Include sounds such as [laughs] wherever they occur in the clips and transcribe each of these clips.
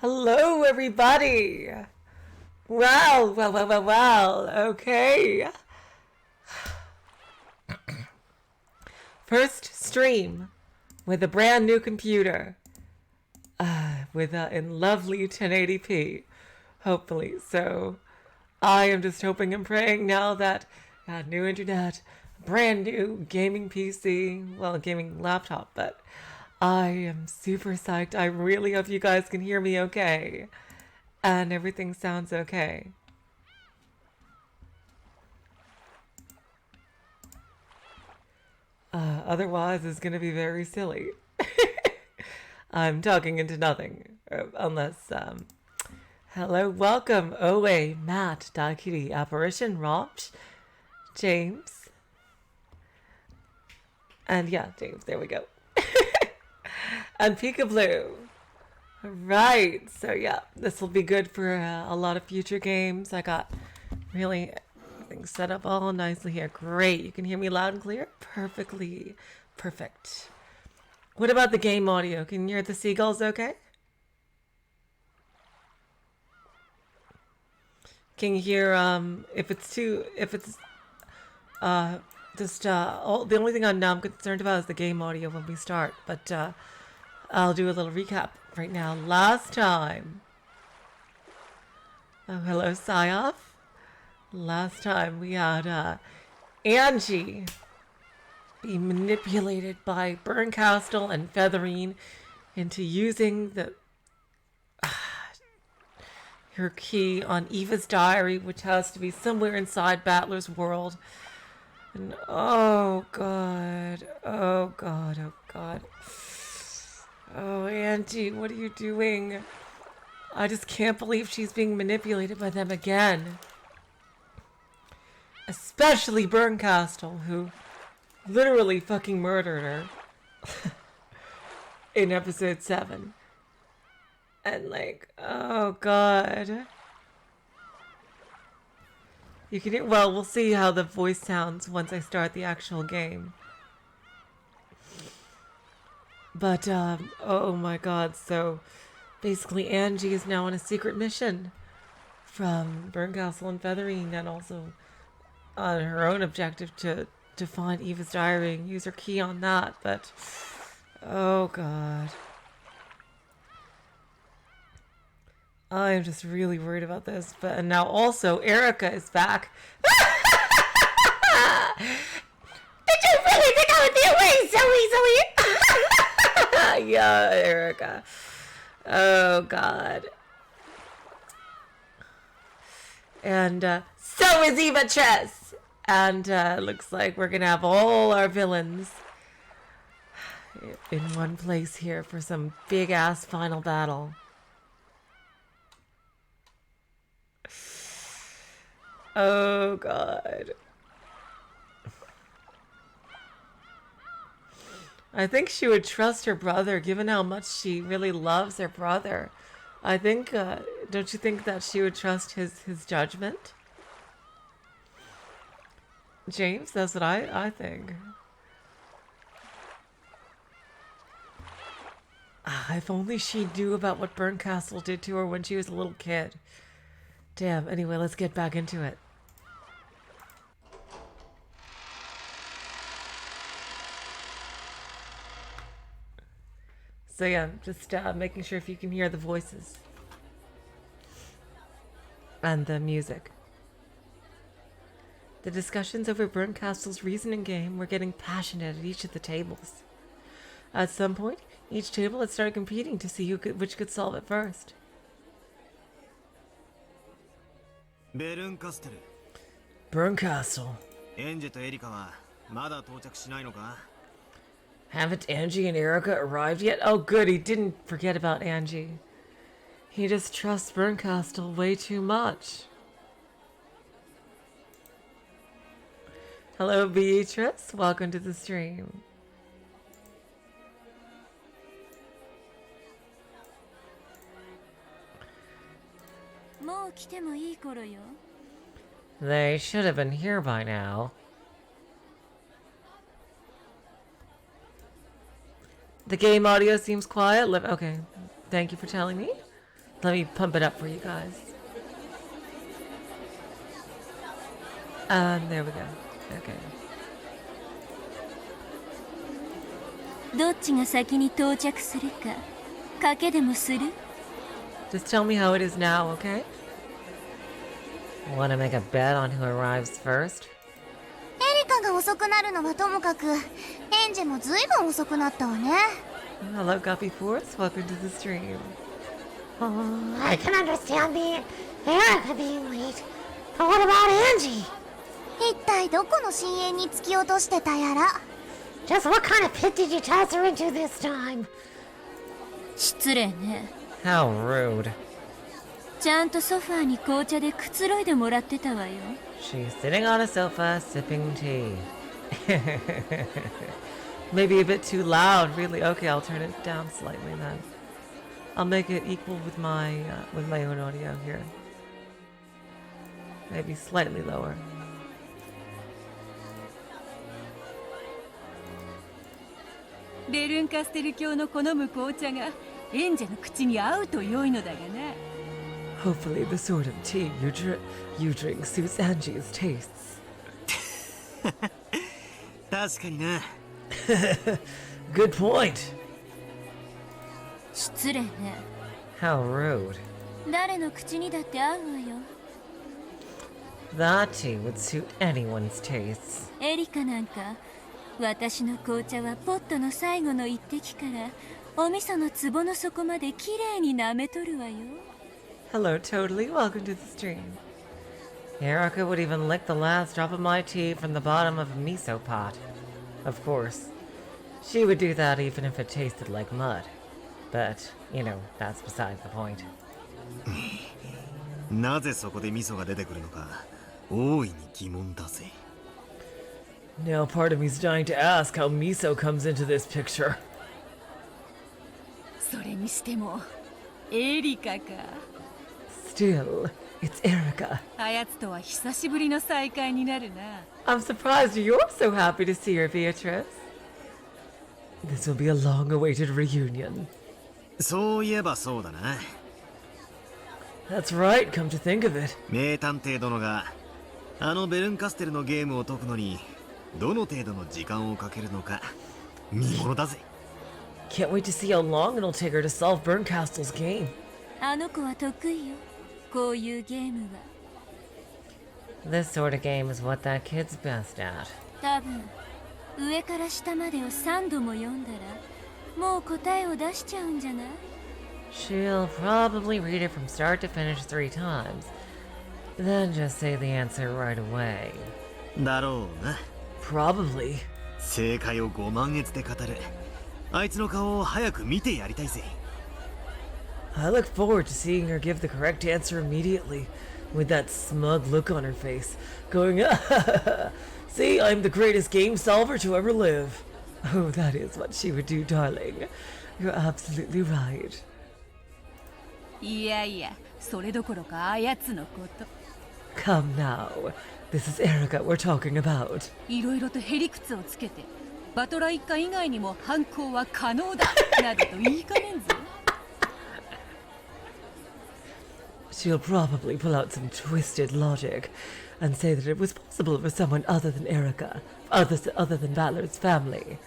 Hello, everybody. Well. Okay. First stream with a brand new computer, in lovely 1080p, hopefully. So I am just hoping and praying now that new internet, brand new gaming PC, well, gaming laptop, but I am super psyched. I really hope you guys can hear me okay and everything sounds okay. Otherwise, it's going to be very silly. I'm talking into nothing, unless, hello, welcome, Owe, Matt, Daikiri, Apparition, Romch, James, and yeah, James, there we go. And Peekaboo. Right, so yeah, this will be good for a lot of future games. I got really everything set up all nicely here. Great, you can hear me loud and clear? Perfectly perfect. What about the game audio? Can you hear the seagulls okay? Can you hear, the only thing I'm now concerned about is the game audio when we start, but I'll do a little recap right now. Last time, oh hello Psyoff. Last time we had Angie be manipulated by Bernkastel and Featherine into using her key on Eva's diary, which has to be somewhere inside Battler's world. And oh god. Oh, Angie, what are you doing? I just can't believe she's being manipulated by them again. Especially Bernkastel, who literally fucking murdered her in episode 7. And like, oh god. You can hear, well, we'll see how the voice sounds once I start the actual game. But, oh my god, so basically Angie is now on a secret mission from Bernkastel and Featherine, and also on her own objective to find Eva's diary and use her key on that, but, oh god. I am just really worried about this, but, and now also Erika is back. Did you really think I would be away so easily? Yeah, Erika. Oh, God. And so is Evatrice. And looks like we're going to have all our villains in one place here for some big-ass final battle. Oh, God. I think she would trust her brother, given how much she really loves her brother. I think, don't you think that she would trust his judgment? James, that's what I think. If only she knew about what Bernkastel did to her when she was a little kid. Damn, anyway, let's get back into it. So yeah, just making sure if you can hear the voices. And the music. The discussions over Bernkastel's reasoning game were getting passionate at each of the tables. At some point, each table had started competing to see which could solve it first. Bernkastel. Ange and Erika haven't Angie and Erika arrived yet? Oh good, he didn't forget about Angie. He just trusts Bernkastel way too much. Hello Beatrice, welcome to the stream. They should have been here by now. The game audio seems quiet. Okay, thank you for telling me. Let me pump it up for you guys. There we go. Okay. どっちが先に到着するか賭けでもする Just tell me how it is now, okay? Want to make a bet on who arrives first? エリカが遅くなるのはともかく、エンジェもずいぶん遅くなったわね。Hello, Guppy Force. Welcome to the stream. Oh, I can understand Erika being late. But what about Angie? 一体どこの深淵に突き落としてたやら。Just what kind of pit did you toss her into this time? 失礼ね。 How rude. ちゃんとソファーに紅茶でくつろいでもらってたわよ。 She's sitting on a sofa sipping tea. Maybe a bit too loud, really. Okay, I'll turn it down slightly then. I'll make it equal with my own audio here. Maybe slightly lower. ベルンカステル教の好む紅茶がエンジェの口に合うと良いのだがな。 Hopefully the sort of tea you drink suits Angie's tastes. 確かにな。Good point. 失礼ね。 How rude. 誰の口にだって合うわよ。 That tea would suit anyone's tastes. エリカなんか、私の紅茶はポットの最後の一滴からお味噌の壺の底まできれいに舐めとるわよ。 Hello, totally. Welcome to the stream. Erika would even lick the last drop of my tea from the bottom of a miso pot. Of course. She would do that even if it tasted like mud. But, you know, that's beside the point. なぜそこで味噌が出てくるのか、大いに疑問だぜ。Now part of me's dying to ask how miso comes into this picture. それにしても、エリカか。 Still, it's Erika. あやつとは久しぶりの再会になるな。 I'm surprised you're so happy to see her, Beatrice. This will be a long-awaited reunion. そういえばそうだな。That's right, come to think of it. 名探偵殿があのベルンカステルのゲームを解くのにどの程度の時間をかけるのか見ものだぜ。 Can't wait to see how long it'll take her to solve Bernkastel's game. あの子は得意よ。こういうゲームは。 This sort of game is what that kid's best at. 多分、上から下までを3度も読んだら、もう答えを出しちゃうんじゃない？ She'll probably read it from start to finish 3 times, then just say the answer right away. だろうな。 Probably. 正解をご満悦で語る。あいつの顔を早く見てやりたいぜ。 I look forward to seeing her give the correct answer immediately, with that smug look on her face, going, see, I'm the greatest game solver to ever live. Oh, that is what she would do, darling. You're absolutely right. いやいや、それどころかあやつのこと。 Come now. This is Erika we're talking about. いろいろとへりくつをつけて、バトラ一家以外にも犯行は可能だなどと言いかねんぞ。 She'll probably pull out some twisted logic and say that it was possible for someone other than Erika, other than Valor's family.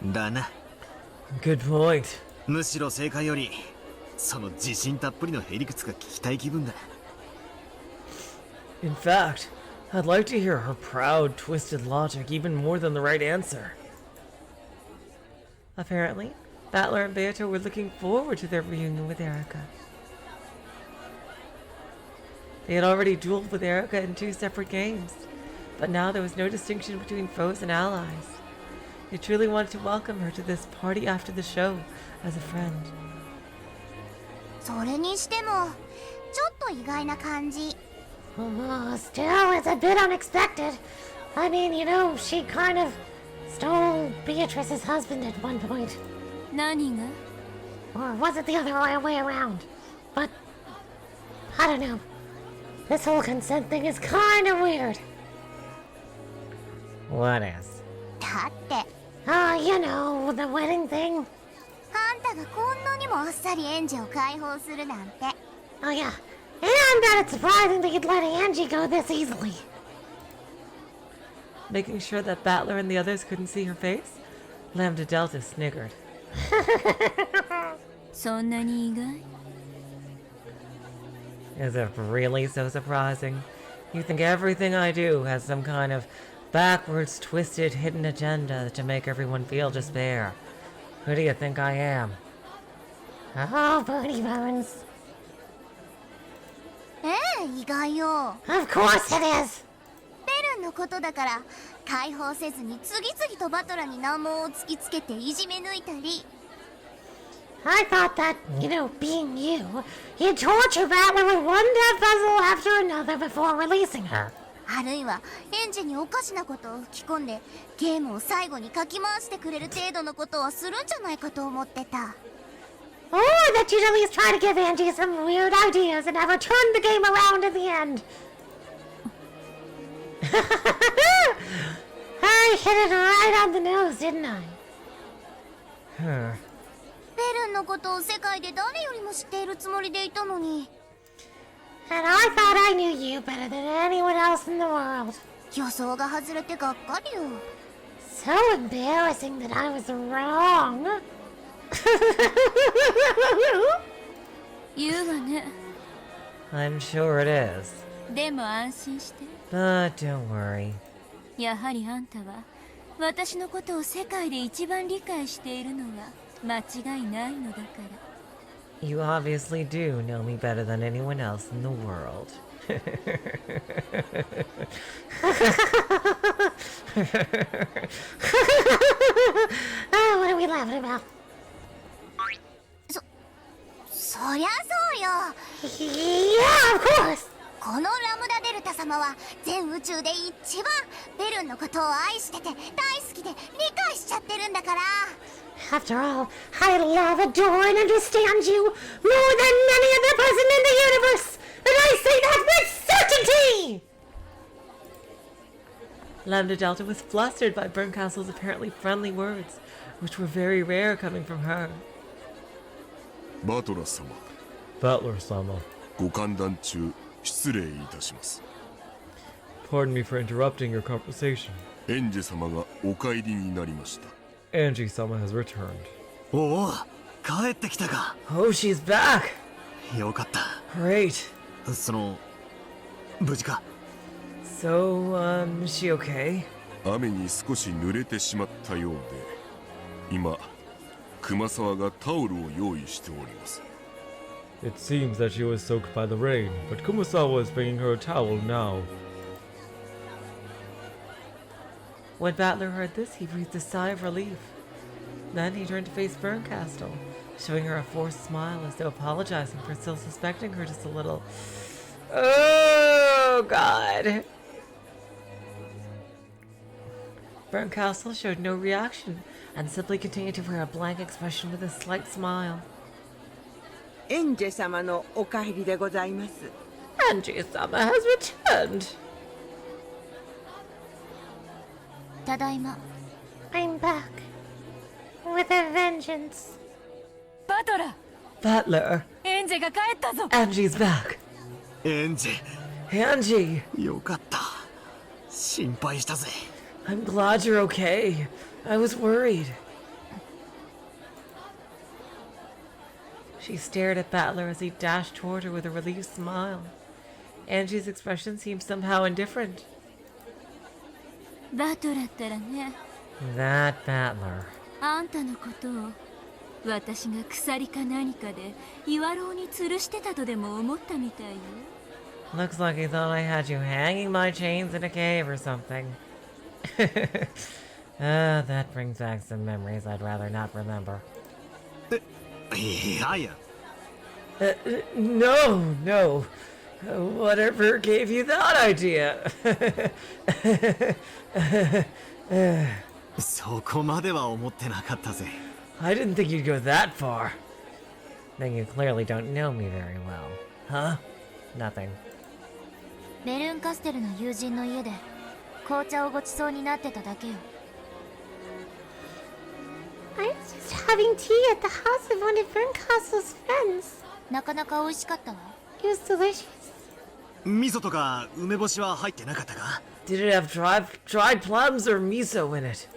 だな。 Good point. むしろ正解よりその自信たっぷりのへりくつが聞きたい気分だ。 In fact, I'd like to hear her proud, twisted logic even more than the right answer. Apparently, Dlanor and Beatrice were looking forward to their reunion with Erika. They had already dueled with Erika in 2 separate games, but now there was no distinction between foes and allies. They truly wanted to welcome her to this party after the show as a friend. それにしても、ちょっと意外な感じ。 Oh, still, it's a bit unexpected. I mean, you know, she kind of stole Beatrice's husband at one point. 何が？ Or was it the other way around? But, I don't know. This whole consent thing is kind of weird. What is? だって、 You know, the wedding thing. あんたタがこんなにもあっさりエンジを解放するなんて。 Oh yeah, and that it's surprising that you'd let Angie go this easily. Making sure that Battler and the others couldn't see her face, Lambda Delta sniggered. そんなに意外？ Is it really so surprising? You think everything I do has some kind of backwards, twisted, hidden agenda to make everyone feel despair. Who do you think I am? Oh, Booty Bones. 意外よ。 Of course it is. ベルンのことだから解放せずに次々とバトラに難問を突きつけていじめ抜いたり。 I thought that, being you, you'd torture Battler with one death puzzle after another before releasing her. あるいはエンジにおかしなことを吹き込んでゲームを最後にかき回してくれる程度のことはするんじゃないかと思ってた。 Or that you'd at least try to give Angie some weird ideas and have her turn the game around in the end. I hit it right on the nose, didn't I? Huh. ベルンのことを世界で誰よりも知っているつもりでいたのに。 And I thought I knew you better than anyone else in the world. 予想が外れてがっかりよ。 So embarrassing that I was wrong. 言うわね。 I'm sure it is. でも安心して。 But don't worry. やはりあんたは私のことを世界で一番理解しているのは間違いないのだから。 You obviously do know me better than anyone else in the world. Oh, what are we laughing about? そりゃそうよ。 Yeah, of course. このラムダデルタ様は全宇宙で一番ベルンのことを愛してて大好きで理解しちゃってるんだから。 After all, I love, adore, and understand you more than any other person in the universe, and I say that with certainty! Lambda Delta was flustered by Bernkastel's apparently friendly words, which were very rare coming from her. バトラ様、 Butler-sama. ご歓談中失礼いたします。 Pardon me for interrupting your conversation. エンジェ様がお帰りになりました。 Angie-sama has returned. おお、帰ってきたか。 Oh, she's back! よかった。 Great. 無事か。 So, she okay? 雨に少し濡れてしまったようで、今熊沢がタオルを用意しております。 It seems that she was soaked by the rain, but Kumasawa is bringing her a towel now. When Battler heard this, he breathed a sigh of relief. Then he turned to face Bernkastel, showing her a forced smile as though apologizing for still suspecting her just a little. Oh, God. Bernkastel showed no reaction and simply continued to wear a blank expression with a slight smile. エンジェ様のお帰りでございます。 Angie-sama has returned. ただいま。 I'm back. With a vengeance. バトラ Battler, エンジェが帰ったぞ。 Angie's back. エンジ Angie, よかった。心配したぜ。 I'm glad you're okay. I was worried. She stared at Battler as he dashed toward her with a relieved smile. Angie's expression seemed somehow indifferent. バトラったらね、 That Battler. あんたのことを私が鎖か何かで岩蝋に吊るしてたとでも思ったみたいよ。 Looks like he thought I had you hanging my chains in a cave or something. That brings back some memories I'd rather not remember. いやいや。 No, no. Whatever gave you that idea? そこまでは思ってなかったぜ。 I didn't think you'd go that far. Then you clearly don't know me very well. Huh? Nothing. ベルンカステルの友人の家で紅茶をごちそうになってただけよ。 I'm just having tea at the house of one of Bernkastel's friends. なかなか美味しかったわ。 It was delicious. 味噌とか梅干しは入ってなかったか？ Did it have dried plums or miso in it?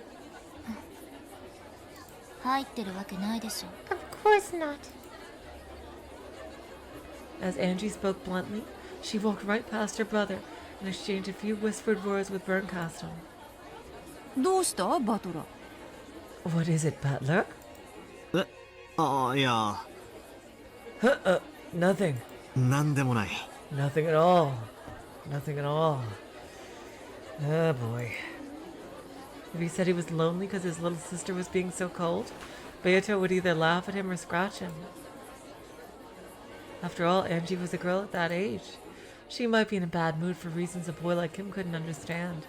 入ってるわけないでしょ。 Of course not. As Angie spoke bluntly, she walked right past her brother and exchanged a few whispered words with Bernkastel. どうしたバトラ？ What is it, Butler? え、あ、いや、 Nothing. なんでもない。 Nothing at all. Nothing at all. Oh boy. If he said he was lonely because his little sister was being so cold, Beato would either laugh at him or scratch him. After all, Angie was a girl at that age. She might be in a bad mood for reasons a boy like him couldn't understand.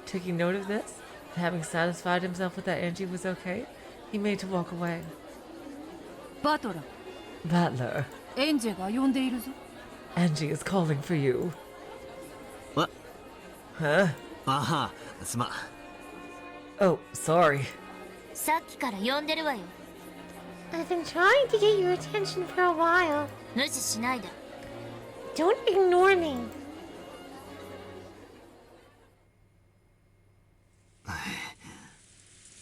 Taking note of this, and having satisfied himself with that Angie was okay, he made to walk away. バトラ、 Butler, エンジェが呼んでいるぞ。 Angie is calling for you. え、 Huh? ああ、すまん。 Oh, sorry. さっきから呼んでるわよ。 I've been trying to get your attention for a while. 無視しないで。 Don't ignore me.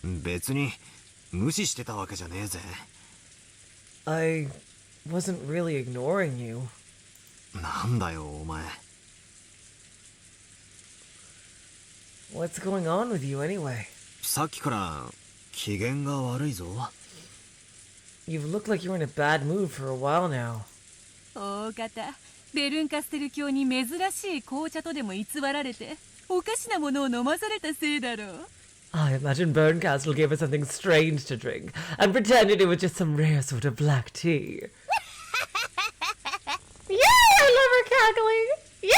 別に無視してたわけじゃねえぜ。 I wasn't really ignoring you. なんだよお前。 What's going on with you anyway? さっきから機嫌が悪いぞ。 You've looked like you're in a bad mood for a while now. 大方、ベルンカステル教に珍しい紅茶とでも偽られて、おかしなものを飲まされたせいだろう。 I imagine Bernkastel gave her something strange to drink and pretended it was just some rare sort of black tea. Yeah, I love her cackling. Yeah.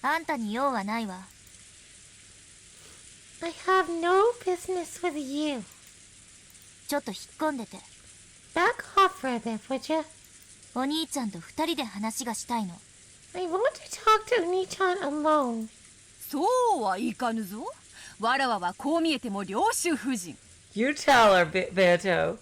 あんたに用はないわ。 I have no business with you. ちょっと引っ込んでて。 Back off for a bit, would you? お兄ちゃんと二人で話がしたいの。 I want to talk to Unichan alone. そうはいかぬぞ。わらわはこう見えても領主夫人。 You tell her, Beato.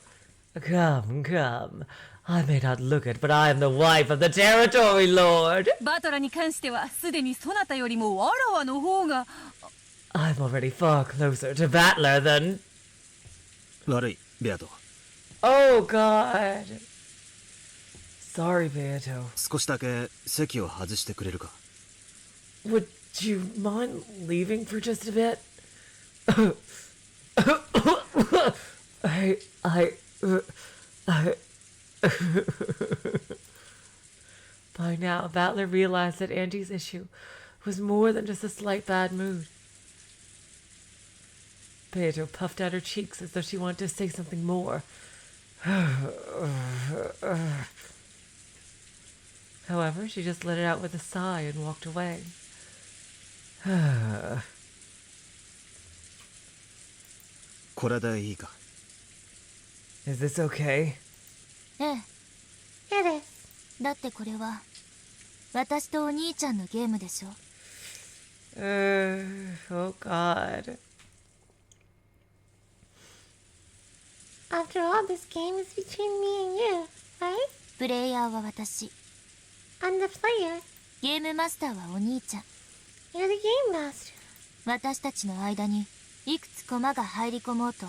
Come, come. I may not look it, but I am the wife of the territory lord. バトラに関してはすでにそなたよりもわらわの方が。 I'm already far closer to Butler than... 悪い、ベアト。 Oh, God. Sorry, Beato. 少しだけ席を外してくれるか。 Would you mind leaving for just a bit? I... By now, Butler realized that Angie's issue was more than just a slight bad mood. Beato puffed out her cheeks as though she wanted to say something more. However, she just let it out with a sigh and walked away. Is これでいいか。 this okay? ええ。 It is. だってこれは私とお兄ちゃんのゲームでしょ。 Oh God. After all, this game is between me and you, right? プレイヤーは私。 I'm the player. ゲームマスターはお兄ちゃん。 You're the game master. 私たちの間にいくつ駒が入り込もうと、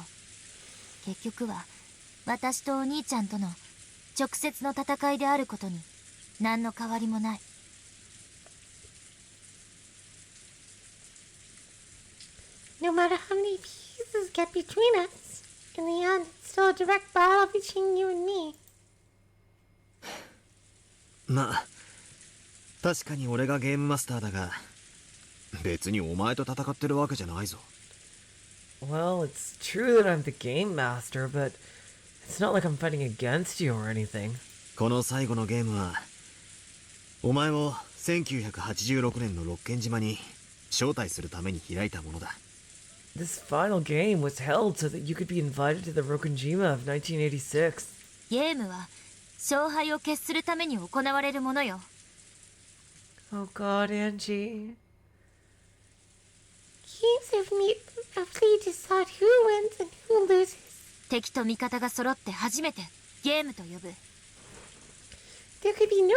結局は私とお兄ちゃんとの直接の戦いであることに何の変わりもない。 No matter how many pieces get between us, in the end, it's still a direct battle between you and me. まあ、確かに俺がゲームマスターだが、別にお前と戦ってるわけじゃないぞ。 Well, it's true that I'm the game master, but it's not like I'm fighting against you or anything. この最後のゲームは、お前を1986年のロッケン島に招待するために開いたものだ。 This final game was held so that you could be invited to the Rokunjima of 1986. ゲームは勝敗を決するために行われるものよ。 Oh God, Angie. games I've played decide who wins and who loses. 敵と味方が揃って初めてゲームと呼ぶ。 There could be no game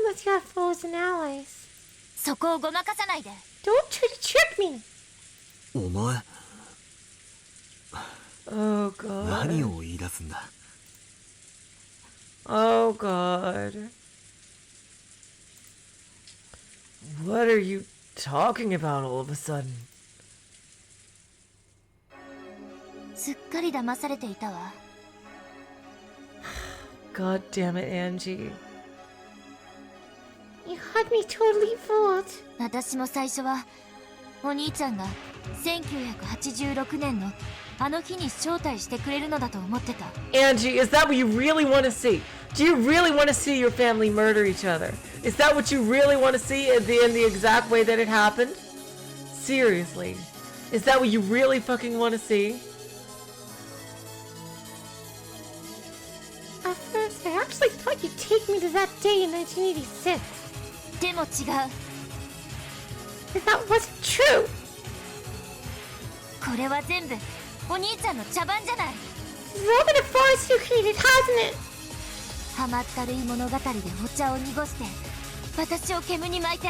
unless you have foes and allies. そこをごまかさないで。 Don't try to trick me. お前 Oh god. 何を言い出すんだ。 Oh god. What are you talking about all of a sudden? すっかり騙されていたわ。 God damn it, Angie. You had me totally fooled. 私も最初はお兄ちゃんが1986年のあの日に招待してくれるのだと思ってた。 Angie, is that what you really want to see? Do you really want to see your family murder each other? Is that what you really want to see in the exact way that it happened? Seriously. Is that what you really fucking want to see? At first, I actually thought you'd take me to that day in 1986. でも違う。 But that wasn't true. これは全部お兄ちゃんの茶番じゃない。 This is all been a farce you created, hasn't it? ハマったるい物語でお茶を濁して私を煙に巻いて。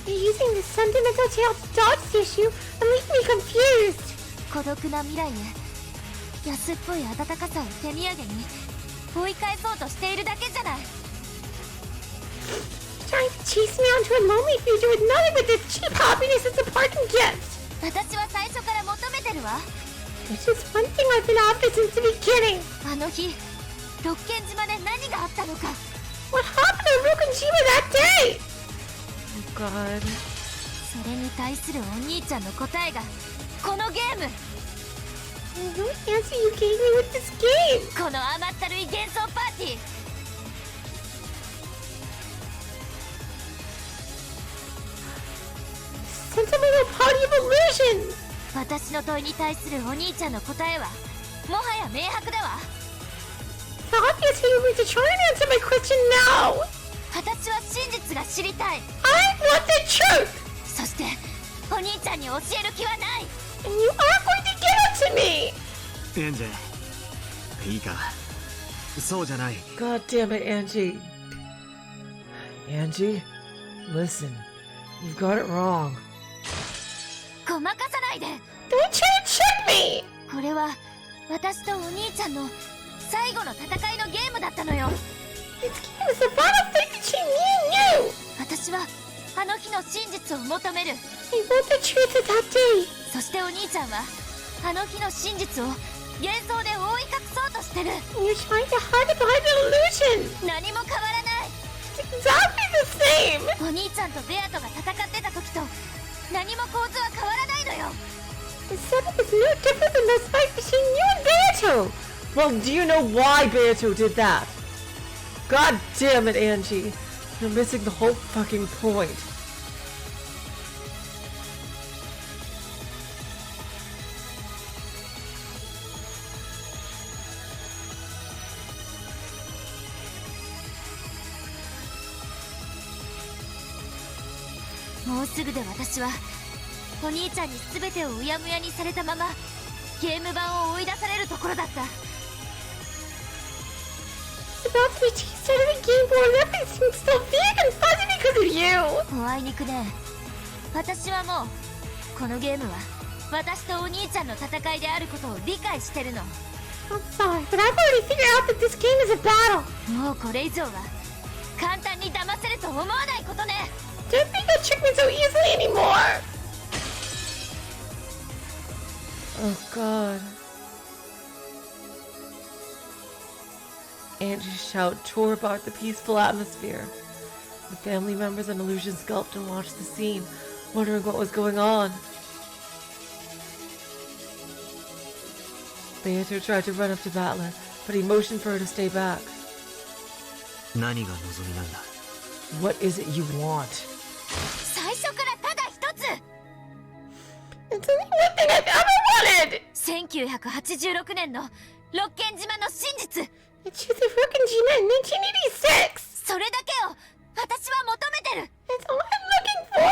You're using this sentimental tale to dodge the issue and leave me confused. 孤独な未来へ安っぽい温かさを手土産に追い返そうとしているだけじゃない。 Trying to chase me onto a lonely future with nothing but this cheap happiness as a parting gift. 私は最初から求めてるわ。 There's just one thing I've been after since the beginning. あの日六軒島で何があったのか。 What happened to Rokonjima that day? Oh god. それに対するお兄ちゃんの答えがこのゲーム。 I know the answer you gave me with this game. この甘ったるい幻想パーティー。 Sentimental party of illusions. 私の問いに対するお兄ちゃんの答えはもはや明白だわ。 It's obvious you need to try and answer my question now. 私は真実が知りたい。 I want the truth. そしてお兄ちゃんに教える気はない。 And you are going to give it to me. エンジェいいかそうじゃない。 God damn it, Angie. Angie, listen. You've got it wrong. ごまかさないで。 Don't try to trick me. これは私とお兄ちゃんの最後の戦いのゲームだったのよ。 This game is a battle fight between me and you. 私はあの日の真実を求める。 I want the truth of that day. そしてお兄ちゃんはあの日の真実を幻想で覆い隠そうとしてる。 And you're trying to hide it behind an illusion. 何も変わらない。 It's exactly the same. お兄ちゃんとベアトが戦ってた時と何も構図は変わらないのよ。 The setup is no different than the fight between you and Beato. Well, do you know why Beato did that? God damn it, Angie. You're missing the whole fucking point.「もうすぐで私はお兄ちゃんに全てをうやむやにされたままゲーム版を追い出されるところだった。 It's about to be chased out of the game board and everything's so big and fuzzy because of you. おあいにくね。私はもうこのゲームは私とお兄ちゃんの戦いであることを理解してるの。 I'm sorry, but I've already figured out that this game is a battle. もうこれ以上は簡単に騙せると思わないことね。 Don't think you'll trick me so easily anymore. Oh god. Angie's shout tore apart the peaceful atmosphere. The family members and Illusion sculpted and watched the scene, wondering what was going on. Beato tried to run up to Battler, but he motioned for her to stay back. 何が望みなんだ。 What is it you want? 最初からただ一つ。 It's only one thing I've ever wanted. 1986年の六軒島の真実。 The truth of Rokonjima in 1986. それだけを私は求めてる。 That's all I'm looking for.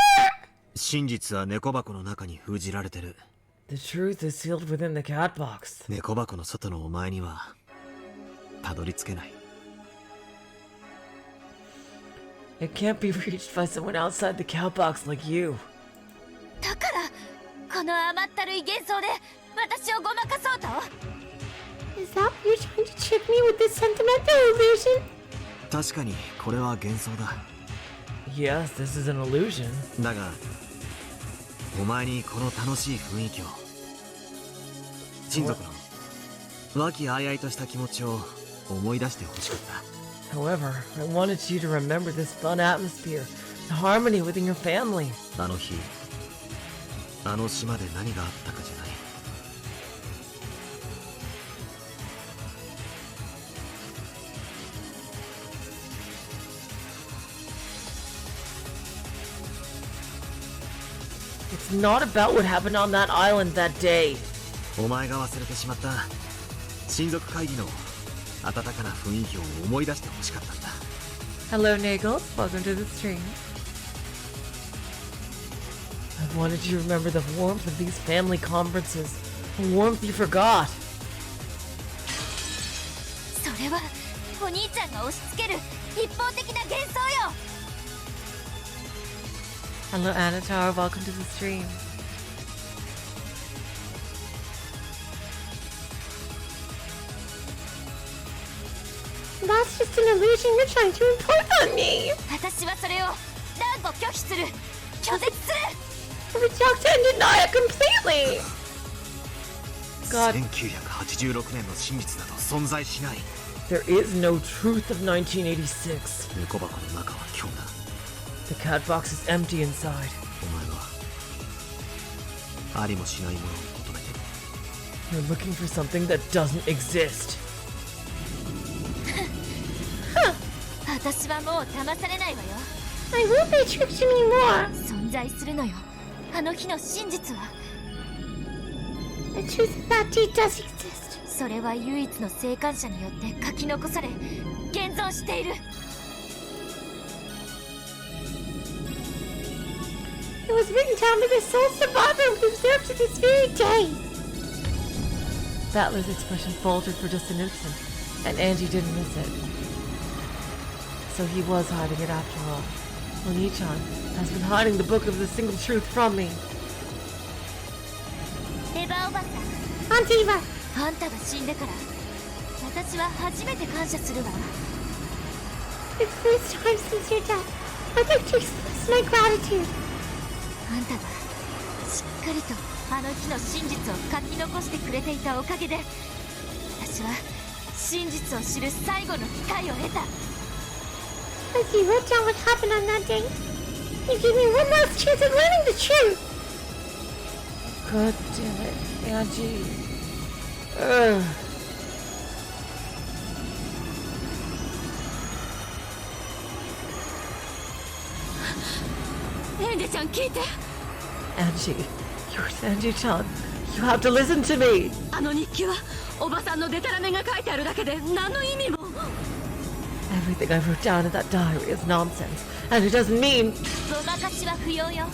真実は猫箱の中に封じられてる。 The truth is sealed within the cat box. 猫箱の外のお前にはたどり着けない。 It can't be reached by someone outside the cat box like you. だからこの甘ったるい幻想で私をごまかそうと。 Is that what you're trying to trick me with this sentimental illusion? 確かにこれは幻想だ。 Yes, this is an illusion. だがお前にこの楽しい雰囲気を、親族の和気あいあいとした気持ちを思い出してほしかった。 However, I wanted you to remember this fun atmosphere, the harmony within your family. あの日あの島で何があったかじゃない。 It's not about what happened on that island that day. お前が忘れてしまった親族会議の温かな雰囲気を思い出してほしかったんだ。 Hello, Nagels. Welcome to the stream. I wanted you to remember the warmth of these family conferences, a warmth you forgot. それはお兄ちゃんが押し付ける一方的な幻想よ。 Hello, Anatar. Welcome to the stream. That's just an illusion you're trying to impose on me. 私はそれを断固拒否する。拒絶する。 Reject and deny it completely. God, 1986年の真実など存在しない。 there is no truth of 1986. 猫箱の中は今日だ。 The cat box is empty inside. お前はありもしないものを求めてる。 You're looking for something that doesn't exist. 私はもう騙されないわよ。 I won't be tricked anymore. 存在するのよ。あの日の真実は。 The truth of that deed does exist. それは唯一の生還者によって書き残され、現存している。 It was written down by the sole survivor who lives up to this very day. Battler's expression faltered for just an instant, and Angie didn't miss it. So he was hiding it after all. Oni-chan has been hiding the book of the single truth from me. エヴァおばさん、 Auntie Eva, あんたが死んでから私は初めて感謝するわ。 for the first time since your death, I'd like to express my gratitude. あんたがしっかりとあの日の真実を書き残してくれていたおかげで、私は真実を知る最後の機会を得た。 As you wrote down what happened on that day, you gave me one last chance at learning the truth. God damn it, Angie. Ugh. エンジェちゃん聞いて。 Angie, you're Angie-chan. You have to listen to me. あの日記はおばさんのデタラメが書いてあるだけで何の意味も。 Everything I wrote down in that diary is nonsense, and it doesn't mean... ごまかしは不要よ。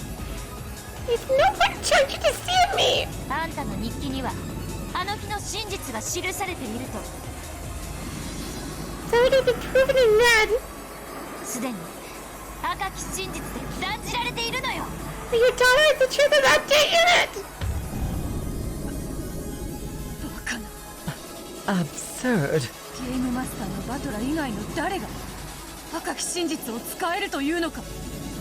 There's no point trying to deceive me. あんたの日記にはあの日の真実が記されていると。 It's already been proven in red. すでに赤き真実で断じられているのよ。 But your daughter has the truth of that day in it. バカな。 Absurd. ゲームマスターのバトラ以外の誰が赤き真実を使えるというのか。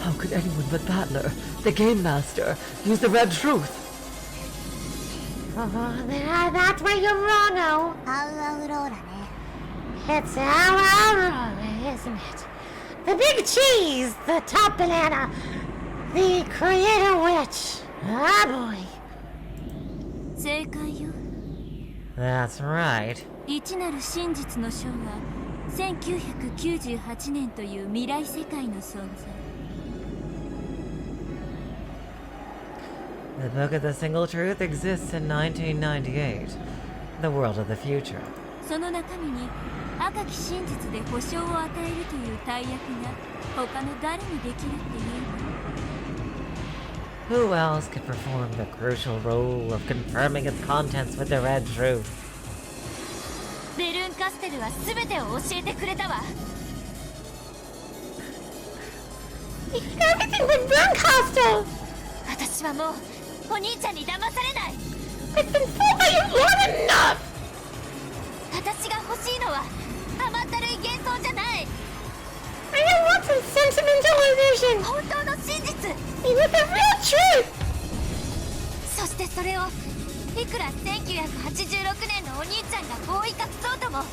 How could anyone but Battler, the game master, use the red truth? Oh, that's where you're wrong, oh. It's Aurora, isn't it? The big cheese, the top banana, the creator witch. Ah, boy. 正解よ。 That's right. 一なる真実の章は1998年という未来世界の存在。 The book of the single truth exists in 1998. The world of the future. その中身に赤き真実で保証を与えるという大役が他の誰にできるっていうの？ Who else could perform the crucial role of confirming its contents with the red truth? ベルンカステルは全てを教えてくれたわ。 Everything with Bernkastel! 私はもうお兄ちゃんに騙されない。 I've been fooled by you more than enough! 私が欲しいのは甘ったるい幻想じゃない。 I don't want some sentimental illusion! 本当の真実。 You want the real truth! そしてそれをいくら1986年のお兄ちゃんが覆い隠そうとも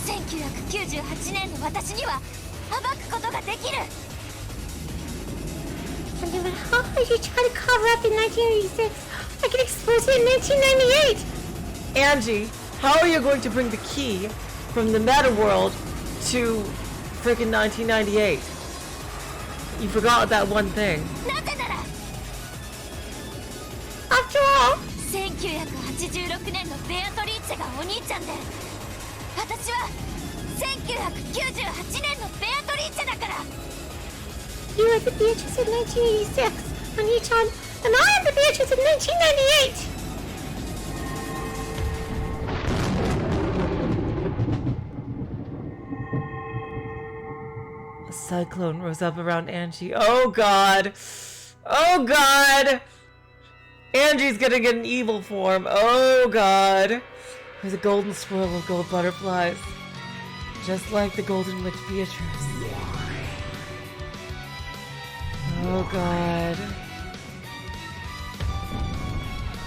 1998年の私には暴くことができる。 And no matter how hard you try to cover up in 1986, I can expose it in 1998! Angie, how are you going to bring the key from the meta world to frickin' 1998? You forgot that one thing. なぜなら After all, 1986年のベアトリーチェがお兄ちゃんで私は1998年のベアトリーチェだから。 you are the Beatrice of 1986, Oni-chan, and I am the Beatrice of 1998! A cyclone rose up around Angie. Oh god! Oh god! Angie's gonna get an evil form. Oh god! There's a golden swirl of gold butterflies. Just like the golden witch Beatrice. Oh god.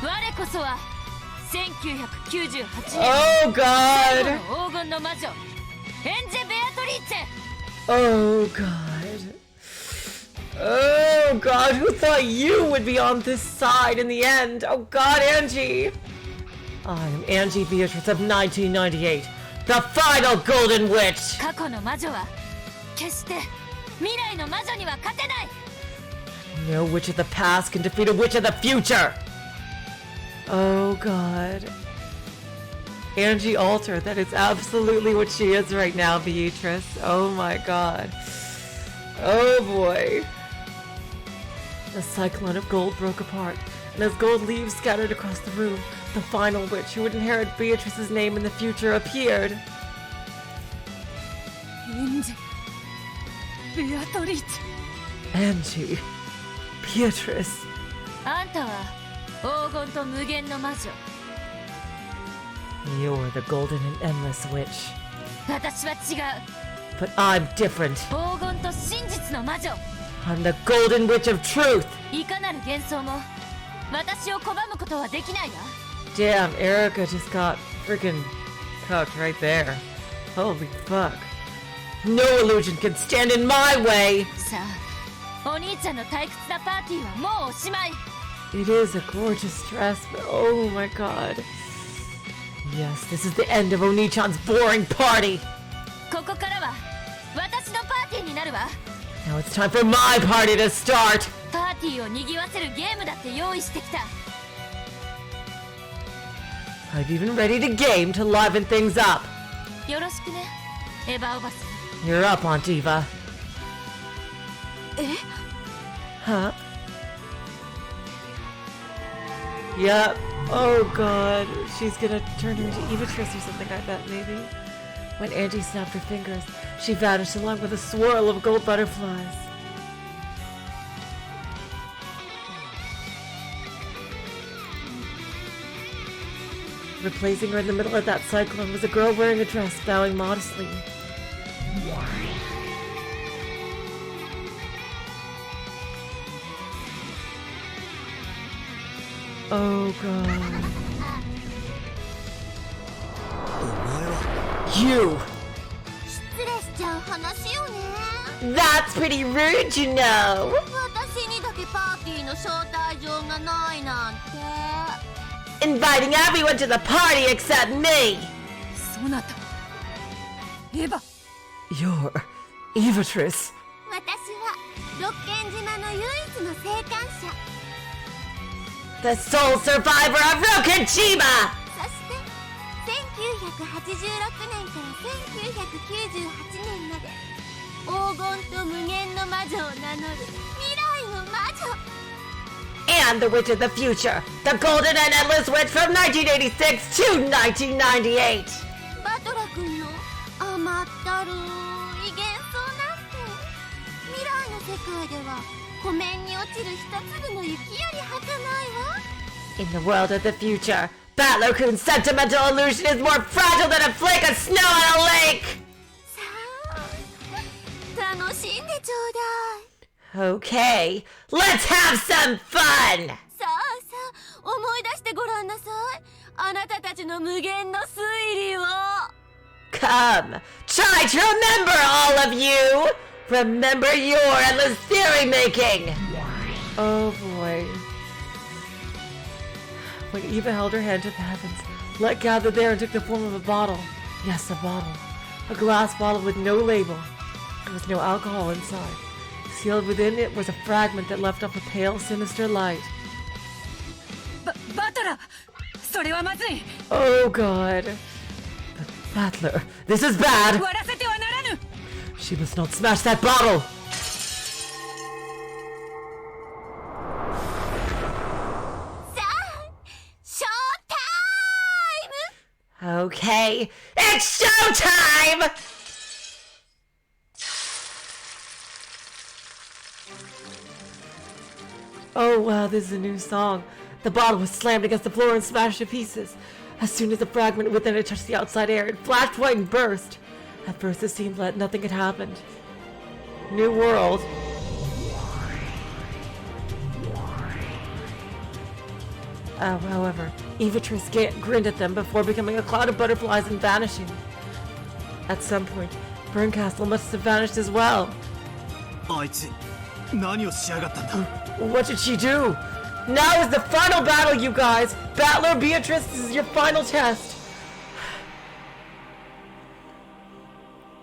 我こそは1998年 Oh god! の黄金の魔女エンジェ・ベアトリーチェ。 Oh god. Oh god, who thought you would be on this side in the end? Oh god, Angie! I am Angie Beatrice of 1998, the final Golden Witch! 過去の魔女は決して未来の魔女には勝てない。 No witch of the past can defeat a witch of the future! Oh god. Angie Alter, that is absolutely what she is right now, Beatrice. Oh my god. Oh boy. The cyclone of gold broke apart, and as gold leaves scattered across the room, the final witch who would inherit Beatrice's name in the future appeared. エンジェ・ベアトリーチ Angie. Beatrice. ェ。あんたは黄金と無限の魔女。 You're the golden and endless witch. 私は違う。 But I'm different. 黄金と真実の魔女。 I'm the golden witch of truth. いかなる幻想も私を拒むことはできないわ。 Damn, Erika just got freaking cooked right there. Holy fuck. No illusion can stand in my way. さあ、お兄ちゃんの退屈なパーティーはもうおしまい。 It is a gorgeous dress, but oh my god. Yes, this is the end of Oni-chan's boring party. ここからは私のパーティーになるわ。 Now it's time for my party to start. パーティーを賑わせるゲームだって用意してきた。 I've even readied a game to liven things up. よろしくね、エヴァおばさん。 You're up, Aunt Eva. え？ Huh? Yep. Oh god. She's gonna turn her into Evatrice or something, I bet, maybe. When Angie snapped her fingers, she vanished along with a swirl of gold butterflies. Replacing her in the middle of that cyclone was a girl wearing a dress, bowing modestly. Oh god. You! 失礼しちゃう話よね。 That's pretty rude, you know! 私にだけパーティーの招待状がないなんて。 Inviting everyone to the party except me! そなたエヴァ。 You're Evatrice. 私は六軒島の唯一の生還者。 The sole survivor of Rokujima! そして1986年から1998年まで黄金と無限の魔女を名乗る未来の魔女。am the witch of the future, the golden and endless witch from 1986 to 1998. バトラ君の甘ったるい幻想なんて未来の世界では湖面に落ちる一粒の雪より儚いわ。 In the world of the future, Battler-kun's sentimental illusion is more fragile than a flake of snow on a lake! さあ、楽しんでちょうだい。 Okay, let's have some fun! さあさあ、思い出してごらんなさい。あなたたちの無限の推理を。 Come, try to remember, all of you! Remember your endless theory making! Oh boy. When Eva held her hand to the heavens, light gathered there and took the form of a bottle. Yes, a bottle. A glass bottle with no label. There was no alcohol inside. Sealed within it was a fragment that left off a pale, sinister light. バトラー、それはまずい。 Oh god. But Battler, this is bad! 割らせてはならぬ。 She must not smash that bottle! さあ、ショータイム。 Okay, it's showtime! Oh wow, this is a new song. The bottle was slammed against the floor and smashed to pieces. As soon as the fragment within it touched the outside air, it flashed white and burst. At first it seemed like nothing had happened. New world. However, Evatrice grinned at them before becoming a cloud of butterflies and vanishing. At some point, Bernkastel must have vanished as well. あいつ何をしやがったんだ。 What did she do? Now is the final battle, you guys! Battler Beatrice, this is your final test!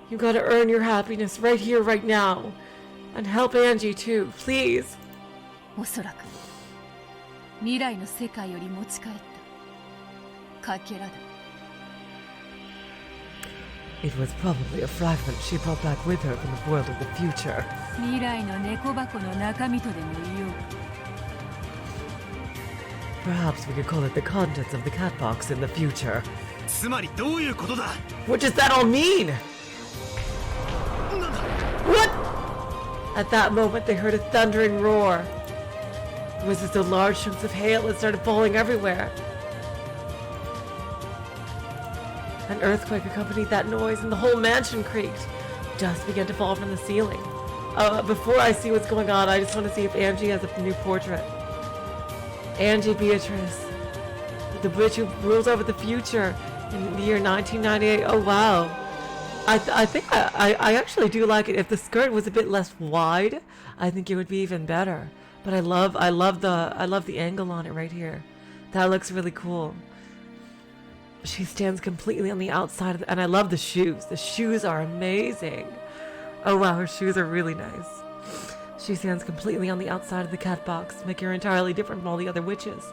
You gotta earn your happiness right here, right now. And help Angie too, please. おそらく未来の世界より持ち帰ったかけらだ。 It was probably a fragment she brought back with her from the world of the future. 未来の猫箱の中身とでも言おう。 Perhaps we could call it the contents of the cat box in the future. つまりどういうことだ。 What does that all mean? なんだ。 What? At that moment, they heard a thundering roar. It was as though large chunks of hail had started falling everywhere. An earthquake accompanied that noise, and the whole mansion creaked. Dust began to fall from the ceiling. Before I see what's going on, I just want to see if Angie has a new portrait. Angie Beatrice, the witch who rules over the future in the year 1998. Oh wow. I think I actually do like it. If the skirt was a bit less wide, I think it would be even better. But I love the angle on it right here. That looks really cool. She stands completely on the outside of and I love the shoes. The shoes are amazing. Oh wow, her shoes are really nice. She stands completely on the outside of the cat box, making her entirely different from all the other witches.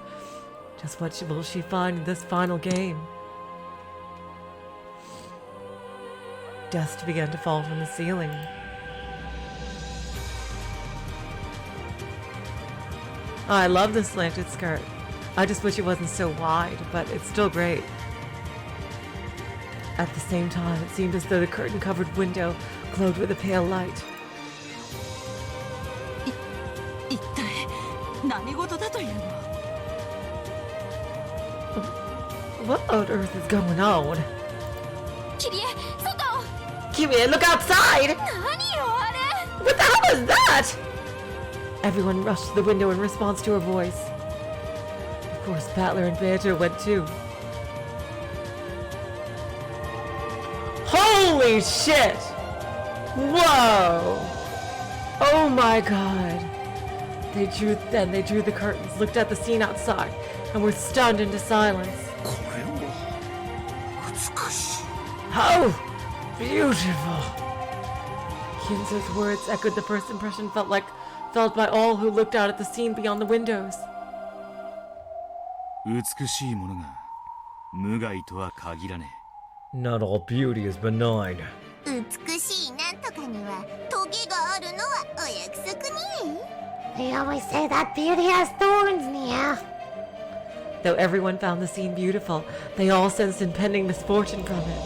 Just what will she find in this final game? Dust began to fall from the ceiling. Oh, I love the slanted skirt. I just wish it wasn't so wide, but it's still great. At the same time, it seemed as though the curtain-covered window glowed with a pale light. 一体何事だというの。 What on earth is going on? キリエ、外。 Kirie, look outside! 何よあれ。 What the hell is that? Everyone rushed to the window in response to her voice. Of course, Battler and Beatrice went too. Holy shit! Whoa! Oh my god! They drew the curtains, looked at the scene outside, and were stunned into silence. これは美しい。 How beautiful! Kinzo's words echoed the first impression felt by all who looked out at the scene beyond the windows. 美しいものが無害とは限らねえ。 Not all beauty is benign. 美しいなんとかにはトゲがあるのはお約束ね。They always say that beauty has thorns in the air. Though everyone found the scene beautiful, they all sensed impending misfortune from it.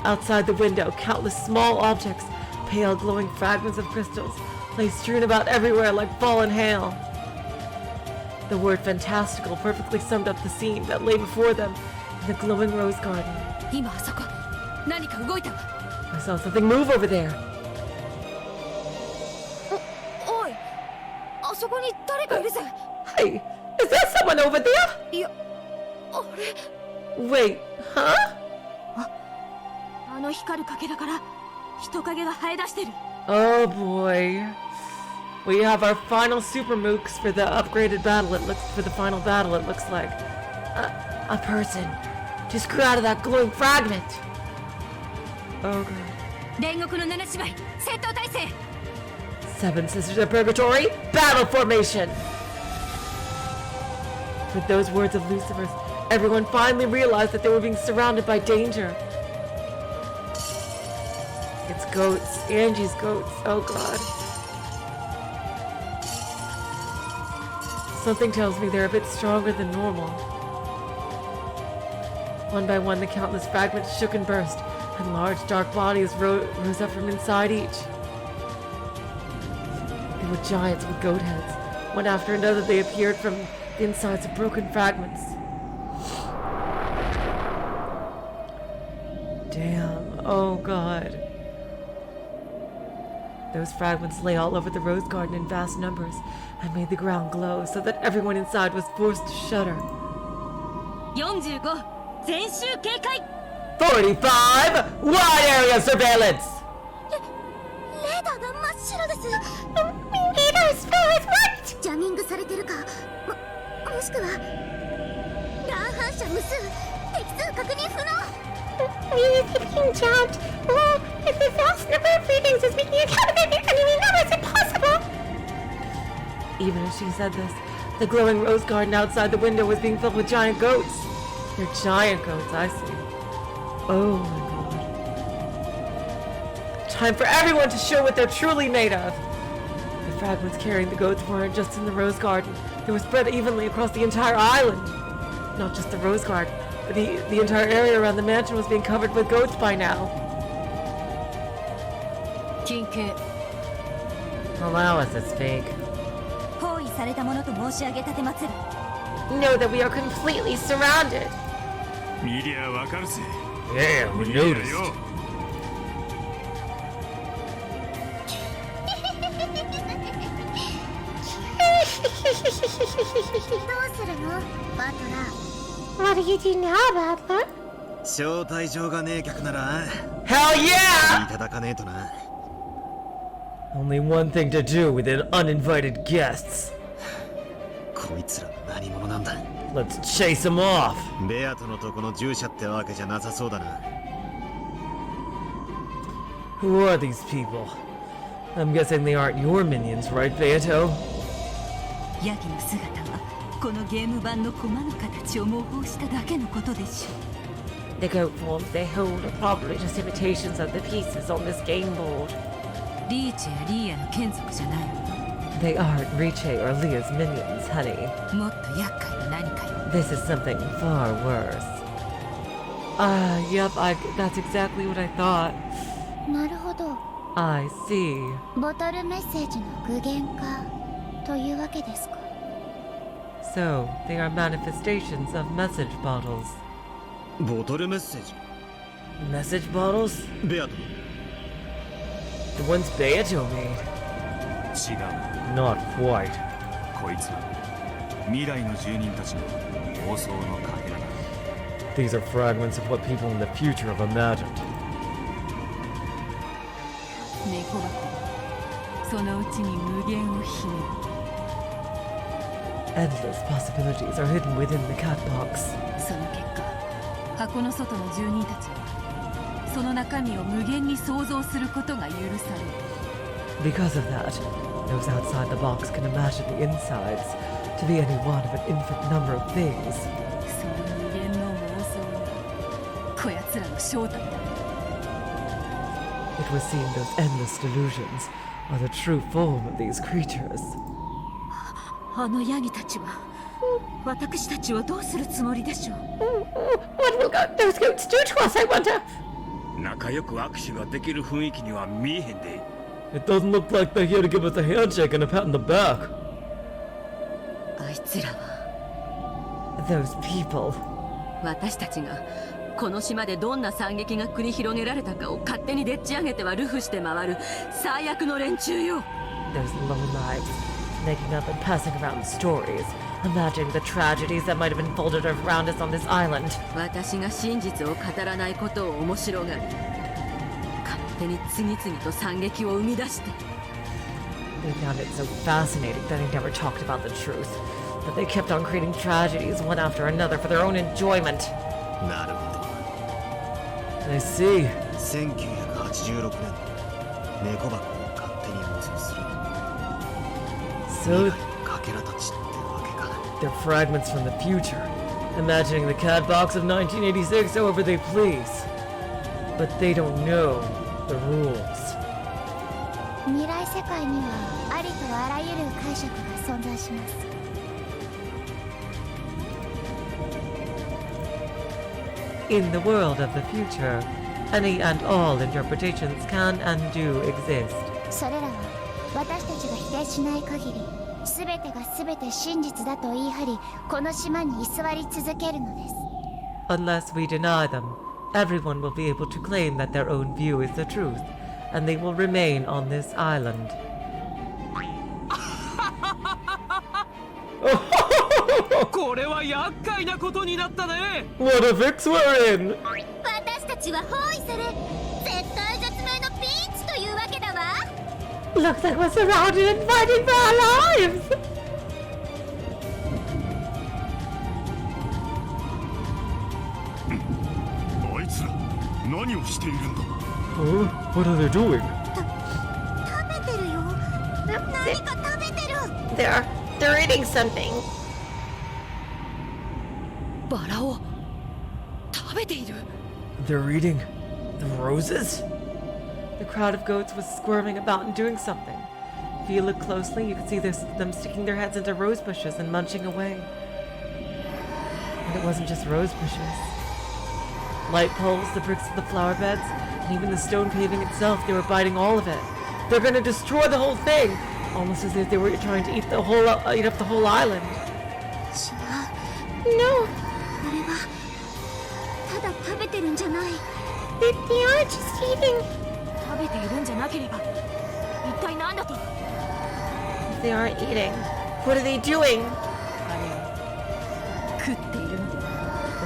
Outside the window, countless small objects, pale glowing fragments of crystals, lay strewn about everywhere like fallen hail. The word fantastical perfectly summed up the scene that lay before them in the glowing rose garden. 今あそこ何か動いたわ。 I saw something move over there. おい、あそこに誰かいるぜ。 Hey, is there someone over there? いや、あれ Wait, huh? あの光る欠片から人影が生え出してる。 Oh boy. We have our final super mooks for the upgraded battle. It looks for the final battle. It looks like a person just grew out of that glowing fragment. Oh god. 煉獄の七姉妹戦闘態勢。 Seven Sisters of Purgatory, battle formation. With those words of Lucifer's, everyone finally realized that they were being surrounded by danger. It's goats, Angie's goats. Oh god. Something tells me they're a bit stronger than normal. One by one, the countless fragments shook and burst, and large dark bodies rose up from inside each. They were giants with goat heads. One after another, they appeared from the insides of broken fragments. Damn. Oh god. Those fragments lay all over the rose garden in vast numbers and made the ground glow so that everyone inside was forced to shudder. 45全周警戒。 45! Wide area surveillance! レーダーが真っ白です。Leaders for what? ジャミングされてるか、もしくは乱反射無数、敵数確認不能。We are being jammed. Oh, if the vast number of readings is making a count of the enemy numbers impossible. Even as she said this, the glowing rose garden outside the window was being filled with giant goats. They're giant goats, I see. Oh my god. Time for everyone to show what they're truly made of. The fragments carrying the goats weren't just in the rose garden. They were spread evenly across the entire island. Not just the rose garden, but the entire area around the mansion was being covered with goats by now. 緊急。 Allow us to speak. 包囲されたものと申し上げたてまつる。 Know that we are completely surrounded. 見りゃわかるぜ。 Yeah, we 見りゃ noticed. よ。どうするのバトラー。 What do you do now, Butler? 招待状がねえ客なら Hell い yeah! ただかねえとな。 Only one thing to do with an uninvited guests. こいつら何者なんだ。 Let's chase them off. ベアトのとこの従者ってわけじゃなさそうだな。 Who are these people? I'm guessing they aren't your minions, right, Beato? ヤギの姿はこのゲーム版の駒の形を模倣しただけのことでしょう。 The goat forms they hold are probably just imitations of the pieces on this game board. リーチやリーヤの眷属じゃないの。 They aren't Riche or Leah's minions, honey. もっと厄介な何かよ。 This is something far worse. Yep, that's exactly what I thought. なるほど。 I see. ボトルメッセージの具現化というわけですか。 So, they are manifestations of message bottles. ボトルメッセージ。 Message bottles? ベアト。 The ones Beato made. 違う。 Not quite. こいつは未来の住人たちの妄想のかけらだ。 These are fragments of what people in the future have imagined. 猫箱。そのうちに無限を秘める。 Endless possibilities are hidden within the cat box. その結果、箱の外の住人たちはその中身を無限に想像することが許される。 Because of that, those outside the box can imagine the insides to be any one of an infinite number of things. その無限の妄想がこやつらの正体だ。 It was seeing those endless delusions are the true form of these creatures. あのヤギたちは私たちをどうするつもりでしょう。 What will those goats do to us, I wonder? 仲良く握手ができる雰囲気には見えへんで。 It doesn't look like they're here to give us a handshake and a pat on the back. あいつらは Those people. 私たちがこの島でどんな惨劇が繰り広げられたかを勝手にでっち上げてはルフして回る最悪の連中よ。 Those low lives, making up and passing around stories, imagining the tragedies that might have unfolded around us on this island. 私が真実を語らないことを面白がり、勝手に次々と惨劇を生み出して。 They found it so fascinating that they never talked about the truth, that they kept on creating tragedies one after another for their own enjoyment. なるほど。 I see. 1986年猫箱を勝手に妄想する So かけらたちってわけか。 they're fragments from the future, imagining the cat box of 1986 however they please. But they don't know the rules. 未来世界にはありとあらゆる解釈が存在します。 In the world of the future, any and all interpretations can and do exist. それらは私たちが否定しない限り、全てが全て真実だと言い張り、この島に居座り続けるのです。 Unless we deny them, everyone will be able to claim that their own view is the truth, and they will remain on this island. What a fix we're in! 私たちは包囲され、絶対絶命のピンチというわけだわ。 Looks like we're surrounded and fighting for our lives! あいつら何をしているんだ。 Huh? What are they doing? 食べてるよ。何か食べてる。 They're eating something. バラを食べている。 They're eating the roses? The crowd of goats was squirming about and doing something. If you look closely, you can see them sticking their heads into rose bushes and munching away. And it wasn't just rose bushes. Light poles, the bricks of the flower beds, and even the stone paving itself, they were biting all of it. They're gonna destroy the whole thing! Almost as if they were trying to eat up the whole island. No, あれはただ食べてるんじゃない。 they are just eating. 食べているんじゃなければ一体何だと。 They aren't eating. What are they doing? 食っているので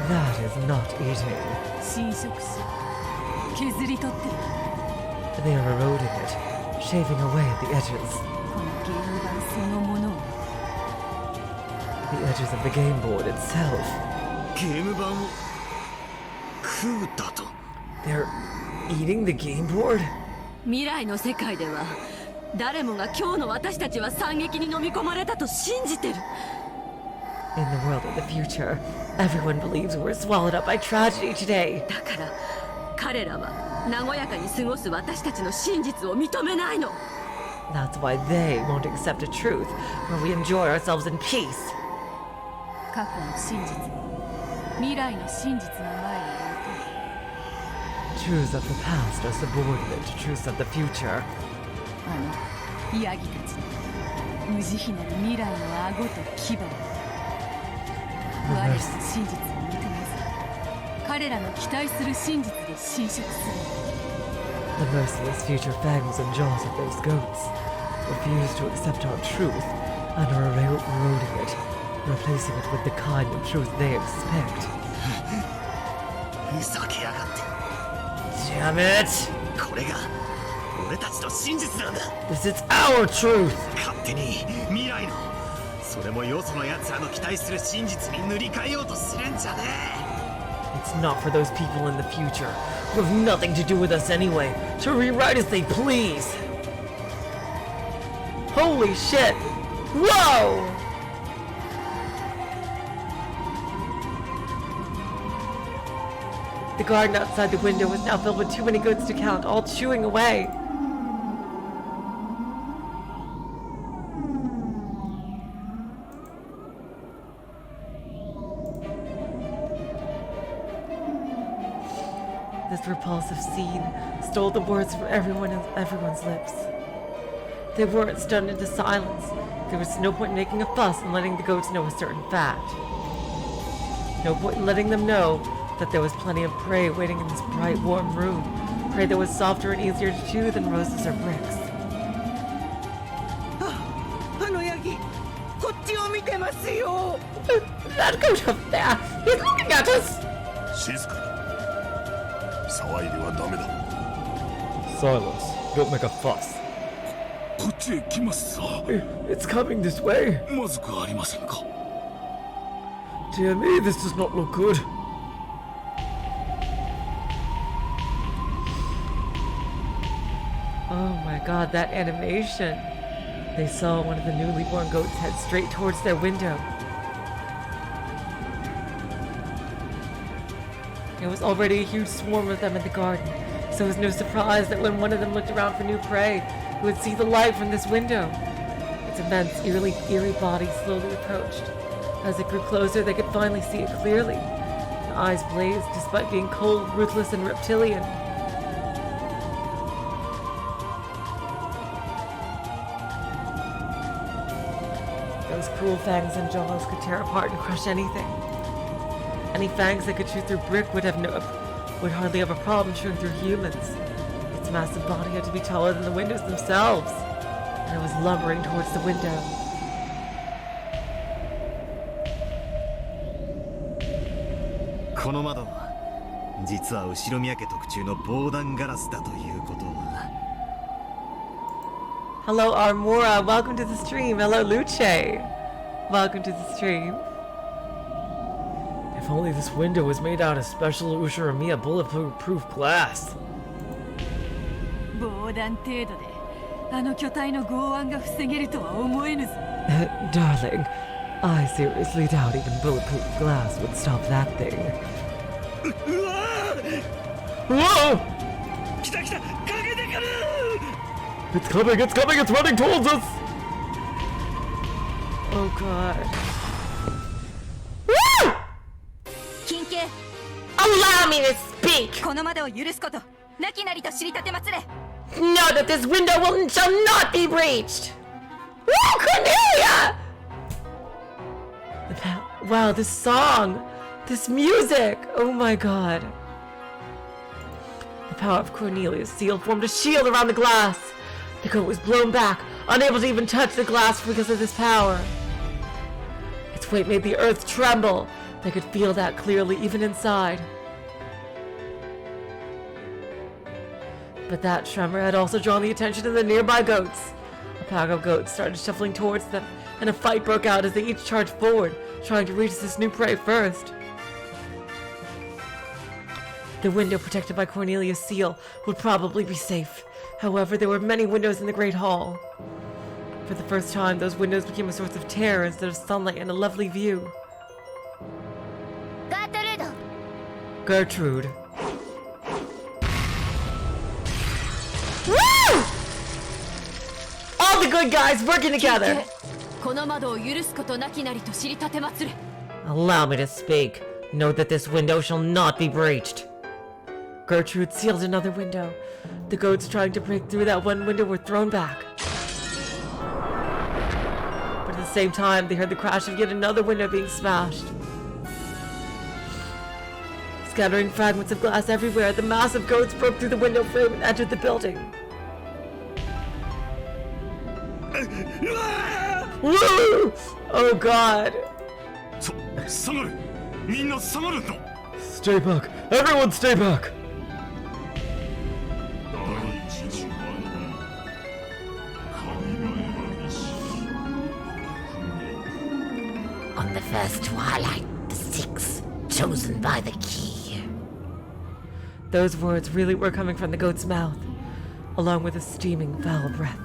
That is not eating. 侵食し削り取ってる。 They are eroding it, shaving away at the edges. このゲーム版そのものを。 The edges of the game board itself. ゲーム版を食うだと。 They're eating the game board? 未来の世界では誰もが今日の私たちは惨劇に飲み込まれたと信じてる。 In the world of the future, everyone believes we're swallowed up by tragedy today. だから彼らは和やかに過ごす私たちの真実を認めないの。 That's why they won't accept a truth where we enjoy ourselves in peace. 過去の真実未来の真実の前に置いて Truths of the past are subordinate to truths of the future. あのヤギたちの無慈悲なる未来の顎と牙を我らの真実を認めず彼らの期待する真実で侵食する。 The merciless future fangs and jaws of those goats refuse to accept our truth and are eroding it, replacing it with the kind of truth they expect. ふざけやがって。 Damn it! これが俺たちの真実なんだ。 This is our truth! 勝手に未来のそれもよその奴らの期待する真実に塗り替えようとするんじゃねえ。 It's not for those people in the future who have nothing to do with us anyway to rewrite as they please. Holy shit! Whoa! The garden outside the window was now filled with too many goats to count, all chewing away. This repulsive scene stole the words from everyone's lips. They weren't stunned into silence. There was no point in making a fuss and letting the goats know a certain fact. No point in letting them know that there was plenty of prey waiting in this bright, warm room. Prey that was softer and easier to chew than roses or bricks. あのヤギ、こっちを見てますよ。That goat up there! He's looking at us! 静かに。騒いではダメだ。Silence. Don't make a fuss. こっちへ来ますさ。It's coming this way. まずくありませんか。Dear me, this does not look good. Oh my god, that animation. They saw one of the newly born goats head straight towards their window. There was already a huge swarm of them in the garden, so it was no surprise that when one of them looked around for new prey, he would see the light from this window. Its immense, eerie body slowly approached. As it grew closer, they could finally see it clearly. The eyes blazed despite being cold, ruthless, and reptilian. Those cruel fangs and jaws could tear apart and crush anything. Any fangs that could shoot through brick would hardly have a problem shooting through humans. Its massive body had to be taller than the windows themselves, and it was lumbering towards the window. この窓は実は後宮家特注の防弾ガラスだということは。 Hello Armora, welcome to the stream. Hello Luce, welcome to the stream. If only this window was made out of special Ushiromiya bulletproof glass. 防弾程度であの巨体の剛腕が防げるとは思えぬぞ。Darling, I seriously doubt even bulletproof glass would stop that thing. Whoa! 来た来た、陰で来る。 It's coming, it's coming, it's running towards us! Oh god. Kinke, Allow me to speak! この窓を許すこと、なきなりと知りたてまつれ。 Know that this window shall not be breached! Woo, Cornelia! Wow, this song! This music! Oh my god. The power of Cornelia's seal formed a shield around the glass. The coat was blown back, unable to even touch the glass because of this power. Its weight made the earth tremble. They could feel that clearly, even inside. But that tremor had also drawn the attention of the nearby goats. A pack of goats started shuffling towards them, and a fight broke out as they each charged forward, trying to reach this new prey first. The window protected by Cornelia's seal would probably be safe. However, there were many windows in the Great Hall. For the first time, those windows became a source of terror instead of sunlight and a lovely view. Gertrude. Woo! All the good guys working together! この窓を許すことなきなりと知りたてまつれ。 Allow me to speak. Know that this window shall not be breached. Gertrude sealed another window. The goats trying to break through that one window were thrown back. But at the same time, they heard the crash of yet another window being smashed. Scattering fragments of glass everywhere, the massive goats broke through the window frame and entered the building. Woo! Oh god. Stay back! Everyone stay back! On the first twilight, the six, chosen by the key. Those words really were coming from the goat's mouth, along with a steaming, foul breath.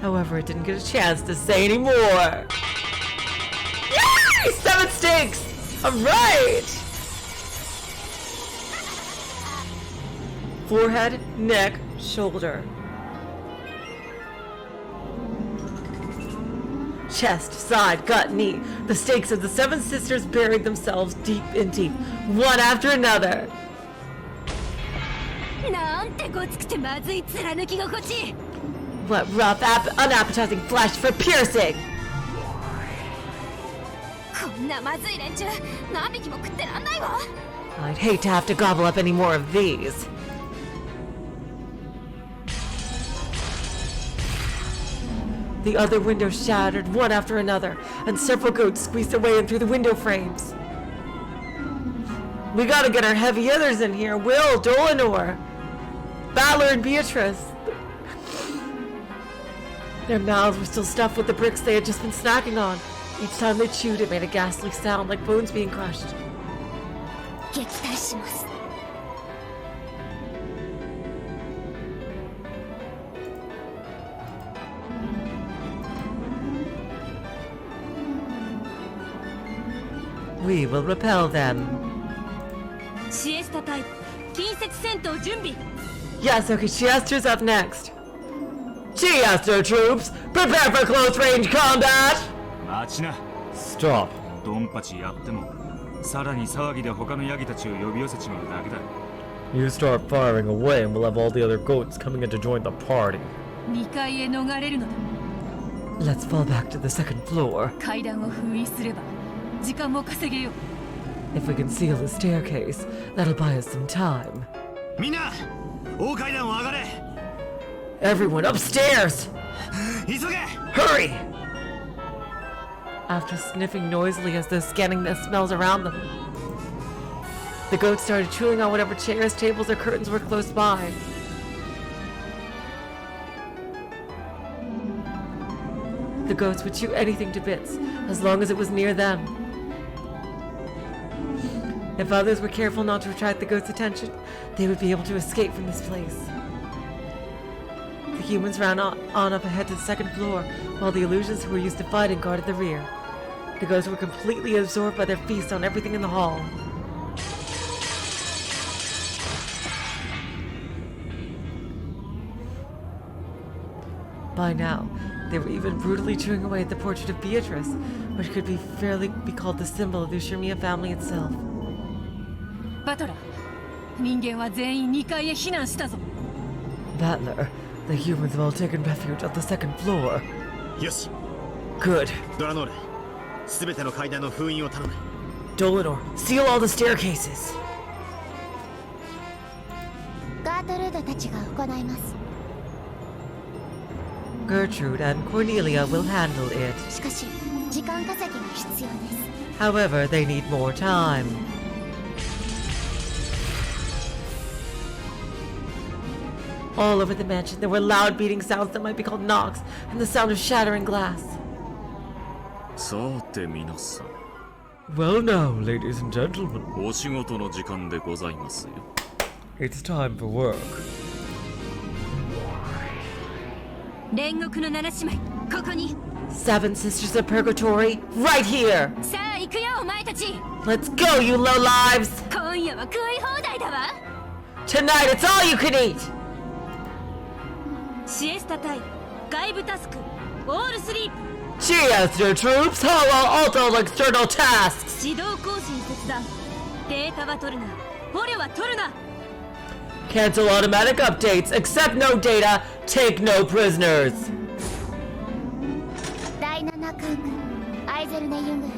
However, it didn't get a chance to say any more. Yay! 7 stakes! Alright! Forehead, neck, shoulder. Chest, side, gut, knee. The stakes of the 7 sisters buried themselves deep in deep, one after another. なんてごつくてまずい貫き心地。 What rough, unappetizing flesh for piercing! こんなまずい連中何匹も食ってらんないわ。 I'd hate to have to gobble up any more of these. The other windows shattered, one after another, and several goats squeezed their way in through the window frames. We gotta get our heavy hitters in here. Will, Dlanor, Dlanor and Beatrice. Their mouths were still stuffed with the bricks they had just been snacking on. Each time they chewed, it made a ghastly sound like bones being crushed. 撃退します。 We will repel them. シエスタ隊近接戦闘準備。 Yes, okay, Chiester's up next. Chiester troops, prepare for close range combat! 待ちな。 Stop. ドンパチやってもさらに騒ぎで他のヤギたちを呼び寄せちまうだけだ。 You start firing away and we'll have all the other goats coming in to join the party. 2階へ逃れるのだ。 Let's fall back to the second floor. 階段を封印すれば時間も稼げよう。 If we can seal the staircase, that'll buy us some time. みんな大階段を上がれ。 Everyone upstairs! 急げ。 Hurry! After sniffing noisily as though scanning the smells around them, the goats started chewing on whatever chairs, tables, or curtains were close by. The goats would chew anything to bits, as long as it was near them. If others were careful not to attract the goats' attention, they would be able to escape from this place. The humans ran on up ahead to the second floor, while the illusions who were used to fighting guarded the rear. The ghosts were completely absorbed by their feast on everything in the hall. By now, they were even brutally chewing away at the portrait of Beatrice, which could be fairly be called the symbol of the Ushirmiya family itself. バトラー、人間は全員2階へ避難したぞ。 Battler, the humans have all taken refuge on the second floor. よし。 Good. ドラノーレ、すべての階段の封印を頼む。 Dlanor, seal all the staircases. ガートルードたちが行います。 Gertrude and Cornelia will handle it. しかし時間稼ぎが必要です。 However, they need more time. All over the mansion, there were loud beating sounds that might be called knocks, and the sound of shattering glass. さて皆さん、 Well now, ladies and gentlemen, お仕事の時間でございますよ。 it's time for work. 煉獄の7姉妹、ここに。 Seven Sisters of Purgatory, right here! さあ行くよお前たち。 Let's go, you lowlives! 今夜は食い放題だわ。 Tonight, it's all you can eat! シエスタ隊外部タスクオールスリープ。 Chiester troops, hollow all external tasks! 指導更新切断。データは取るな、捕虜は取るな。 Cancel automatic updates, accept no data, take no prisoners! 第7空区アイゼルネ・ユングフ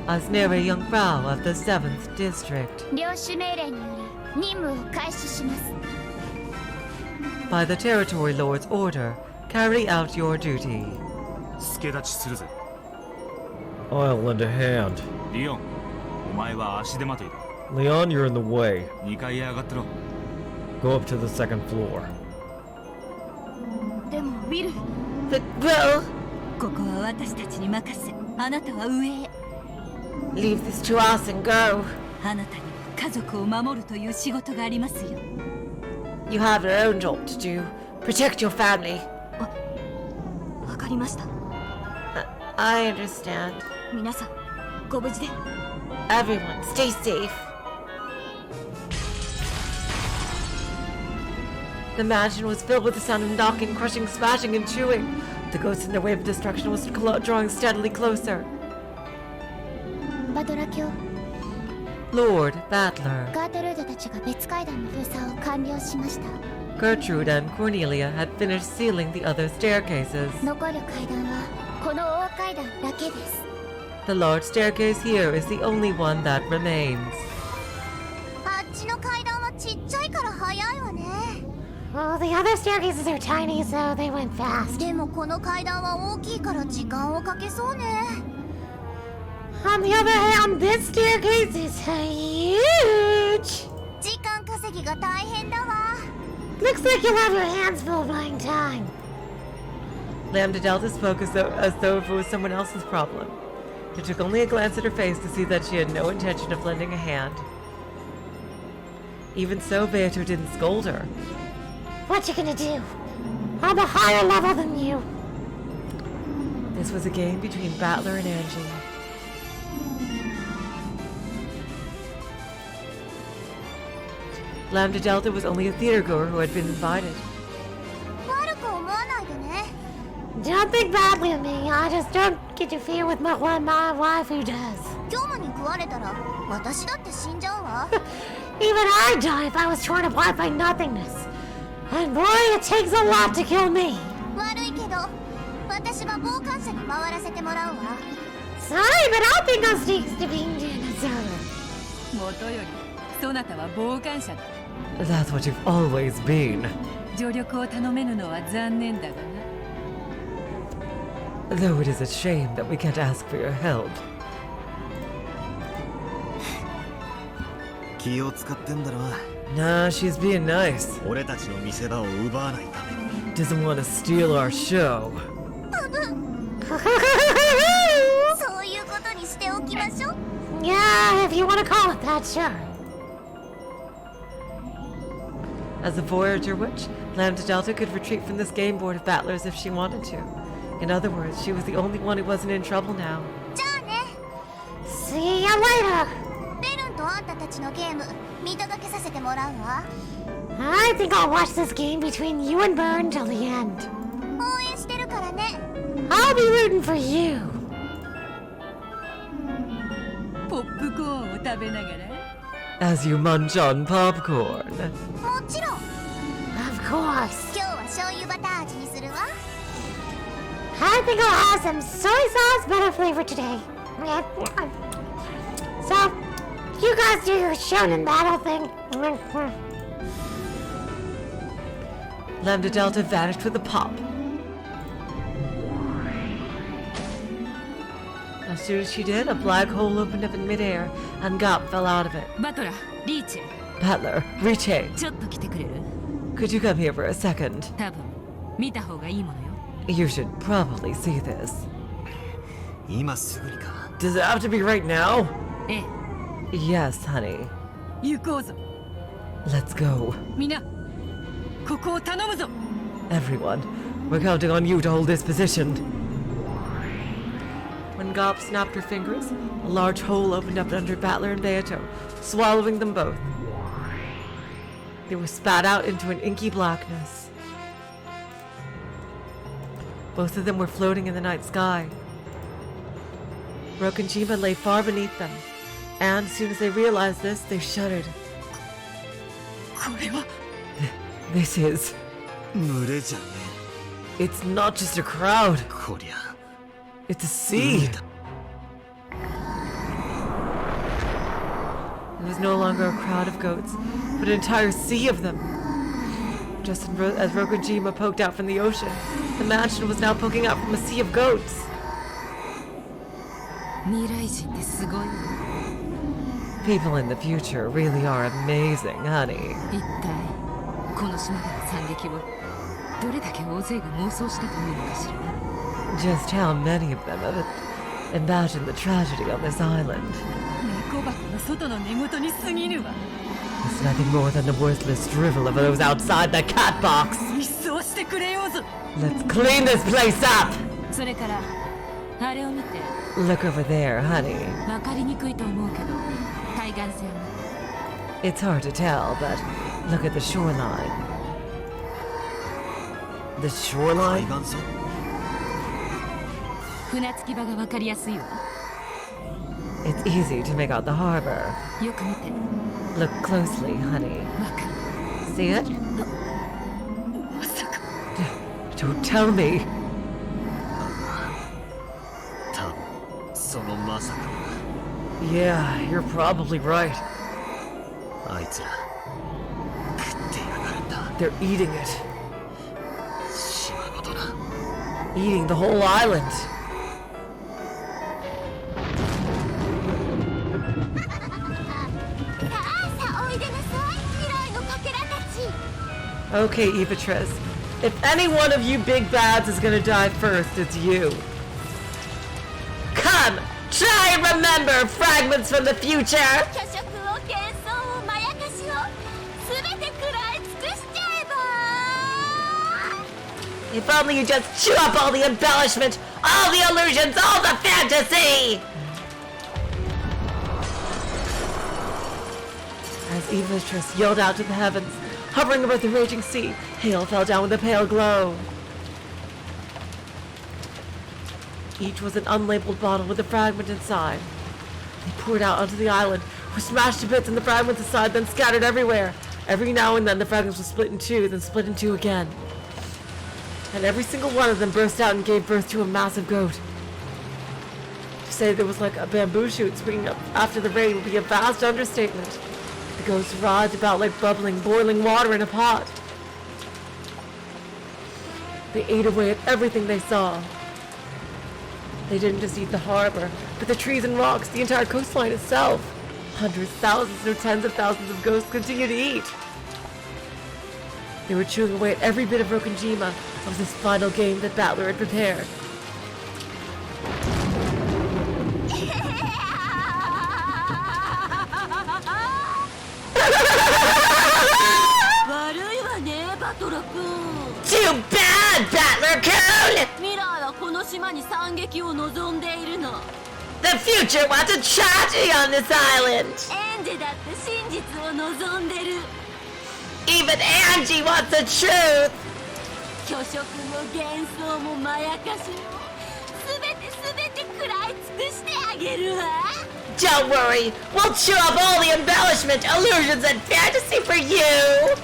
ラウ Asnera Jungfrau of the 7th District. 領主命令により任務を開始します。 By the Territory Lord's order, carry out your duty. 助立ちするぜ。 I'll lend a hand. リオン、お前は足手まといだ。 Leon, you're in the way. 2階へ上がってろ。 Go up to the second floor. でもウィル、 But, well, ここは私たちに任せ、あなたは上へ。 leave this to us and go. あなたに家族を守るという仕事がありますよ。 You have your own job to do. Protect your family. わかりました。 I understand. 皆さん、ご無事で。 Everyone, stay safe. The mansion was filled with the sound of knocking, crushing, smashing, and chewing. The ghost in their wave of destruction was drawing steadily closer. バドラ卿、Lord Battler. ガートルードたちが別階段の封鎖を完了しました。 Gertrude and Cornelia had finished sealing the other staircases. 残る階段はこの大階段だけです。 The large staircase here is the only one that remains. あっちの階段はちっちゃいから早いわね。 Well, the other staircases are tiny, so they went fast. でもこの階段は大きいから時間をかけそうね。 On the other hand, this staircase is huge. 時間稼ぎが大変だわ。 Looks like you'll have your hands full buying time. Lambda Delta spoke as though if it was someone else's problem. It took only a glance at her face to see that she had no intention of lending a hand. Even so, Beatrice didn't scold her. What you gonna do? I'm a higher level than you. This was a game between Battler and Angie. Lambda Delta was only a theatergoer who had been invited. 悪く思わないでね。 Don't think badly of me. I just don't interfere with what my waifu does. 今日もに食われたら私だって死んじゃうわ。 Even I'd die if I was torn apart by nothingness. And boy, it takes a lot to kill me. 悪いけど私は傍観者に回らせてもらうわ。 Sorry, but I think I'll stick to being dinosaur. 元よりそなたは傍観者だ。 That's what you've always been. 助力を頼めぬのは残念だがな。 Though it is a shame that we can't ask for your help. 気を使ってんだろ。 Nah, she's being nice. 俺たちの見せ場を奪わないために。 Doesn't want to steal our show. そういうことにしておきましょう。 Yeah, if you want to call it that, sure. As a Voyager witch, Lambda Delta could retreat from this game board of battlers if she wanted to. In other words, she was the only one who wasn't in trouble now. じゃあね。 See ya later. ベルンとあんたたちのゲーム見届けさせてもらうわ。 I think I'll watch this game between you and Bern till the end. 応援してるからね。 I'll be rooting for you. ポップコーンを食べながら。 As you munch on popcorn. もちろん。 Of course. 今日は醤油バター味にするわ。 I think I'll have some soy sauce butter flavor today. So, you guys do your shonen battle thing. Lambda Delta vanished with a pop. As soon as she did, a black hole opened up in midair, and Gop fell out of it. バトラ、リーチェ、 Battler, Riche, ちょっと来てくれる？ could you come here for a second? 多分見た方がいいものよ。 You should probably see this. 今すぐにか。 Does it have to be right now? ええ、 Yes, honey. 行こうぞ。 Let's go. みんな、ここを頼むぞ。 Everyone, we're counting on you to hold this position. When Gop snapped her fingers, a large hole opened up under Battler and Beato, swallowing them both. They were spat out into an inky blackness. Both of them were floating in the night sky. Rokonjima lay far beneath them, and as soon as they realized this, they shuddered. これは This is... 群れじゃね It's not just a crowd. え。こりゃ。 It's a sea. It was no longer a crowd of goats, but an entire sea of them. Just as Rokonjima poked out from the ocean, the mansion was now poking out from a sea of goats. 未来人ってすごいわ。 People in the future really are amazing, honey. 一体この島での惨劇をどれだけ大勢が妄想したというのかしら。 Just how many of them have imagined the tragedy on this island? 猫箱の外の寝言に過ぎぬわ。 It's nothing more than the worthless drivel of those outside the cat box. 一掃してくれようぞ。 Let's clean this place up! それからあれを見て。 Look over there, honey. わかりにくいと思うけど、海岸線。 It's hard to tell, but look at the shoreline. The shoreline? 海岸線。船着き場がわかりやすいわ。 It's It's easy to make out the harbor. よく見て。 Look closely, honey. わかる。 See it? まさか。 Don't tell me. 多分そのまさか Yeah, you're probably right. あいつら食ってやがるんだ They're eating it. 島ごとな Eating the whole island. Okay, Evatrice. If any one of you big bads is gonna die first, it's you. Come! Try and remember fragments from the future! If only you just chew up all the embellishment, all the illusions, all the fantasy! As Evatrice yelled out to the heavens, hovering above the raging sea, hail fell down with a pale glow. Each was an unlabeled bottle with a fragment inside. They poured out onto the island, were smashed to bits and the fragments aside, then scattered everywhere. Every now and then the fragments were split in two, then split in two again. And every single one of them burst out and gave birth to a massive goat. To say there was like a bamboo shoot springing up after the rain would be a vast understatement. The goats writhed about like bubbling, boiling water in a pot. They ate away at everything they saw. They didn't just eat the harbor, but the trees and rocks, the entire coastline itself. Hundreds, thousands, or tens of thousands of ghosts continue to eat. They were chewing away at every bit of Rokkenjima of this final game that Battler had prepared. Too bad, Battler-kun! The future wants a tragedy on this island! Even Angie wants the truth! Don't worry, we'll chew up all the embellishment, illusions, and fantasy for you!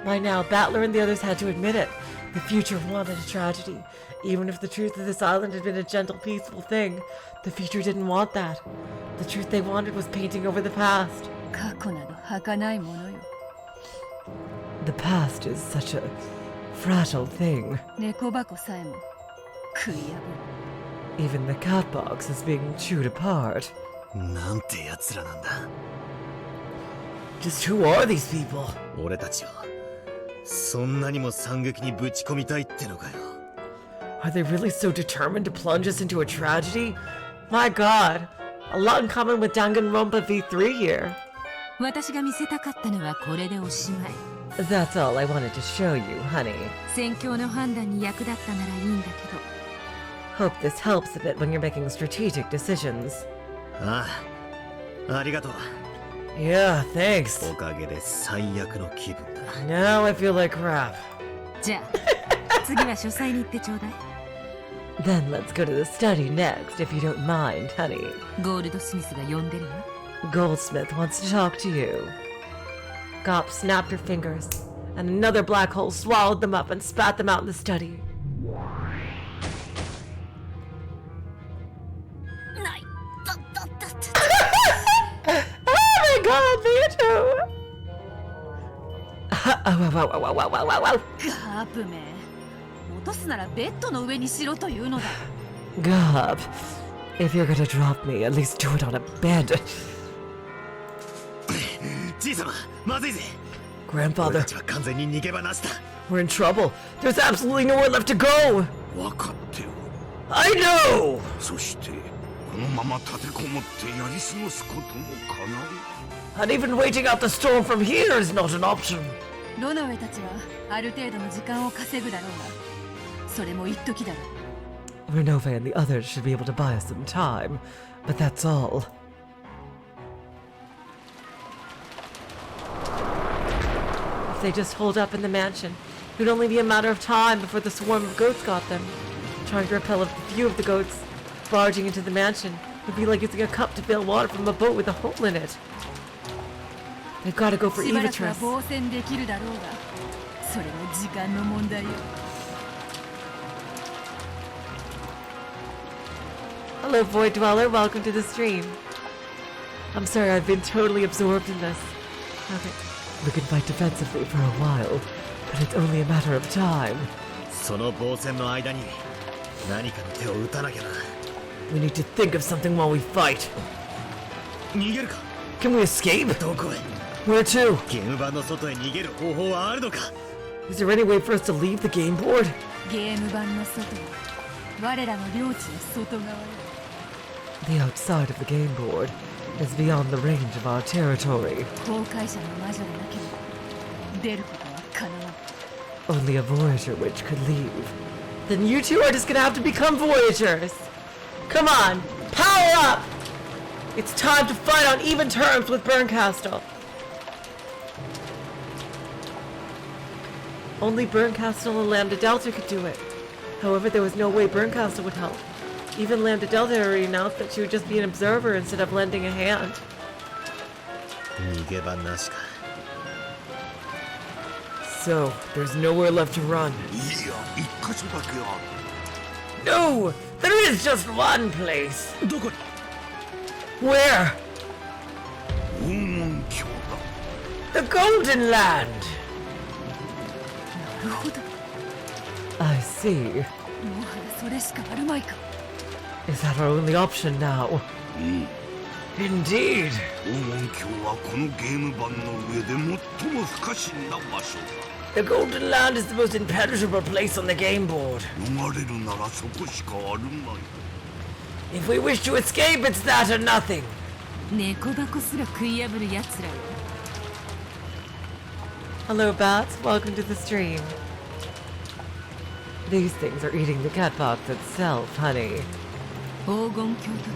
By now, Battler and the others had to admit it. The future wanted a tragedy. Even if the truth of this island had been a gentle, peaceful thing, the future didn't want that. The truth they wanted was painting over the past. The past is such a fragile thing. Even the cat box is being chewed apart. なんて奴らなんだ Just who are these people? 俺たちをそんなにも惨劇にぶち込みたいってのかよ Are they really so determined to plunge us into a tragedy? My god, a lot in common with Danganronpa V3 here. That's all I wanted to show you, honey. Hope this helps a bit when you're making strategic decisions. ああ、ありがとう Yeah, thanks. おかげで最悪の気分だ Now I feel like crap. Then let's go to the study next, if you don't mind, honey. Goldsmith wants to talk to you. Gop snapped her fingers, and another black hole swallowed them up and spat them out in the study. Oh my god, me too! Wow. Gop, if you're gonna drop me, at least do it on a bed. じいさま、まずいぜ Grandfather, 俺たちは完全に逃げ場なしだ we're in trouble. There's absolutely nowhere left to go. 分かってる I know! そしてこのまま立てこもってやり過ごすこともかなう And even waiting out the storm from here is not an option. ロノウェたちはある程度の時間を稼ぐだろうが、それも一時だろう。 Renove and the others should be able to buy us some time, but that's all. If they just hold up in the mansion, it would only be a matter of time before the swarm of goats got them. trying to repel a few of the goats barging into the mansion would be like using a cup to bail water from a boat with a hole in it. They've got to go for しばらくは Evatrice. 防戦できるだろうが、それも時間の問題よ。Hello, Void Dweller. Welcome to the stream. I'm sorry, I've been totally absorbed in this. Okay. We can fight defensively for a while, but it's only a matter of time. その防戦の間に何かの手を打たなきゃな。 We need to think of something while we fight. 逃げるか。 Can we escape? どこへ。 Where to? ゲーム版の外へ逃げる方法はあるのか。 Is there any way for us to leave the game board? ゲーム版の外は我らの領地の外側よ。 The outside of the game board is beyond the range of our territory. 崩壊者の魔女でなければ出ることはかなわん。 Only a Voyager witch could leave. Then you two are just gonna have to become Voyagers. Come on, power up! It's time to fight on even terms with Bernkastel. Only Bernkastel and Lambda Delta could do it. However, there was no way Bernkastel would help. Even Lambda Delta already announced that she would just be an observer instead of lending a hand. 逃げ場なしか。 So, there's nowhere left to run. いや、一箇所だけあ No! There is just one place! どこに。 Where? る。黄金鏡だ。 The Golden Land! なるほど。 I see. もはやそれしかあるまいか。 Is that our only option now? うん。 Indeed! 黄金鏡はこのゲーム版の上で最も不可侵な場所だ。 The Golden Land is the most impenetrable place on the game board. 逃れるならそこしかあるまい。 If we wish to escape, it's that or nothing. 猫箱すら食い破る奴らよ。 Hello, bats. Welcome to the stream. These things are eating the cat box itself, honey. 黄金鏡と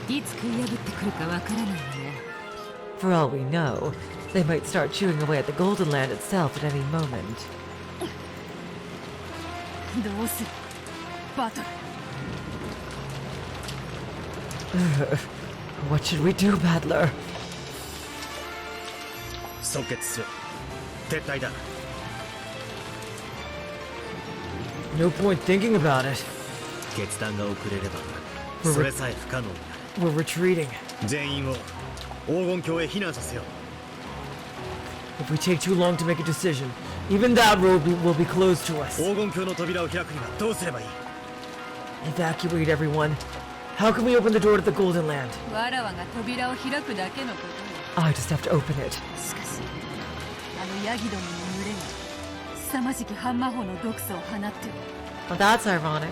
ていつ食い破ってくるかわからないわね。 For all we know, they might start chewing away at the Golden Land itself at any moment. どうするバトル。 What should we do, Battler? 即決する。撤退だ。 No point thinking about it. 決断が遅れればうんそれさえ不可能にな We're retreating. る。全員を黄金鏡へ避難させよう。 If we take too long to make a decision, even that road will be closed to us. 黄金鏡の扉を開くにはどうすればいい。 Evacuate everyone. How can we open the door to the Golden Land? わらわが扉を開くだけのことよ。 I just have to open it. しかしあのヤギどもの群れが凄まじき半魔法の毒素を放ってる。 Well, that's ironic.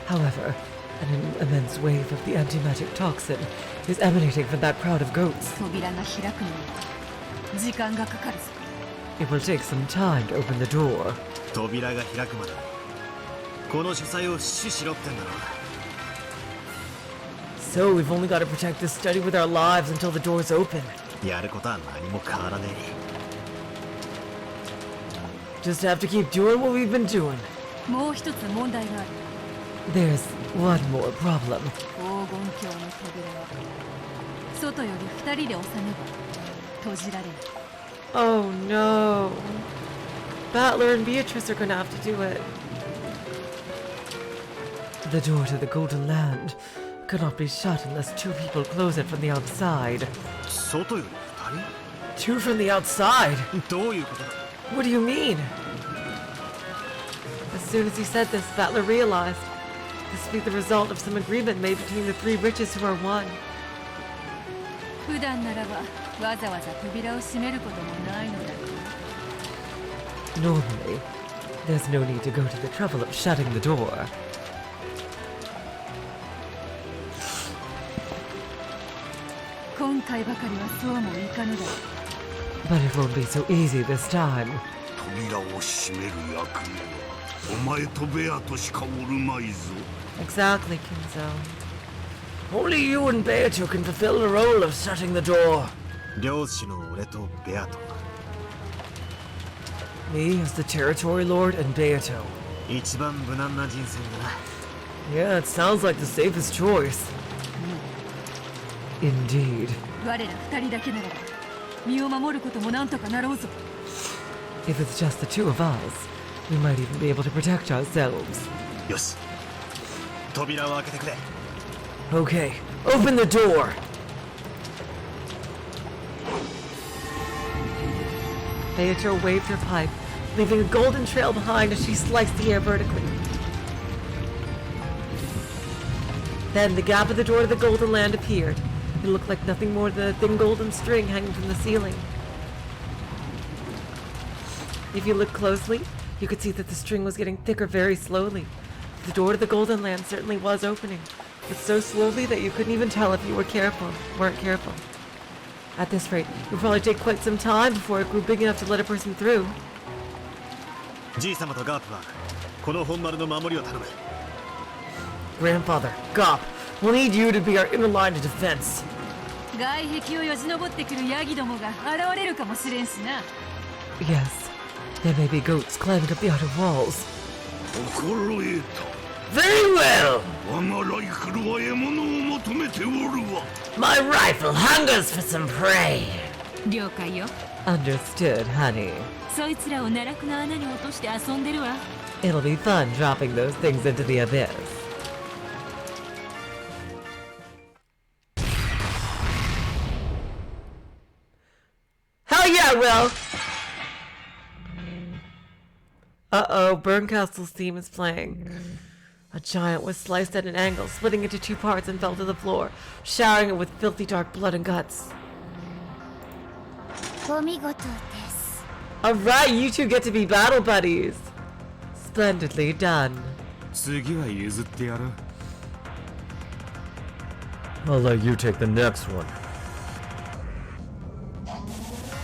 However, an immense wave of the antimagic toxin is emanating from that crowd of goats. 扉が開くのには時間がかかるぞ。 It will take some time to open the door. 扉が開くまでこの書斎を死守しろってんだろ。 So we've only got to protect this study with our lives until the door's open. やることは何も変わらねえ。 Just have to keep doing what we've been doing. もう一つ問題がある。 There's one more problem. 黄金鏡の扉は外より二人で押さねば閉じられる。 Oh no. Battler and Beatrice are gonna have to do it. The door to the Golden Land could not be shut unless two people close it from the outside. 外より二 Two from the outside? 人どういうことだ。 What do you mean? As soon as he said this, Battler realized this would be the result of some agreement made between the three witches who are one. 普段ならばわざわざ扉を閉めることもないのだ。 Normally, there's no need to go to the trouble of shutting the door. 今回ばかりはそうもいかぬだ。 But it won't be so easy this time. 扉を閉める役目はお前とベアとしかおるまいぞ。 Exactly, Kinzo. Only you and Beato can fulfill the role of shutting the door. 領主の俺とベアと Me as the Territory Lord and Beato 一番無難な人選だな。 Yeah, it sounds like the safest choice. Indeed. 我ら二人だけならば身を守ることもなんとかなろうぞ。 If it's just the two of us, we might even be able to protect ourselves. よし、扉を開けてくれ。 Okay, open the door. Beatrice waved her pipe, leaving a golden trail behind as she sliced the air vertically. Then the gap of the door to the golden land appeared. It looked like nothing more than a thin golden string hanging from the ceiling. If you look closely, you could see that the string was getting thicker very slowly. The door to the golden land certainly was opening, but so slowly that you couldn't even tell if you weren't careful. At this rate, it would probably take quite some time before it grew big enough to let a person through. じい様とガープはこの本丸の守りを頼む。 Grandfather, Gop, we'll need you to be our inner line of defense. 外壁をよじ登ってくるヤギどもが現れるかもしれんしな。 Yes, there may be goats climbing up the outer walls. 心得た。 Very well! 我がライフルは獲物を求めておるわ。 My rifle hungers for some prey. 了解よ。 Understood, honey. そいつらを奈落の穴に落として遊んでるわ。 It'll be fun dropping those things into the abyss. Hell yeah, Will! Uh-oh, Bernkastel's theme is playing. A giant was sliced at an angle, splitting into two parts and fell to the floor, showering it with filthy dark blood and guts. お見事です。 Alright, you two get to be battle buddies. Splendidly done. 次は譲ってやる。 I'll let you take the next one.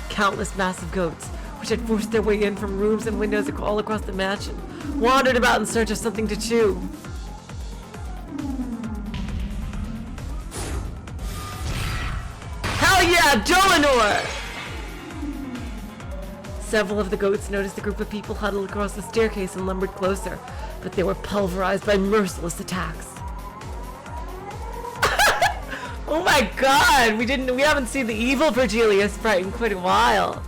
Countless massive goats, which had forced their way in from rooms and windows all across the mansion, wandered about in search of something to chew. Hell yeah, Dlanor! Several of the goats noticed a group of people huddled across the staircase and lumbered closer, but they were pulverized by merciless attacks. Oh my god, we haven't seen the evil Virgilia sprite in quite a while.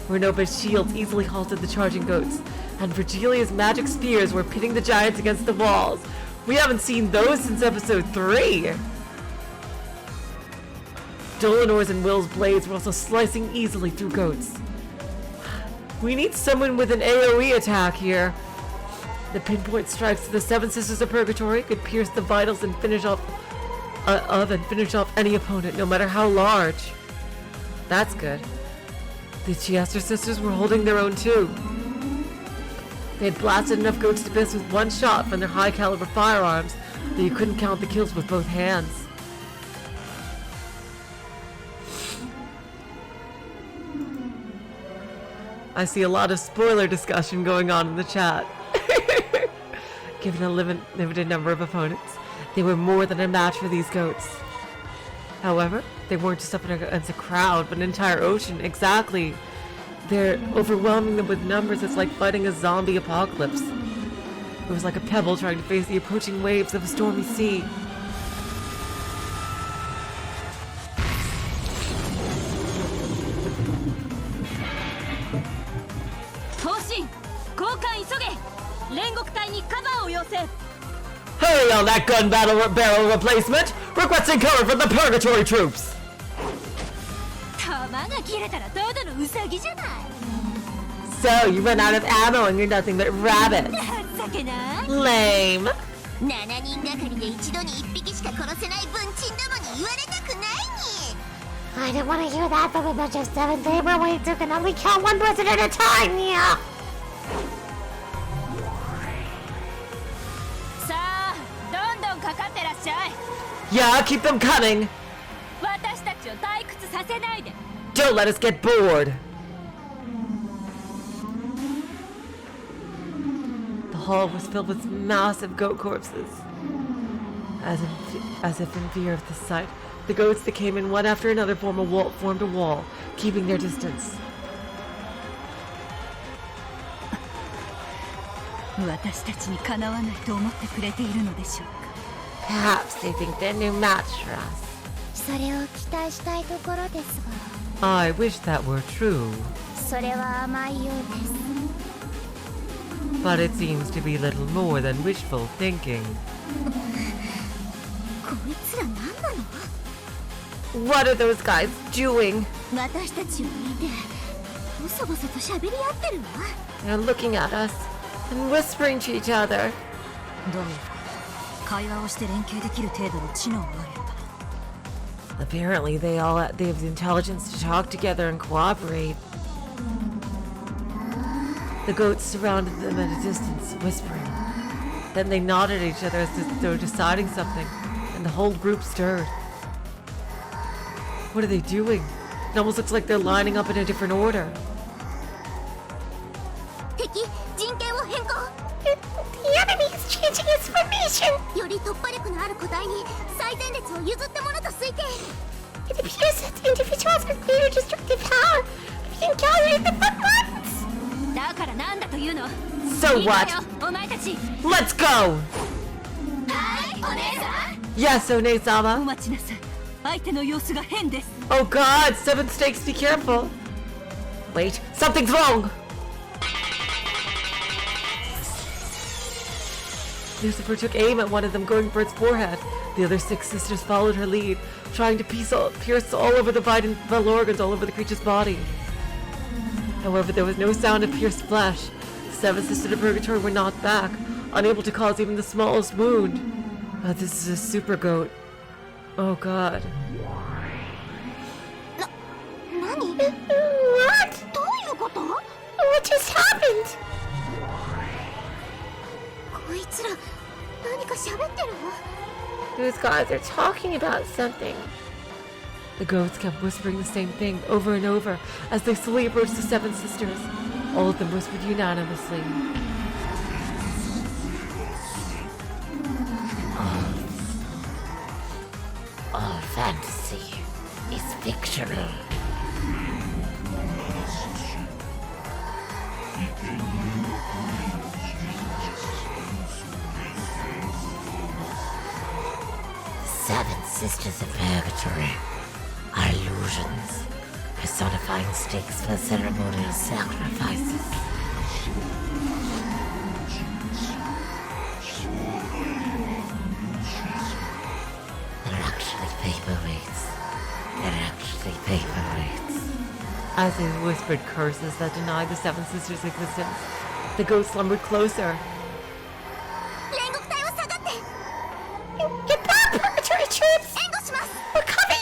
Renova's shields easily halted the charging goats, and Virgilia's magic spears were pitting the giants against the walls. We haven't seen those since episode 3. Dlanor's and Will's blades were also slicing easily through goats. We need someone with an AoE attack here. The pinpoint strikes of the Seven Sisters of Purgatory could pierce the vitals and finish off any opponent, no matter how large. That's good. The Chiester sisters were holding their own too. They had blasted enough goats to bits with one shot from their high-caliber firearms that you couldn't count the kills with both hands. I see a lot of spoiler discussion going on in the chat. Given a limited number of opponents, they were more than a match for these goats. However, they weren't just up against a crowd, but an entire ocean. Exactly. They're overwhelming them with numbers. It's like fighting a zombie apocalypse. It was like a pebble trying to face the approaching waves of a stormy sea. Hurry on that gun barrel replacement! Requesting cover from the Purgatory troops! So, you run out of ammo and you're nothing but rabbits. Lame. I don't want to hear that from a bunch of seventh day Marines who can only kill one person at a time, yeah! Yeah, keep them coming! Don't let us get bored! The hall was filled with massive goat corpses. As if in fear of the sight, the goats that came in one after another formed a wall, keeping their distance. 私たちにかなわないと思ってくれているのでしょうか。 Perhaps they think they're new match for us. それを期待したいところです I wish that were true, が、それは甘いようです。 but it seems to be little more than wishful thinking. こいつら何なの？ What are those guys doing? 私たちを見て、ボソボソと喋り合ってるわ。 They're looking at us and whispering to each other. どうやら会話をして連携できる程度の知能があるようだ。 Apparently they have the intelligence to talk together and cooperate. The goats surrounded them at a distance, whispering. Then they nodded at each other as if they were deciding something, and the whole group stirred. What are they doing? It almost looks like they're lining up in a different order. 敵、陣形を変更。The enemy is changing its formation. より突破力のある個体に最前列を譲ったものと推定。It appears that individuals with greater destructive power have been gathered in the front lines. だからなんだというの。 So what? お前たち。 Let's go! はい、お姉さん。 Yes, お One-sama. 待ちなさい。相手の様子が変です。 Oh god, 7 stakes, be careful. Wait, something's wrong! Lucifer took aim at one of them, going for its forehead. The other 6 sisters followed her lead, trying to pierce all over the vital organs, all over the creature's body. However, there was no sound of pierced flesh. The 7 sisters of Purgatory were knocked back, unable to cause even the smallest wound. This is a super goat. Oh god. 何？ What? どういうこと？ What just happened? こいつら何か喋ってるわ。 Those guys are talking about something. The goats kept whispering the same thing over and over as they slowly approached the 7 sisters. All of them whispered unanimously. All fantasy is fictional. The 7 sisters of Purgatory are illusions, personifying stakes for ceremonial sacrifices. They're actually paperweights. As they whispered curses that denied the 7 sisters' existence, the goats slumbered closer. 煉獄隊を下がって。Get back, Purgatory troops! 援護します。We'll cover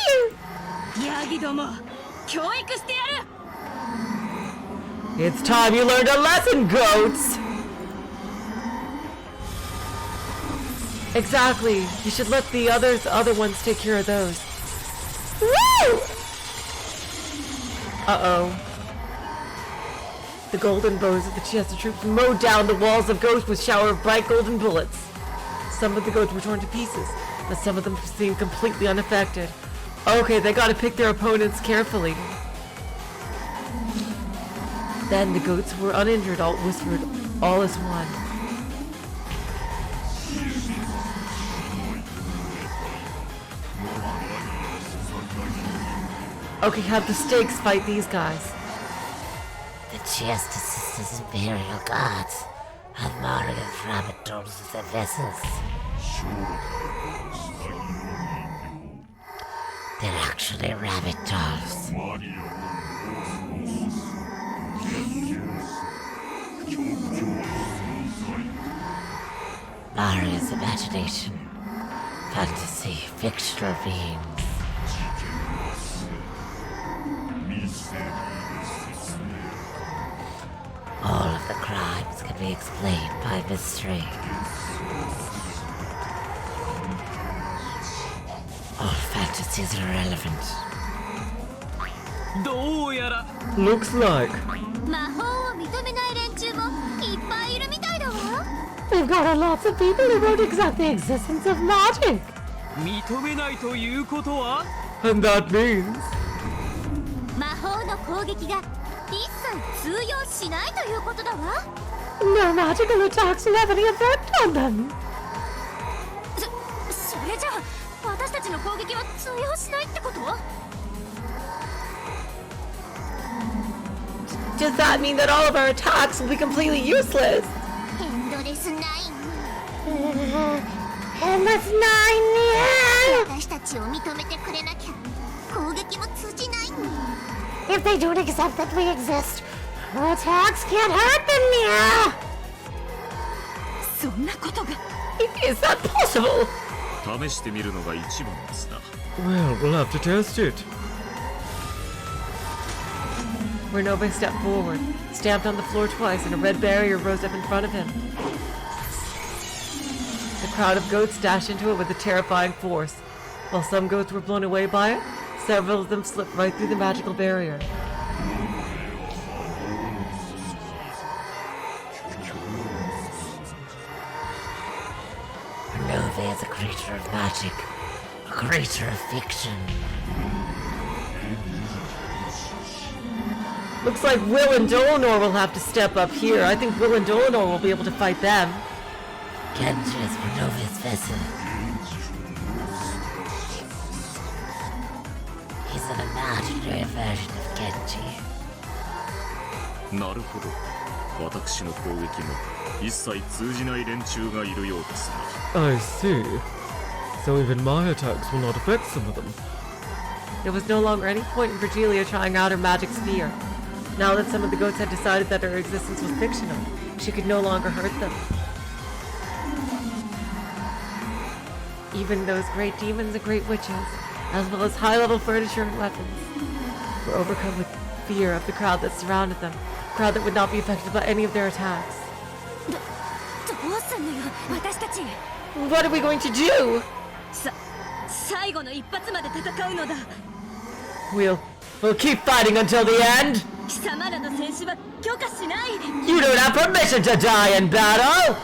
you! ヤギども、教育してやる。 It's time you learned a lesson, goats! Exactly. You should let the other ones take care of those. Woo! Uh-oh. The golden bows of the Chiesa troops mowed down the walls of ghosts with a shower of bright golden bullets. Some of the goats were torn to pieces, but some of them seemed completely unaffected. Okay, they gotta pick their opponents carefully. Then the goats who were uninjured all whispered, all as one. Okay, have the stakes fight these guys. The Chiesta Sisters Imperial Guards have Morrigan's rabbit dolls as their vessels. They're actually rabbit dolls. Maria's imagination, fantasy, fictional beings. All of the crimes can be explained by mystery. All fantasies are irrelevant. Looks like. 魔法を認めない連中もいっぱいいるみたいだわ。 We've got a lot of people who won't accept the existence of magic. 認めないということは And that means. 魔法の攻撃が一切通用しないということだわ。No magical attacks will have any effect on them. それじゃあ私たちの攻撃は通用しないってこと？ Does that mean that all of our attacks will be completely useless? エンドレスナイン。エンドレスナインね。私たちを認めてくれなきゃ攻撃も通じないん。 If they don't accept that we exist, our attacks can't hurt them now. そんなことが。 Is that possible? 試してみるのが一番ですな。 Well, we'll have to test it. Renove stepped forward, stamped on the floor twice, and a red barrier rose up in front of him. The crowd of goats dashed into it with a terrifying force. While some goats were blown away by it, several of them slipped right through the magical barrier. Renove is a creature of magic, a creature of fiction. Looks like Will and Dlanor will have to step up here. I think Will and Dlanor will be able to fight them. Ange is Renove's vessel. He's an imaginary version of Genji. なるほど。私の攻撃も一切通じない連中がいるようですな。 I see. So even my attacks will not affect some of them. There was no longer any point in Virgilia trying out her magic sphere. Now that some of the goats had decided that her existence was fictional, she could no longer hurt them. Even those great demons and great witches, as well as high-level furniture and weapons, were overcome with fear of the crowd that surrounded them, a crowd that would not be affected by any of their attacks. どうすんのよ私たち。 What are we going to do? 最後の一発まで戦うのだ。 We'll keep fighting until the end. 貴様らの戦士は許可しない。 You don't have permission to die in battle.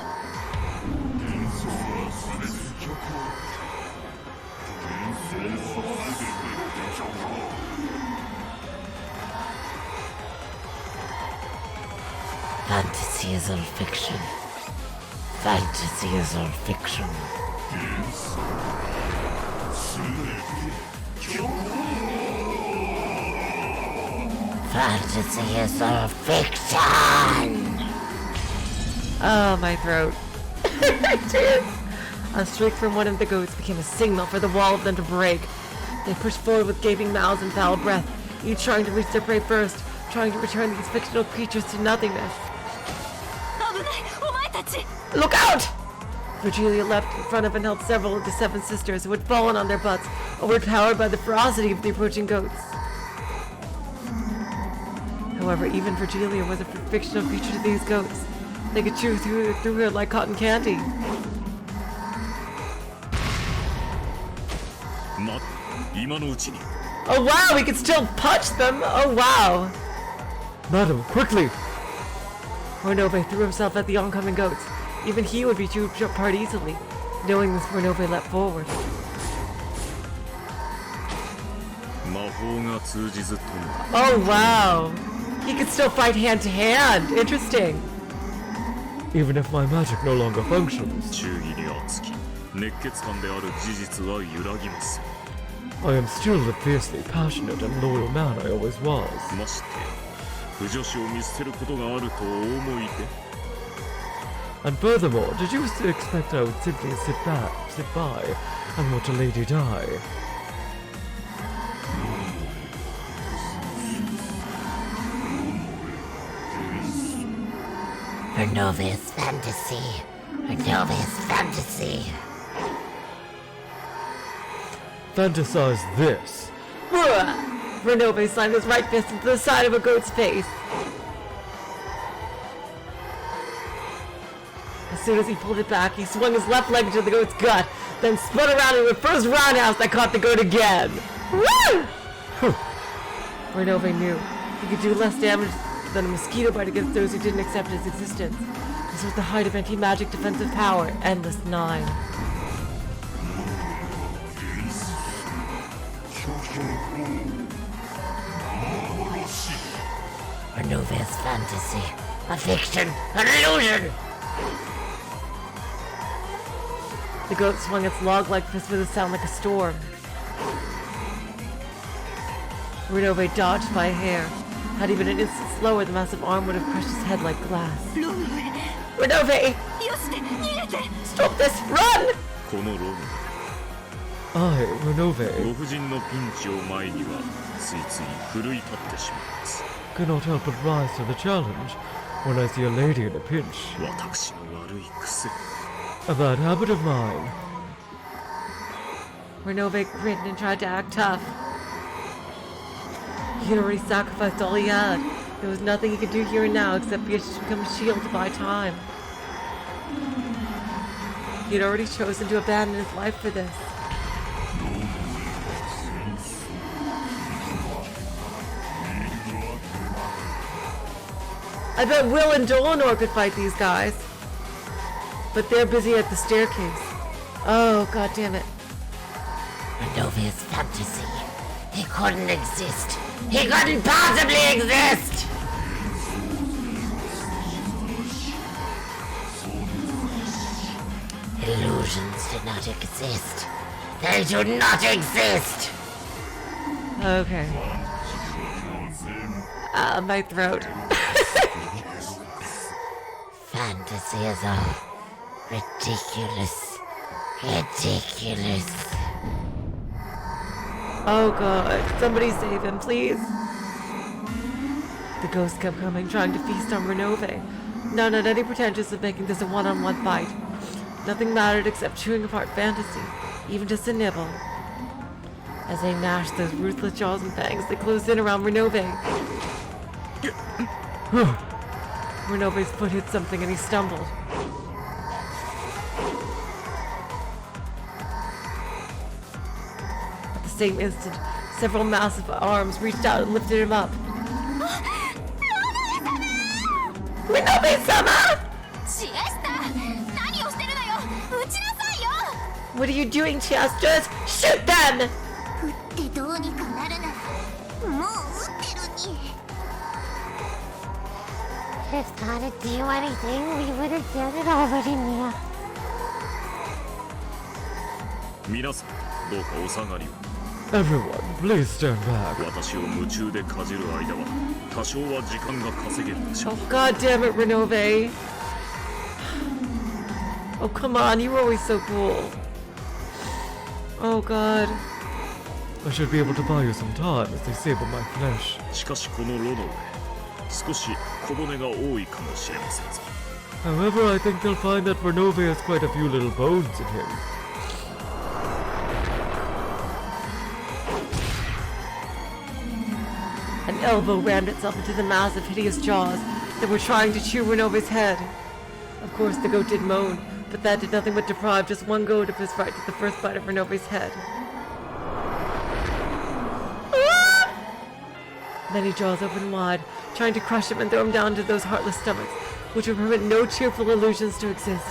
Fantasy is all fiction. Fantasy is all fiction. Fantasy is all fiction. Oh, my throat. Cheers. A shriek from one of the goats became a signal for the wall of them to break. They pushed forward with gaping mouths and foul breath, each trying to reach their prey first, trying to return these fictional creatures to nothingness. 危ないお前たち。 Look out! Virgilia leapt in front of and held several of the seven sisters who had fallen on their butts, overpowered by the ferocity of the approaching goats. However, even Virgilia was a fictional creature to these goats. They could chew through her like cotton candy. Oh wow, we can still punch them! Oh wow! Madam, quickly! Renove threw himself at the oncoming goats. Even he would be chewed apart easily. Knowing this, Renove leapt forward. Oh wow! He could still fight hand to hand! Interesting! Even if my magic no longer functions. I am still the fiercely passionate and loyal man I always was. And furthermore, did you expect I would simply sit by, and watch a lady die? Renove's fantasy. Renove's fantasy. Fantasize this. Renove slammed his right fist into the side of a goat's face. As soon as he pulled it back, he swung his left leg into the goat's gut, then spun around in a reverse roundhouse that caught the goat again. Woo! Renove knew he could do less damage than a mosquito bite against those who didn't accept his existence. This was the height of anti-magic defensive power, Endless 9. Renove's fantasy. A fiction, an illusion! The goat swung its log-like fist with a sound like a storm. Renove dodged by a hair. Had he been an instant slower, the massive arm would have crushed his head like glass. Renove! Stop this! Run! このロー I, Renove, ご婦人のピンチを前にはついつい奮い立ってしまいます cannot help but rise to the challenge when I see a lady in a pinch. 私の悪い癖 A bad habit of mine. Renove grinned and tried to act tough. He had already sacrificed all he had. There was nothing he could do here and now except Beatrice to become a shield to buy time. He had already chosen to abandon his life for this. I bet Will and Dlanor could fight these guys. But they're busy at the staircase. Oh, god damn it. Renove's fantasy. He couldn't exist. He couldn't possibly exist! Illusions do not exist. They do not exist! Okay. My throat. Fantasy is all ridiculous. Ridiculous. Oh god, somebody save him, please. The ghost kept coming, trying to feast on Renove. None had any pretensions of making this a one-on-one fight. Nothing mattered except chewing apart fantasy, even just a nibble. As they gnashed those ruthless jaws and fangs, they closed in around Renove. Renove's foot hit something and he stumbled. At the same instant, several massive arms reached out and lifted him up. Renove-sama! What are you doing, Chiastas? Shoot them! If that'd do anything, we would have done it already, Mia. 皆さんどうかお下がりを Everyone, please stand back. 私を夢中でかじる間は多少は時間が稼げるでしょう Oh, god damn it, Renove. Oh, come on, you were always so cool. Oh, god. I should be able to buy you some time as they sable my flesh. しかしこのロドウェ少し小骨が多いかもしれませんぞ However, I think they'll find that Renove has quite a few little bones in him. An elbow rammed itself into the massive, hideous jaws that were trying to chew Renove's head. Of course, the goat did moan, but that did nothing but deprive just one goat of his right to the first bite of Renove's head. Many jaws opened wide, trying to crush him and throw him down to those heartless stomachs, which would permit no cheerful illusions to exist.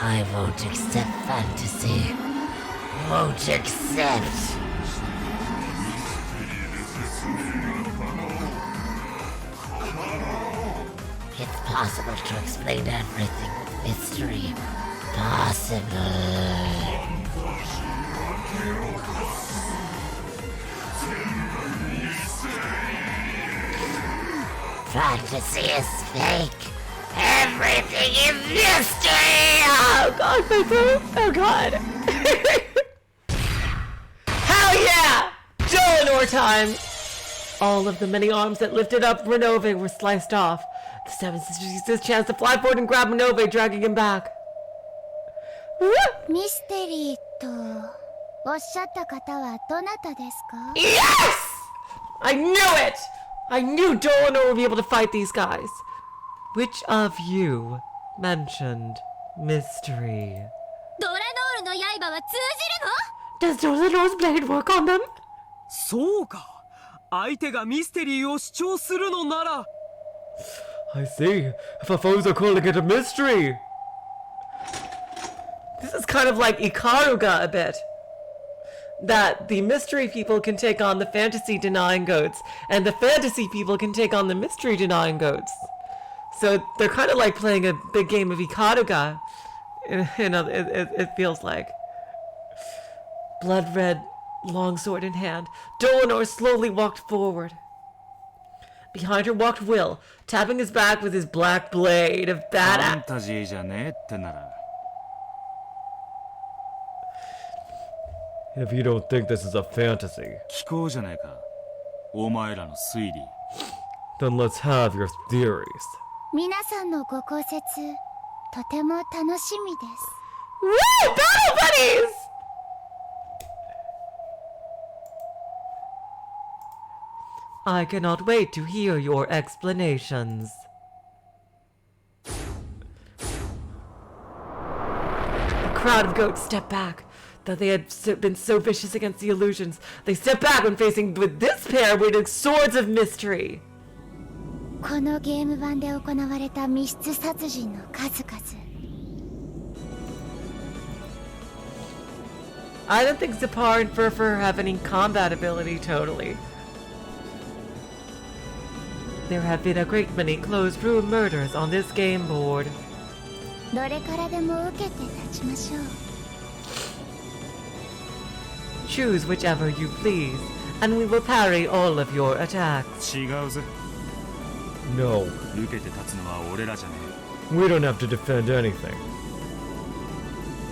I won't accept fantasy. Won't accept. It's possible to explain everything with mystery. Possible. Fantasy is fake. Everything is mystery! Oh god, my throat! Oh god! Hell yeah! Dlanor time! All of the many arms that lifted up Renove were sliced off. The seven sisters used this chance to fly forward and grab Renove, dragging him back. ミステリーとおっしゃった方はどなたですか Yes! I knew it! I knew Dlanor would be able to fight these guys. Which of you mentioned mystery? ドラノールの刃は通じるの Does Dlanor's blade work on them? そうか相手がミステリーを主張するのなら I see. If our foes are calling it a mystery. This is kind of like Ikaruga a bit. that the mystery people can take on the fantasy denying goats, and the fantasy people can take on the mystery denying goats. So they're kind of like playing a big game of Ikaruga. It feels like. Blood red, long sword in hand, Dlanor slowly walked forward. Behind her walked Will, tapping his back with his black blade of badass. If you don't think this is a fantasy, then let's have your theories. 皆さんのご考説とても楽しみです。 Woo! Battle buddies! I cannot wait to hear your explanations. The crowd of goats stepped back. Though they had been so vicious against the illusions, they stepped back when facing with this pair wielding swords of mystery. このゲーム版で行われた密室殺人の数々。 I don't think Zippar and Furfur have any combat ability totally. There have been a great many closed room murders on this game board. どれからでも受けて立ちましょう。 Choose whichever you please, and we will parry all of your attacks. No, we don't have to defend anything.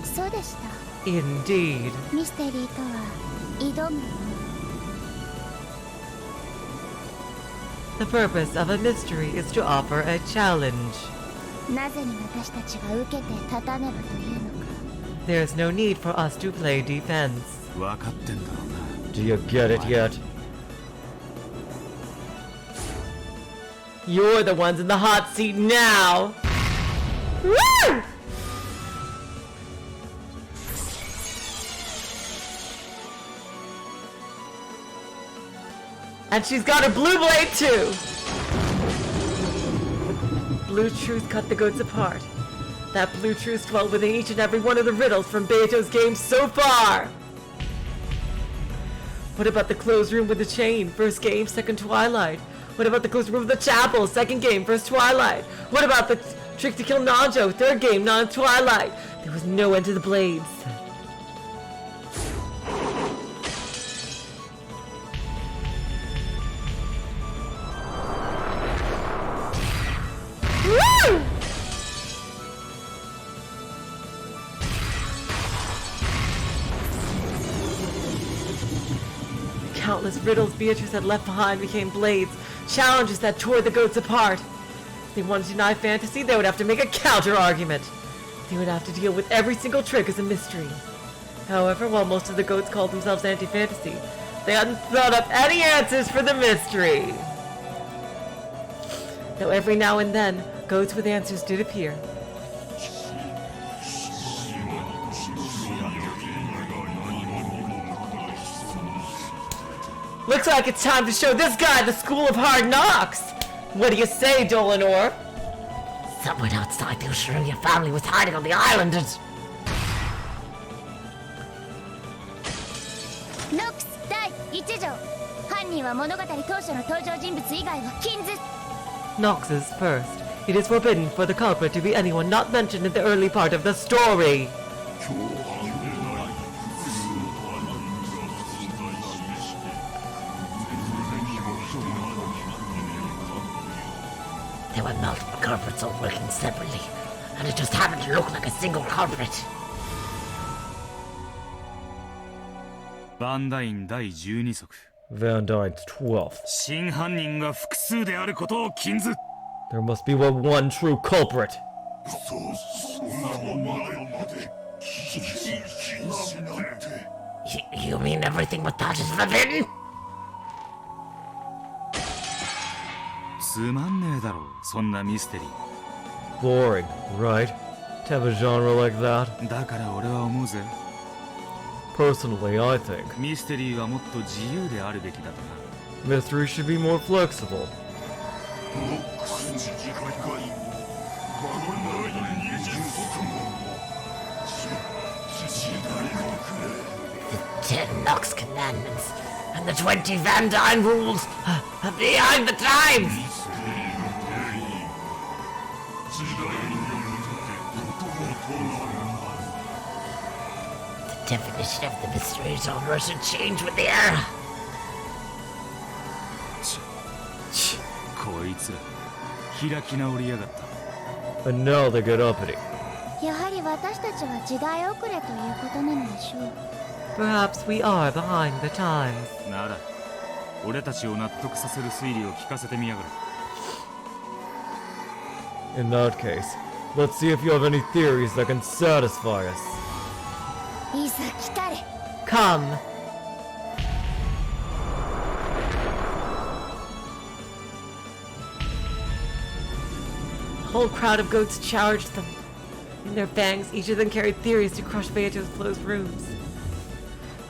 そうでした。 Indeed. ミステリーとは挑む。 The purpose of a mystery is to offer a challenge. なぜに私たちが受けて立たねばというのか。 There is no need for us to play defense. Do you get it yet? You're the ones in the hot seat now! Woo! And she's got her blue blade too! Blue truth cut the goats apart. That blue truth dwelt within each and every one of the riddles from Beito's games so far! What about the closed room with the chain? First game, second Twilight. What about the closed room with the chapel? Second game, first Twilight. What about the trick to kill Nanjo? Third game, non-Twilight. There was no end to the blades. Woo! Countless riddles Beatrice had left behind became blades, challenges that tore the goats apart. If they wanted to deny fantasy, they would have to make a counter-argument. They would have to deal with every single trick as a mystery. However, while most of the goats called themselves anti-fantasy, they hadn't thought up any answers for the mystery. Though every now and then, goats with answers did appear. Looks like it's time to show this guy the school of hard knocks! What do you say, Dlanor? Someone outside the Ushuruya family was hiding on the island and... Nox第1条犯人は物語当初の登場人物以外は禁ず Nox is first. It is forbidden for the culprit to be anyone not mentioned in the early part of the story. There were multiple culprits all working separately, and it just happened to look like a single culprit. バンダイン第12則 Van Dyne's 12th. 真犯人が複数であることを禁ず There must be one true culprit. You mean everything but that is forbidden? つまんねえだろそんなミステリー Boring, right? To have a genre like that? だから俺は思うぜ Personally, I think ミステリーはもっと自由であるべきだとな mystery should be more flexible. The 10 Nox commandments and the 20 Van Dyne rules are behind the times! The definition of the mystery genre should change with the era. こいつら開き直りやがった。 Another good opening. やはり私たちは時代遅れということなのでしょう。 Perhaps we are behind the times. なら俺たちを納得させる推理を聞かせてみやがれ。 In that case, let's see if you have any theories that can satisfy us. いざ来たれ。 Come. A whole crowd of goats charged them. In their fangs, each of them carried theories to crush Beatrice's closed rooms.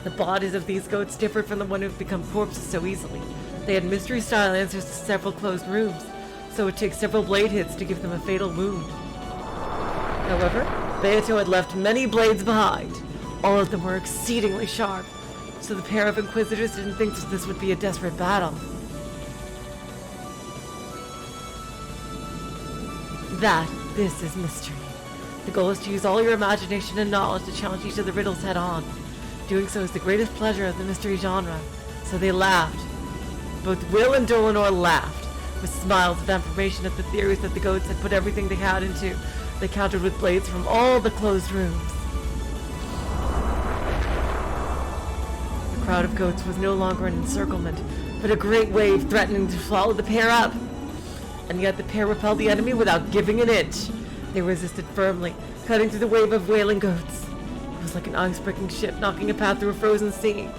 The bodies of these goats differed from the one who've become corpses so easily. They had mystery-style answers to several closed rooms, so it would take several blade hits to give them a fatal wound. However, Beato had left many blades behind. All of them were exceedingly sharp, so the pair of inquisitors didn't think that this would be a desperate battle. This is mystery. The goal is to use all your imagination and knowledge to challenge each of the riddles head-on. Doing so is the greatest pleasure of the mystery genre. So they laughed. Both Will and Dlanor laughed, with smiles of affirmation at the theories that the goats had put everything they had into. They countered with blades from all the closed rooms. The crowd of goats was no longer an encirclement, but a great wave threatening to swallow the pair up. And yet the pair repelled the enemy without giving an inch. They resisted firmly, cutting through the wave of wailing goats. It was like an ice-breaking ship knocking a path through a frozen sea.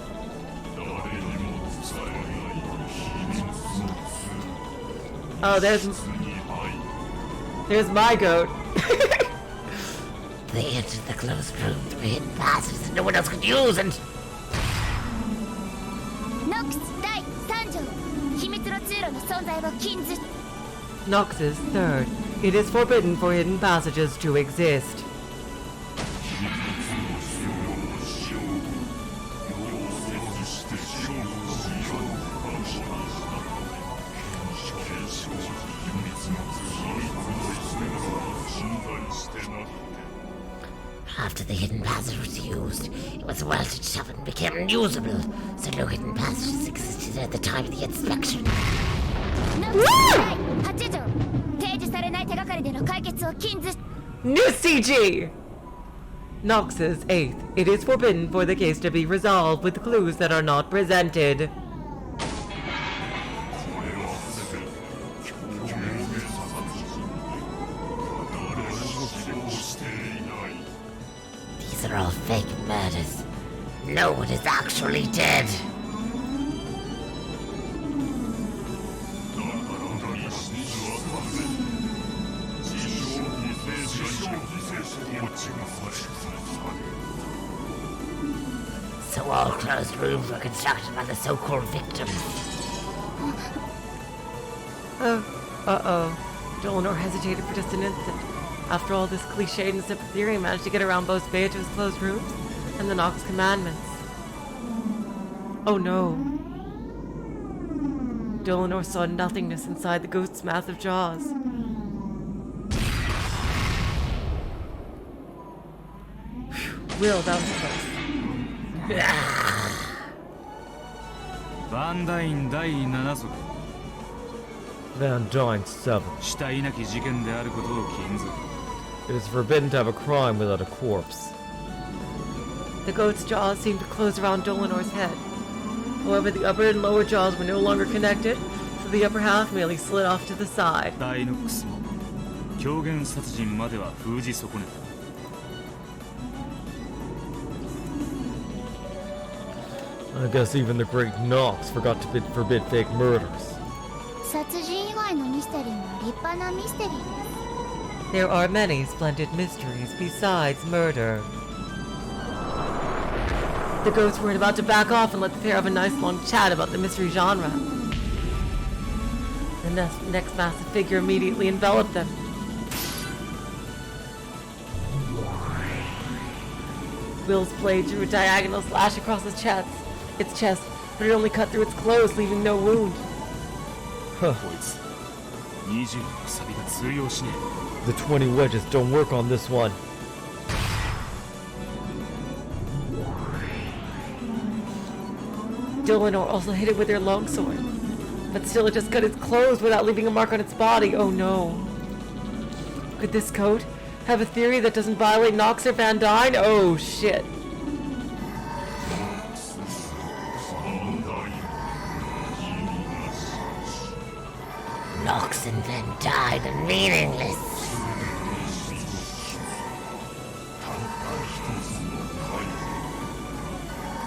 Oh, there's my goat. They entered the closed room through hidden passages that no one else could use, and... Nox 第3条秘密の通路の存在を禁ず。 Nox's third. It is forbidden for hidden passages to exist. After the hidden passage was used, it was welted shut and became unusable, so no hidden passages existed at the time of the inspection. New CG! Nox's 8th. It is forbidden for the case to be resolved with clues that are not presented. These are all fake murders. No one is actually dead. So all closed rooms were constructed by the so-called victims. Uh-oh. Dlanor hesitated for just an instant. After all this cliched and simple theory, managed to get around both Beatrice's closed rooms and the Nox commandments. Oh no. Dlanor saw nothingness inside the ghost's massive jaws. Will, that was close. Van Dyne 第7則 Van Dyne 7. 死体なき事件であることを禁ず。 It is forbidden to have a crime without a corpse. The goat's jaws seemed to close around Dlanor's head. However, the upper and lower jaws were no longer connected, so the upper half merely slid off to the side. ダイノックスも狂言殺人までは封じ損ねた。 I guess even the great Nox forgot to forbid fake murders. 殺人以外のミステリーも立派なミステリーです。 There are many splendid mysteries besides murder. The goats weren't about to back off and let the pair have a nice long chat about the mystery genre. The next massive figure immediately enveloped them. Will's blade drew a diagonal slash across its chest, but it only cut through its clothes, leaving no wound. Huh. こいつ20のサビが通用しね The 20 wedges don't work on this one. Dlanor also hit it with their longsword, but still it just cut its clothes without leaving a mark on its body. Oh no. Could this coat have a theory that doesn't violate Nox or Van Dyne? Oh shit. Nox and Van Dyne are meaningless.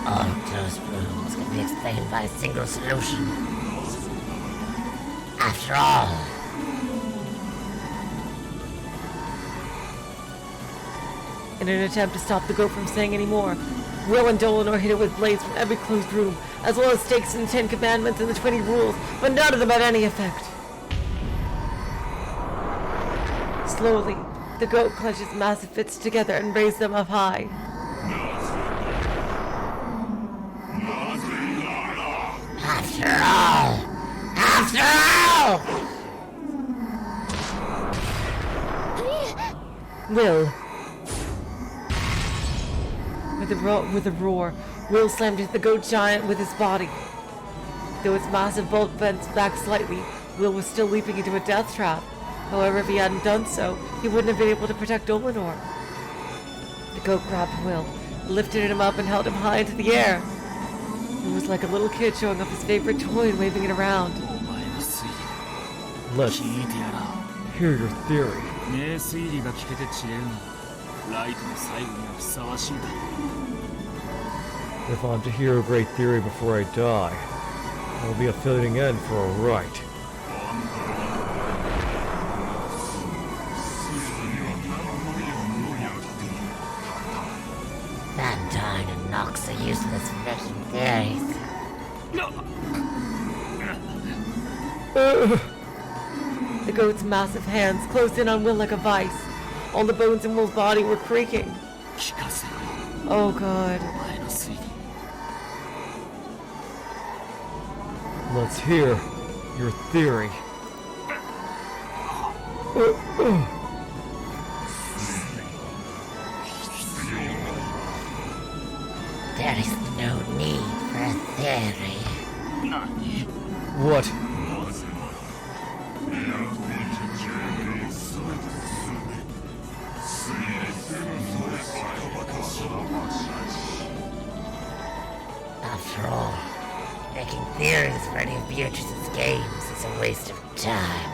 All closed rooms can be explained by a single solution. After all, In an attempt to stop the goat from saying any more, Will and Dlanor hit it with blades from every closed room, as well as stakes in the 10 Commandments and the 20 Rules, but none of them had any effect. Slowly, the goat clenched its massive fists together and raised them up high. after all! Will. With a roar, Will slammed into the goat giant with his body. Though its massive bulk bent back slightly, Will was still leaping into a death trap. However, if he hadn't done so, he wouldn't have been able to protect Dlanor. The goat grabbed Will, lifted him up, and held him high into the air. It was like a little kid showing off his favorite toy and waving it around. Let's hear your theory. 名推理が聞けて知れるならライトの最後にはふさわしいだ If I'm to hear a great theory before I die, it'll be a fitting end for a right. Van Dyne and Nox are useless for making theories. The goat's massive hands closed in on Will like a vice. All the bones in Will's body were creaking. Oh god. Let's hear your theory. There is no need for a theory. What? After all, making theories for any of Beatrice's games is a waste of time.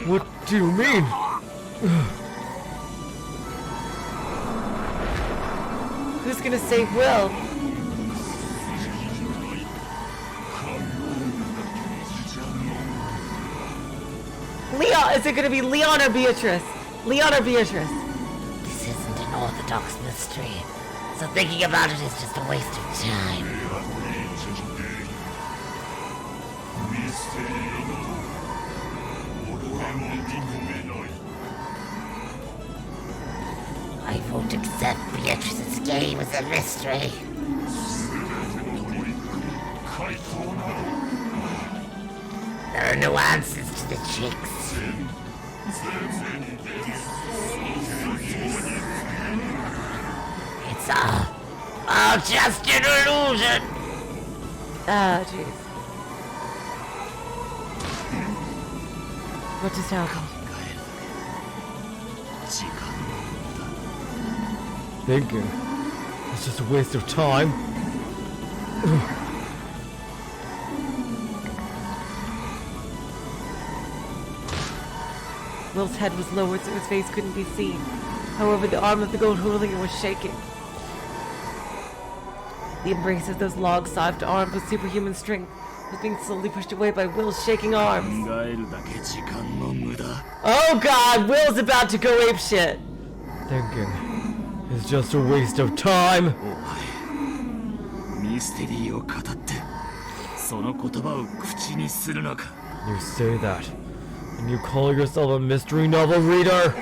What do you mean? Who's gonna save Will? Leon! Is it gonna be Leon or Beatrice? Leon or Beatrice? This isn't an orthodox mystery, so thinking about it is just a waste of time. I won't accept Beatrice's game as a mystery. There are no answers to the tricks. It's all just an illusion. Ah, jeez. What just happened? Thinking. It's just a waste of time. Will's head was lowered so his face couldn't be seen. However, the arm of the goat holding it was shaking. The embrace of those log-sized arms with superhuman strength was being slowly pushed away by Will's shaking arms. Oh god, Will's about to go apeshit! Thinking. It's just a waste of time. You say that, and you call yourself a mystery novel reader?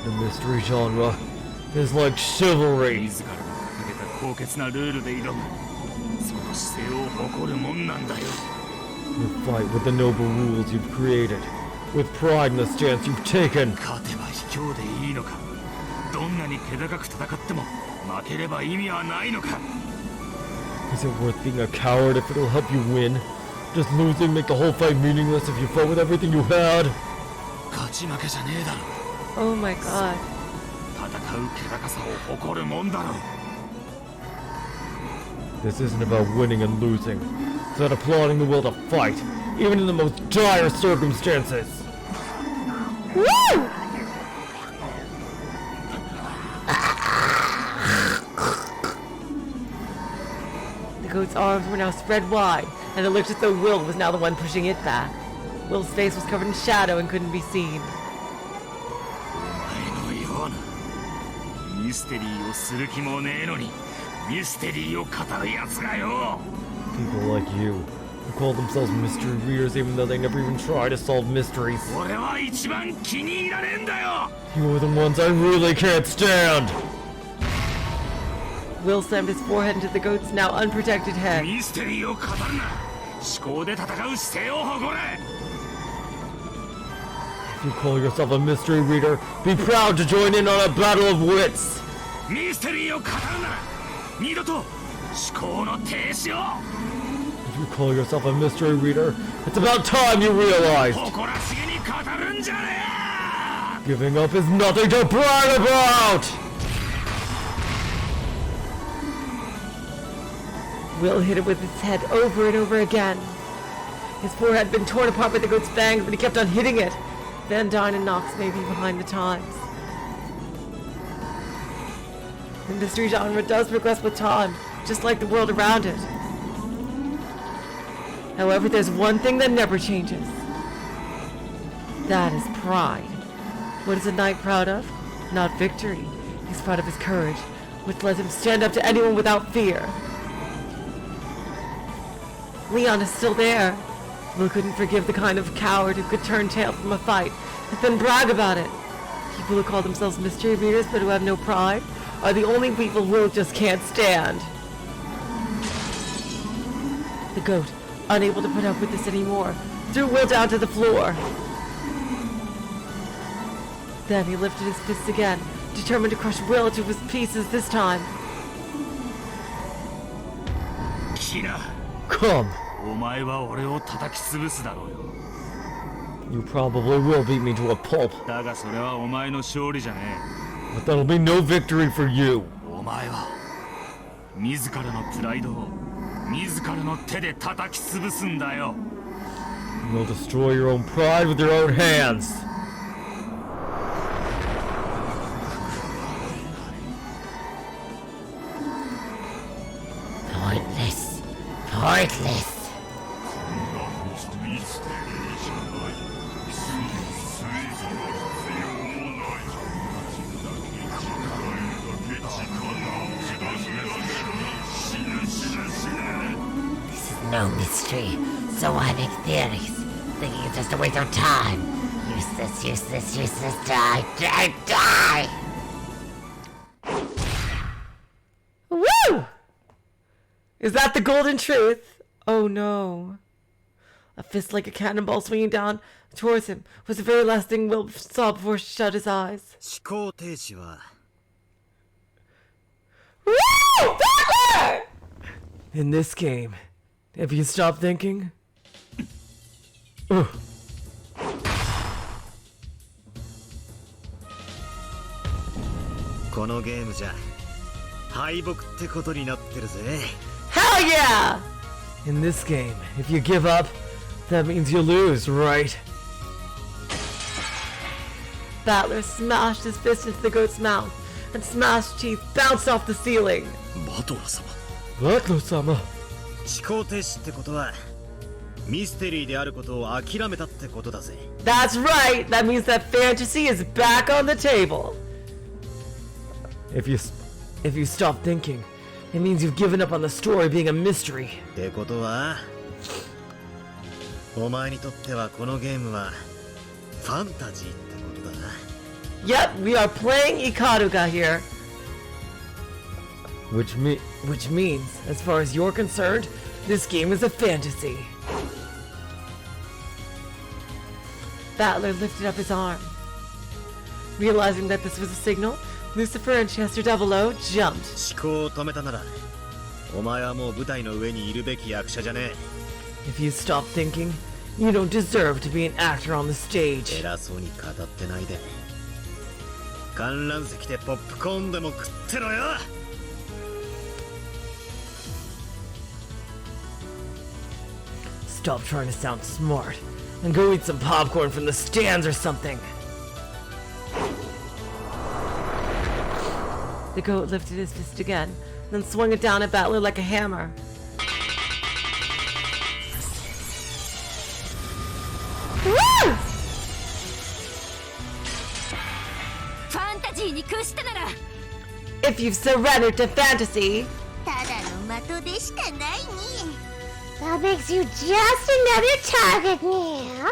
The mystery genre is like chivalry. 自らの掲げた高潔なルールで挑むその姿勢を誇るもんなんだよ You fight with the noble rules you've created, with pride in the stance you've taken. 勝てば卑怯でいいのかどんなに気高く戦っても負ければ意味はないのか Is it worth being a coward if it'll help you win? Does losing make the whole fight meaningless if you fought with everything you had? 勝ち負けじゃねえだろ Oh my god. 戦う気高さを誇るもんだろ This isn't about winning and losing. It's about applauding the will to fight, even in the most dire circumstances. Woo! The goat's arms were now spread wide, and it looked as though Will was now the one pushing it back. Will's face was covered in shadow and couldn't be seen. お前のようなミステリーをする気もねえのにミステリーを語るやつがよ People like you, who call themselves mystery readers even though they never even try to solve mysteries. 俺は一番気に入らねえんだよ You are the ones I really can't stand! Will slammed his forehead into the goat's now unprotected head. ミステリーを語るな思考で戦う姿勢を誇れ If you call yourself a mystery reader, be proud to join in on a battle of wits! ミステリーを語るな二度と思考の停止を If you call yourself a mystery reader, it's about time you realized! 誇らしげに語るんじゃねえ Giving up is nothing to brag about! Will hit it with his head over and over again. His forehead had been torn apart by the goat's fangs, but he kept on hitting it. Van Dyne and Knox may be behind the times. The mystery genre does progress with time, just like the world around it. However, there's one thing that never changes. That is pride. What is a knight proud of? Not victory. He's proud of his courage, which lets him stand up to anyone without fear. Leon is still there. Will couldn't forgive the kind of coward who could turn tail from a fight and then brag about it. People who call themselves mystery readers but who have no pride are the only people Will just can't stand. The goat, unable to put up with this anymore, threw Will down to the floor. Then he lifted his fists again, determined to crush Will to his pieces this time. Kira. Come! お前は俺を叩き潰すだろうよ You probably will beat me to a pulp. だがそれはお前の勝利じゃね But that'll be no victory for you. えお前は自らのプライドを自らの手で叩き潰すんだよ You'll destroy your own pride with your own hands. Pointless. Pointless. This is no mystery, so I make theories, thinking it's just a waste of time. Useless, useless, useless, die, die, die! Woo! Is that the golden truth? Oh no. A fist like a cannonball swinging down towards him was the very last thing Will saw before he shut his eyes. 思考停止は Woo! Battler! In this game, if you stop thinking... Ugh. このゲームじゃ敗北ってことになってるぜ Hell yeah! In this game, if you give up, that means you lose, right? Battler smashed his fist into the goat's mouth, and smashed teeth bounced off the ceiling. バトラ様 Butler-sama. 思考停止ってことはミステリーであることを諦めたってことだぜ That's right! That means that fantasy is back on the table. If you stop thinking, It means you've given up on the story being a mystery. ってことは、お前にとってはこのゲームはファンタジーってことだな。Yep, we are playing Ikaruga here. Which means, as far as you're concerned, this game is a fantasy. Battler lifted up his arm. Realizing that this was a signal, Lucifer and Chester Double O jumped. 思考を止めたなら、お前はもう舞台の上にいるべき役者じゃねえ。 If you stop thinking, you don't deserve to be an actor on the stage. 偉そうに語ってないで。観覧席でポップコーンでも食ってろよ。 Stop trying to sound smart and go eat some popcorn from the stands or something. The goat lifted his fist again, then swung it down at Battler like a hammer. Woo! If you've surrendered to fantasy, That makes you just another target now.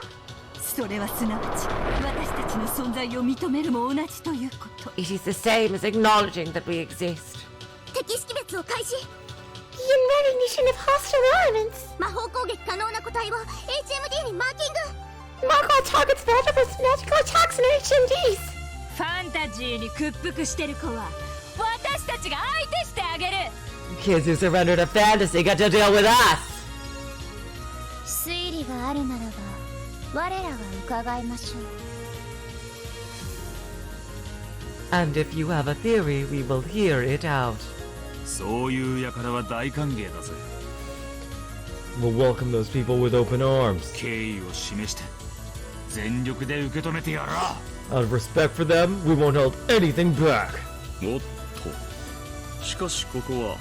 それはすなわち私たちの存在を認めるも同じということ。 it is the same as acknowledging that we exist. 敵識別を開始。 The recognition of hostile elements. 魔法攻撃可能な個体を HMD にマーキング。 Mark all targets vulnerable to magical attacks and HMDs. ファンタジーに屈服してる子は私たちが相手してあげる。 Kids who surrender to fantasy got to deal with us. 推理があるならば我らが伺いましょう。 And if you have a theory, we will hear it out. そういう輩は大歓迎だぜ。 We'll welcome those people with open arms. 敬意を示して全力で受け止めてやら。 Out of respect for them, we won't hold anything back. おっと、しかしここは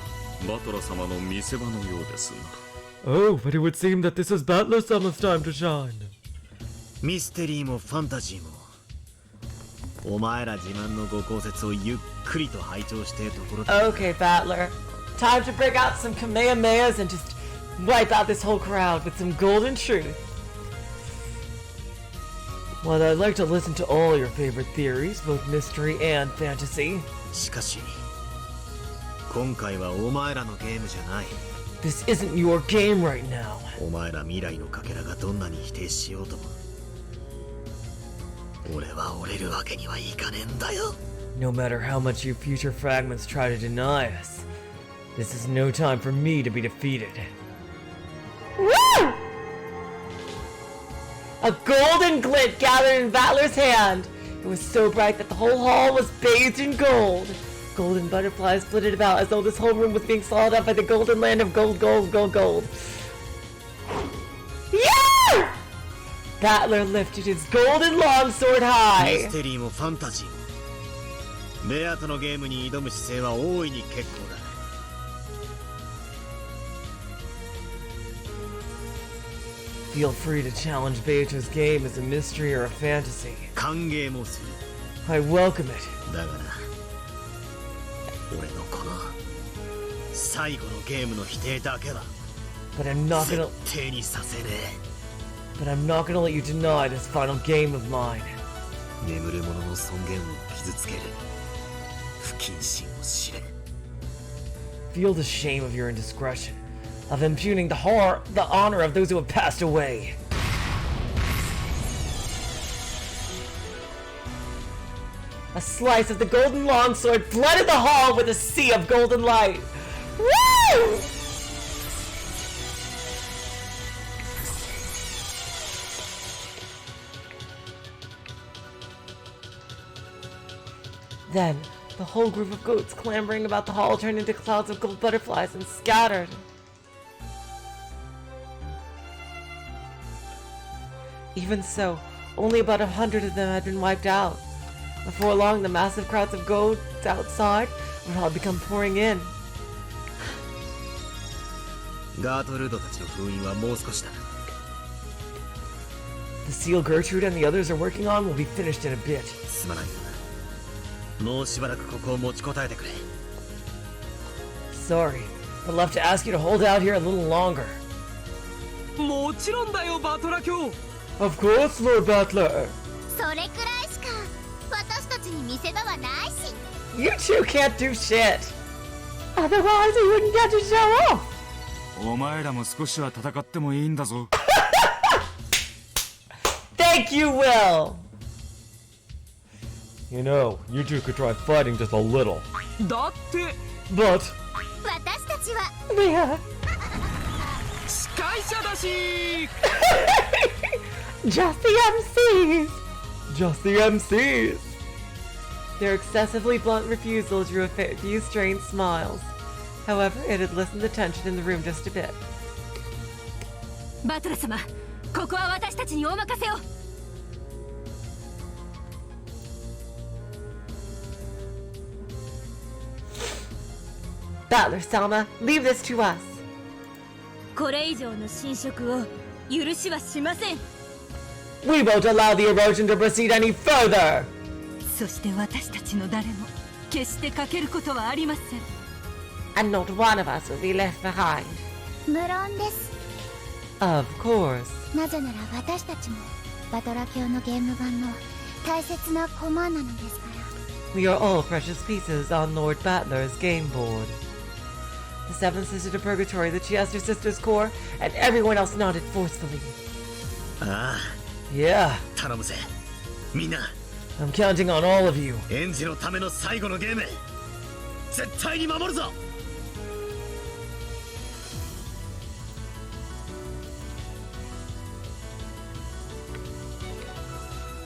バトラ様の見せ場のようですな。 Oh, but it would seem that this is Battler-sama's time to shine. ミステリーもファンタジーも、お前ら自慢のご考説をゆっくりと拝聴してところで。 Okay, Battler. Time to break out some Kamehamehas and just wipe out this whole crowd with some golden truth. Well, I'd like to listen to all your favorite theories, both mystery and fantasy. しかし、今回はお前らのゲームじゃない。 This isn't your game right now. お前ら未来のかけらがどんなに否定しようとも、俺は折れるわけにはいかねえんだよ。 No matter how much you future fragments try to deny us, this is no time for me to be defeated. Woo! A golden glint gathered in Battler's hand. It was so bright that the whole hall was bathed in gold. Golden butterflies flitted about as though this whole room was being swallowed up by the golden land of gold, gold, gold, gold. Yeah! Battler lifted his golden longsword ミ high. ステリーもファンタジーも、ベアとのゲームに挑む姿勢は大いに結構だ。 Feel free to challenge Beatrice's game as a mystery or a fantasy. 歓迎もする。 I welcome it. だがな、俺のこの最後のゲームの否定だけは But I'm not 絶 gonna 対にさせね but I'm not gonna let you deny this final game of mine. え。眠る者の尊厳を傷つける不謹慎を知れ。 Feel the shame of your indiscretion, of impugning the honor of those who have passed away. A slice of the golden longsword flooded the hall with a sea of golden light. Woo! Then, the whole group of goats clambering about the hall turned into clouds of gold butterflies and scattered. Even so, only about 100 of them had been wiped out. Before long, the massive crowds of goats outside would all become pouring in. ガートルードたちの封印はもう少しだ。 The seal Gertrude and the others are working on will be finished in a bit. すまないがな。もうしばらくここを持ちこたえてくれ。sorry, but I'll have to ask you to hold out here a little longer. もちろんだよバトラ卿 Of course, Lord Butler. それくらいしか私たちに見せ場はないし。 You two can't do shit. Otherwise, we wouldn't get to show off. お前らも少しは戦ってもいいんだぞ Thank you, Will. You know, you two could try fighting just a little. だって But 私たちは We're 司会者だし just the MCs. just the MCs. Their excessively blunt refusal drew a few strained smiles. However, it had lessened the tension in the room just a bit. バトラ様、ここは私たちにお任せを。Battler Selma, leave this to us. これ以上の侵食を許しはしません。 We won't allow the erosion to proceed any further. そして私たちの誰も決してかけることはありません。 And not one of us will be left behind. 無論です。 Of course. なぜなら私たちもバトラ卿のゲーム版の大切な駒なのですから。 We are all precious pieces on Lord Battler's game board. The seventh sister to Purgatory, the Chiester sisters' core, and everyone else nodded forcefully. ああ Yeah, 頼むぜみんな I'm counting on all of you. エンジのための最後のゲーム絶対に守るぞ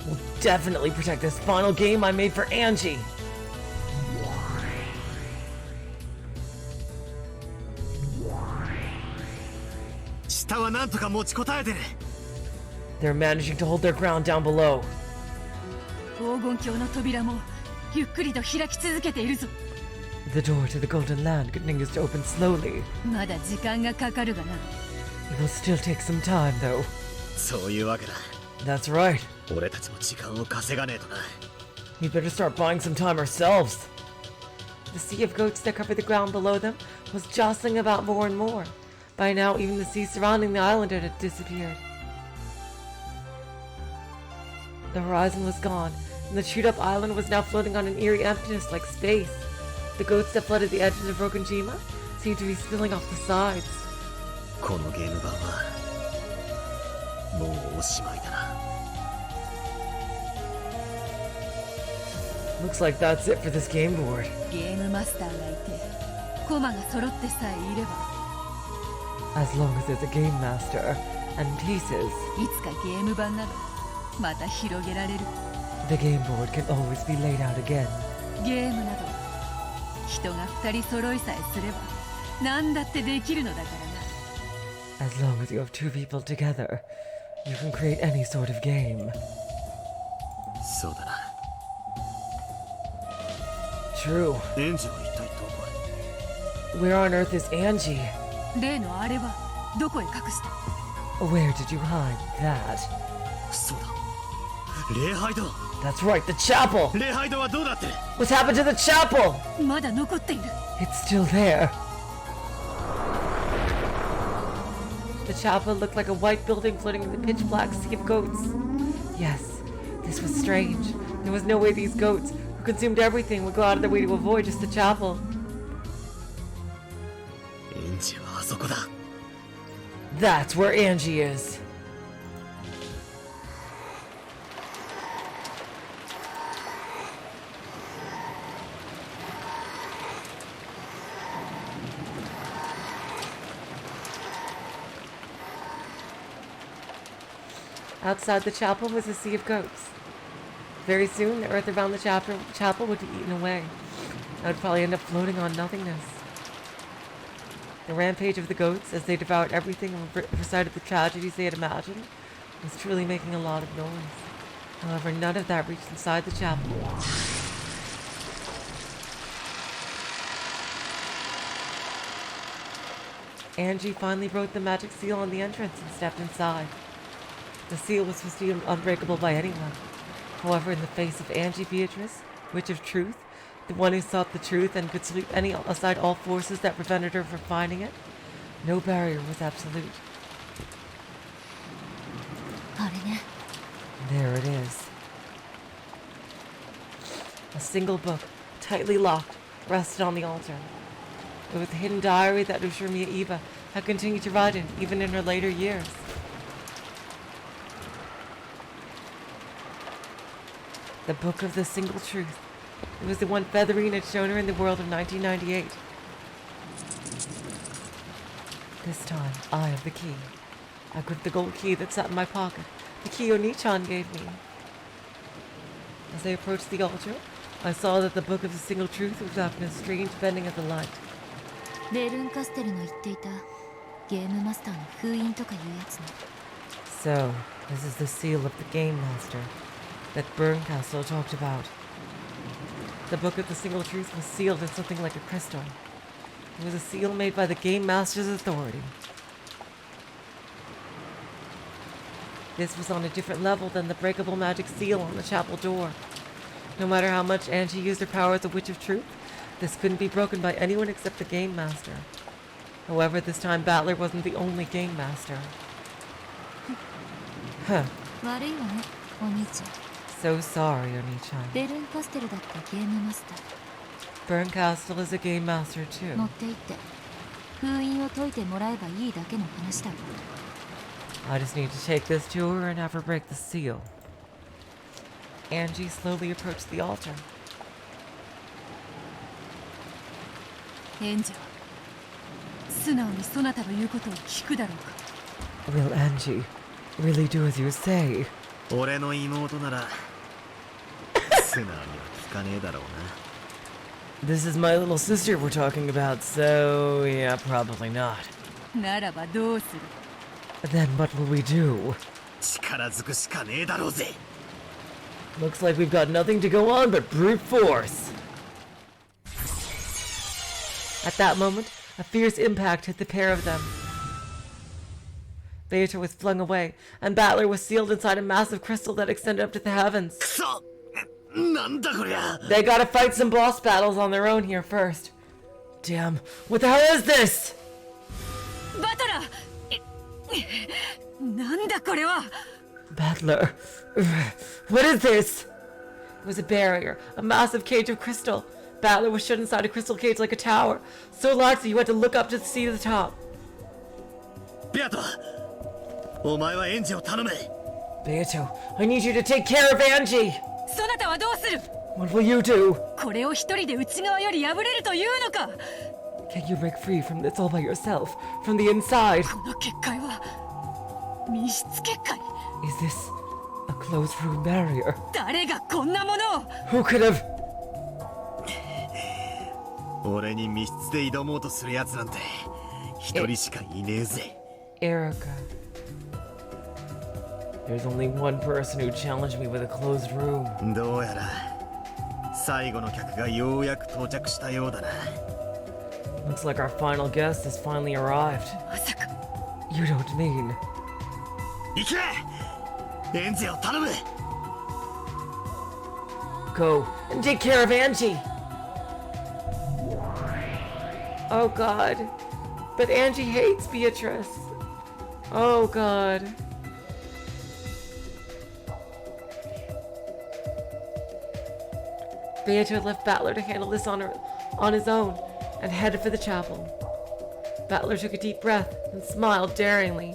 We'll definitely protect this final game I made for Angie. They're managing to hold their ground down below. 黄金鏡の扉もゆっくりと開き続けているぞ。 The door to the Golden Land continues to open slowly. まだ時間がかかるがな。 It will still take some time, though. そういうわけだ That's right. 俺たちも時間を稼がねえとな We better start buying some time ourselves. The sea of goats that covered the ground below them was jostling about more and more. By now, even the sea surrounding the island had disappeared. The horizon was gone, and the chewed-up island was now floating on an eerie emptiness like space. The goats that flooded the edges of Rokonjima seemed to be spilling off the sides. このゲーム版はもうおしまいだな Looks like that's it for this game board. ゲームマスターがいて駒が揃ってさえいれば As long as there's a game master and pieces, いつかゲーム版などまた広げられる。 the game board can always be laid out again. ゲームなど人が二人揃いさえすれば何だってできるのだからな。 As long as you have two people together, you can create any sort of game. そうだな True. エンジは一体どこへ Where on earth is Angie? 例のあれはどこへ隠した？ Where did you hide that? そうだ礼拝堂 That's right, the chapel! 礼拝堂はどうなってる What's happened to the chapel? まだ残っている。 It's still there. The chapel looked like a white building floating in the pitch black sea of goats. Yes, this was strange. There was no way these goats, who consumed everything, would go out of their way to avoid just the chapel. エンジはあそこだ That's where Angie is. Outside the chapel was a sea of goats. Very soon, the earth around the chapel would be eaten away. I would probably end up floating on nothingness. The rampage of the goats, as they devoured everything and recited the tragedies they had imagined, was truly making a lot of noise. However, none of that reached inside the chapel. Angie finally broke the magic seal on the entrance and stepped inside. The seal was supposed to be unbreakable by anyone. However, in the face of Angie Beatrice, Witch of Truth, The one who sought the truth and could sweep aside all forces that prevented her from finding it. No barrier was absolute. あれね。 There it is. A single book, tightly locked, rested on the altar. It was the hidden diary that Ushurmia Eva had continued to write in, even in her later years. The book of the single truth. It was the one Featherine had shown her in the world of 1998. This time, I have the key. I gripped the gold key that sat in my pocket, the key Oni-chan gave me. As I approached the altar, I saw that the book of the single truth was wrapped in a strange bending of the light. ベルンカステルの言っていたゲームマスターの封印とかいうやつね。 So, this is the seal of the Game Master that Bernkastel talked about. The book of the single truth was sealed in something like a crystal. It was a seal made by the Game Master's authority. This was on a different level than the breakable magic seal on the chapel door. No matter how much Angie used her power as a Witch of Truth, this couldn't be broken by anyone except the Game Master. However, this time Battler wasn't the only Game Master. Huh. 悪いわね、お兄ちゃん。 So sorry, Oni-chan. ベルンカステルだったゲームマスター。 Bernkastel is a Game Master 持 too. って行って封印を解いてもらえばいいだけの話だわ。 I just need to take this to her and have her break the seal. Angie slowly approached the altar. エンジェは素直にそなたの言うことを聞くだろうか。 Will Angie really do as you say? 俺の妹なら素直には聞かねえだろうな。 This is my little sister we're talking about, so yeah, probably not. ならばどうする？ Then what will we do? 力ずくしかねえだろうぜ。 Looks like we've got nothing to go on but brute force. At that moment, a fierce impact hit the pair of them. Beatrice was flung away, and Battler was sealed inside a massive crystal that extended up to the heavens. くそ！なんだこりゃ。 They gotta fight some boss battles on their own here first. Damn, what the hell is this? バトラー！なんだこれは！ Battler, what is this? It was a barrier, a massive cage of crystal. Battler was shut inside a crystal cage like a tower, so large that you had to look up to see the top. ビアト、お前はエンジを頼め。 Beato, I need you to take care of Angie. そなたはどうする？ What will you do? これを一人で内側より破れるというのか？ Can you break free from this all by yourself, from the inside? この結界は密室結界。 Is this a closed room barrier? 誰がこんなものを？ Who could have? 俺に密室で挑もうとするやつなんて一人しかいねえぜ。 Erika. There's only one person who challenged me with a closed room. どうやら最後の客がようやく到着したようだな。 Looks like our final guest has finally arrived. まさか。 You don't mean... 行け！エンジを頼む！ Go and take care of Angie! Oh god. But Angie hates Beatrice. Oh god. Beatrice left Battler to handle this on his own and headed for the chapel. Battler took a deep breath and smiled daringly.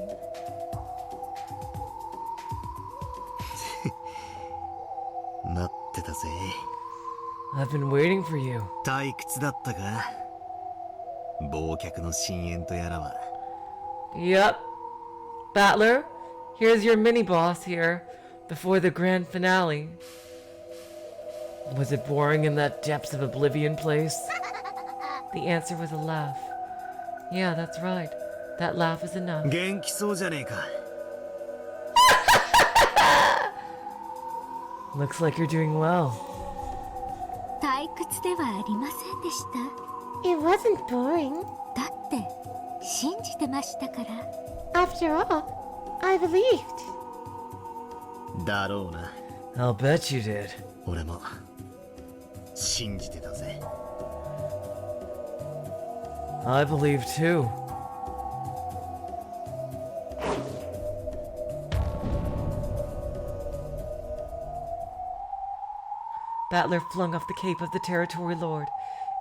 待ってたぜ。 I've been waiting for you. 退屈だったか？忘却の深淵とやらは。 Yep. Battler, here's your mini-boss here before the grand finale. Was it boring in that depths of oblivion place? The answer was a laugh. Yeah, that's right. That laugh is enough. 元気そうじゃねえか。 Looks like you're doing well. 退屈ではありませんでした。 It wasn't boring. だって信じてましたから。 After all, I believed. だろうな。 I'll bet you did. 俺も信じてたぜ。 I believe too. Battler flung off the cape of the territory lord.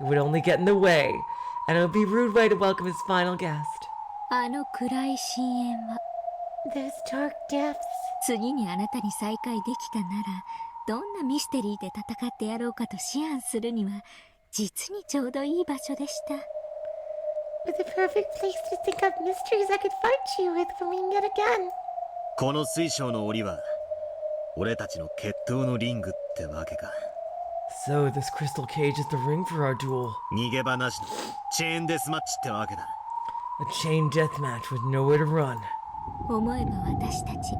It would only get in the way, and it would be a rude way to welcome his final guest. あの暗い深淵は Those dark depths. 次にあなたに再会できたならどんなミステリーで戦ってやろうかと思案するには実にちょうどいい場所でした。 With the perfect place to think up mysteries I could fight you with when we meet again. この水晶の檻は俺たちの決闘のリングってわけか。 So this crystal cage is the ring for our duel. 逃げ場なしのチェーンデスマッチってわけだ。 A chain deathmatch with nowhere to run. 思えば私たち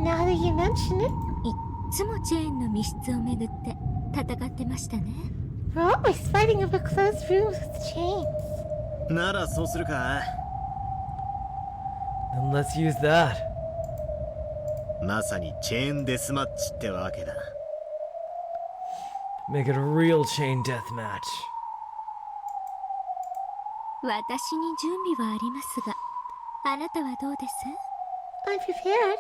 Now that you mention it, いっつもチェーンの密室をめぐって戦ってましたね。 we're always fighting over closed rooms with chains. ならそうするか。 Then let's use that. まさにチェーンデスマッチってわけだ。 Make it a real chain deathmatch. 私に準備はありますが、あなたはどうです？ I'm prepared.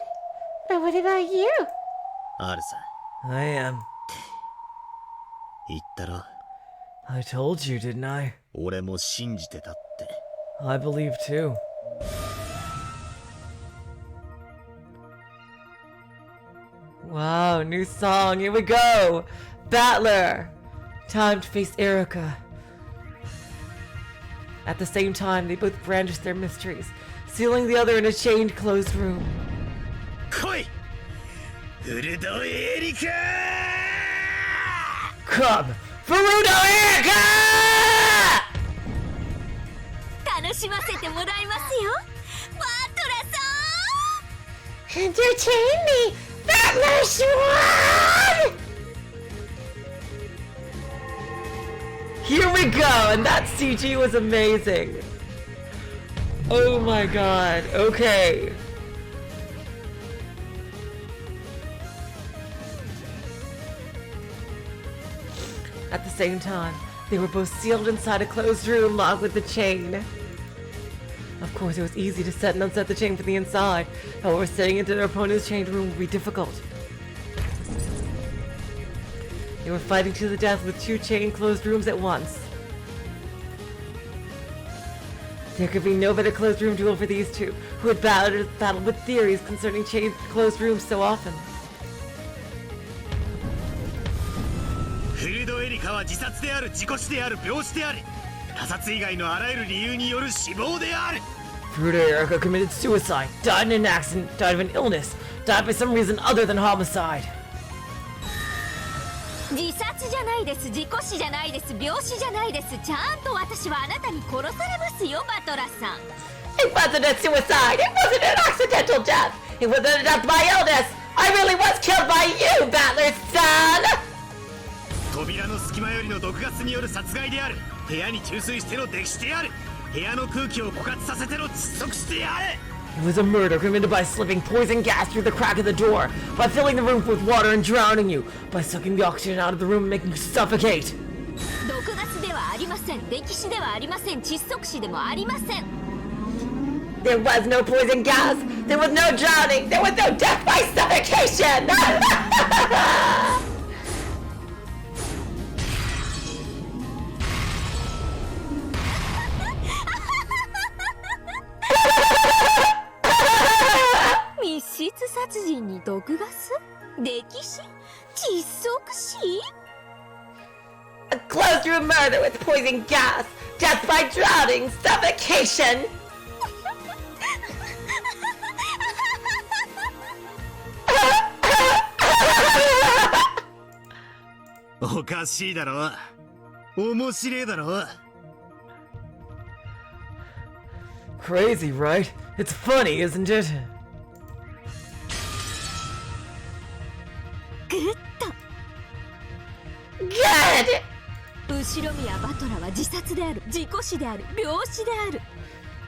But what about you? あるさ。 I am. 言ったろ。 I told you, didn't I? 俺も信じてたって。 I believe too. Wow, new song. Here we go. Battler. Time to face Erika. At the same time, they both brandish their mysteries, sealing the other in a chained, closed room. 来い！フルドエリカ！ Come, Furudo Erika! 楽しませてもらいますよ、バトラさん。 Entertain me, Battler Swan! Here we go, and that CG was amazing. Oh my god, okay. At the same time, they were both sealed inside a closed room locked with the chain. Of course, it was easy to set and unset the chain from the inside. However, setting into their opponent's chained room would be difficult. They were fighting to the death with two chained closed rooms at once. There could be no better closed room duel for these two, who had battled with theories concerning chained closed rooms so often. フルドエリカは自殺である、事故死である、病死である。他殺以外のあらゆる理由による死亡である。 Fruta Erika committed suicide, died in an accident, died of an illness, died by some reason other than homicide. 自殺じゃないです、事故死じゃないです、病死じゃないです。ちゃんと私はあなたに殺されますよ、バトラさん。 It wasn't a suicide! It wasn't an accidental death! It wasn't a death by illness! I really was killed by you, Battler's son! 扉の隙間よりの毒ガスによる殺害である。部屋に注水しての溺死である。部屋の空気を枯渇させての窒息死である。 It was a murder committed by slipping poison gas through the crack of the door, by filling the room with water and drowning you, by sucking the oxygen out of the room and making you suffocate. 毒ガスではありません、溺死ではありません、窒息死でもありません。 There was no poison gas, there was no drowning, there was no death by suffocation! [laughs] 密室殺人に毒ガス、溺死、窒息死。 A closed room murder with poison gas, death by drowning, suffocation! おかしいだろ。面白いだろ。 Crazy, right? It's funny, isn't it? グッド。 Good! 後ろ宮バトラは自殺である、事故死である、病死である。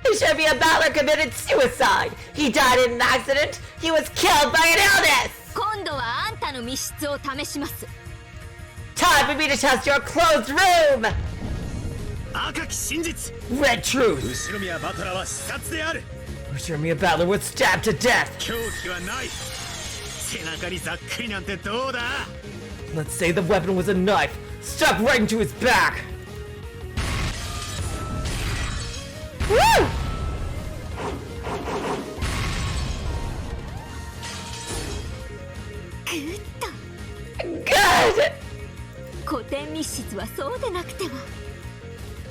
Ishimia Battler committed suicide. He died in an accident. He was killed by an illness. こ今度はあんたの密室を試します。 Time for me to test your closed room! 赤き真実 Red truth! 後ろ宮バトラは死殺である Ushirmiya Battler was stabbed to death! 狂気はない背中にざっくりなんてどうだ Let's say the weapon was a knife, stuck right into his back! Woo! Good! 古典密室はそうでなくては。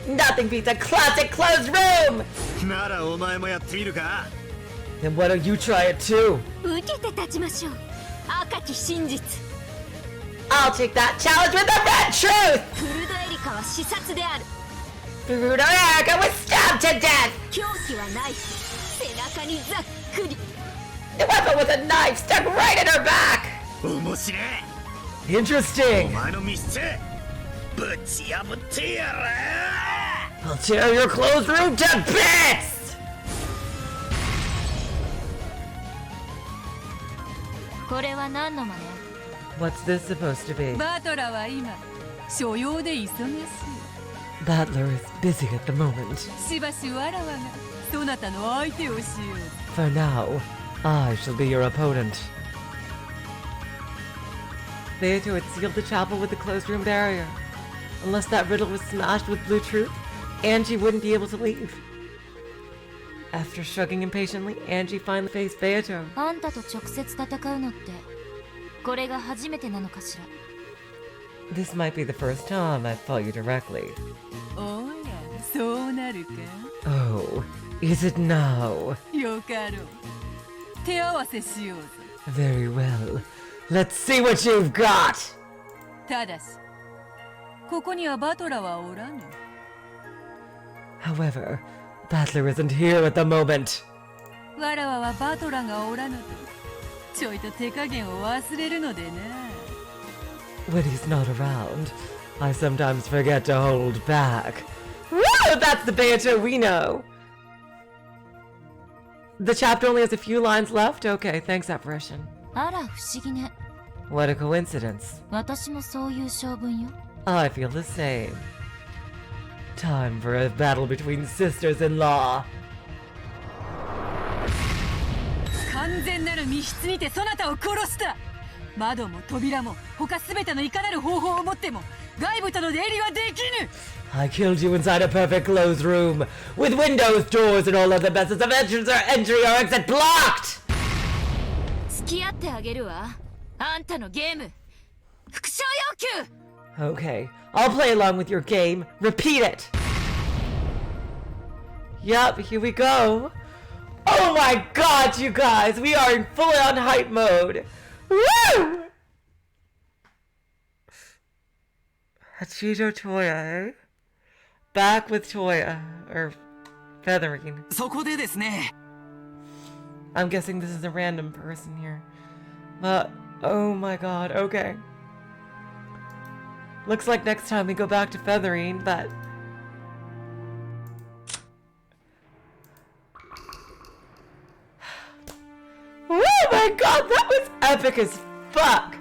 Nothing beats a classic closed room! ならお前もやってみるか Then why don't you try it too? 受けて立ちましょう。赤き真実。 I'll take that challenge with the red truth! フルドエリカは死殺である。 Bruno Erika was stabbed to death! 狂気はない。背中にざっくり。 The weapon was a knife stuck right in her back! 面白い Interesting! お前の密室ぶち破ってやる I'll tear your closed room to bits! これは何の真似？ What's this supposed to be? バトラは今所用で忙しい。 Battler is busy at the moment. しばしわらわがそなたの相手をしよう。 For now, I shall be your opponent. Beatrice had sealed the chapel with the closed room barrier. Unless that riddle was smashed with blue truth, Angie wouldn't be able to leave. After shrugging impatiently, Angie finally faced Beatrice. あんたと直接戦うのってこれが初めてなのかしら。 This might be the first time I've fought you directly. おや、そうなるか。 Oh, is it now? よかろう。手合わせしようぞ。 Very well. Let's see what you've got! ただし、ここにはバトラはおらぬ。 However, Battler isn't here at the moment. わらわはバトラがおらぬと、ちょいと手加減を忘れるのでな。 When he's not around, I sometimes forget to hold back. Woo! That's the Beatrice we know! The chapter only has a few lines left? Okay, thanks, Apparition. あら不思議ね。 What a coincidence. 私もそういう性分よ。 I feel the same. Time for a battle between sisters-in-law. 完全なる密室にてそなたを殺した。窓も扉も他すべてのいかなる方法をもっても外部との出入りはできぬ。 I killed you inside a perfect closed room, with windows, doors, and all other methods of entrance or entry or exit blocked! 付き合ってあげるわ。あんたのゲーム。復讐要求。 Okay, I'll play along with your game. Repeat it! Yup, here we go. Oh my god, you guys! We are in full-on hype mode! Woo! Hachito Toya, eh? Back with Toya, or Featherine. そこでですね。 I'm guessing this is a random person here. But, oh my god, okay. Looks like next time we go back to Featherine, but... Oh my god, that was epic as fuck!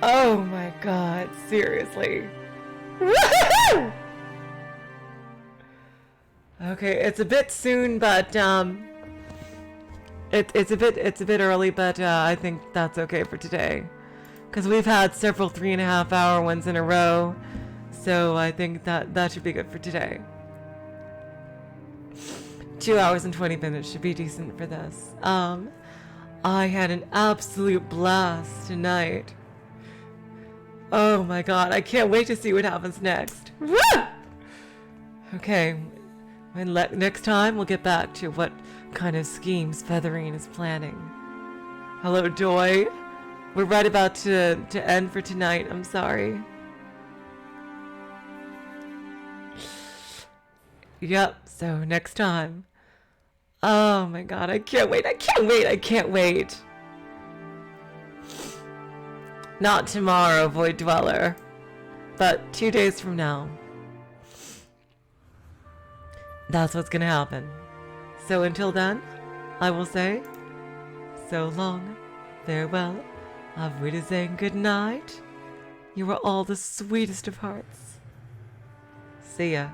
Oh my god, seriously. Woohoo! Okay, it's a bit soon, but it's a bit early, but I think that's okay for today, because we've had several 3.5-hour ones in a row, so I think that should be good for today. 2 hours and 20 minutes should be decent for this. I had an absolute blast tonight. Oh my god, I can't wait to see what happens next. Woo! Okay. And next time, we'll get back to what kind of schemes Featherine is planning. Hello, Joy. We're right about to end for tonight. I'm sorry. Yep, so next time. Oh my god, I can't wait, I can't wait, I can't wait. Not tomorrow, Void Dweller, but 2 days from now. That's what's gonna happen. So until then, I will say, so long. Farewell. Auf Wiedersehen. Good night. You are all the sweetest of hearts. See ya.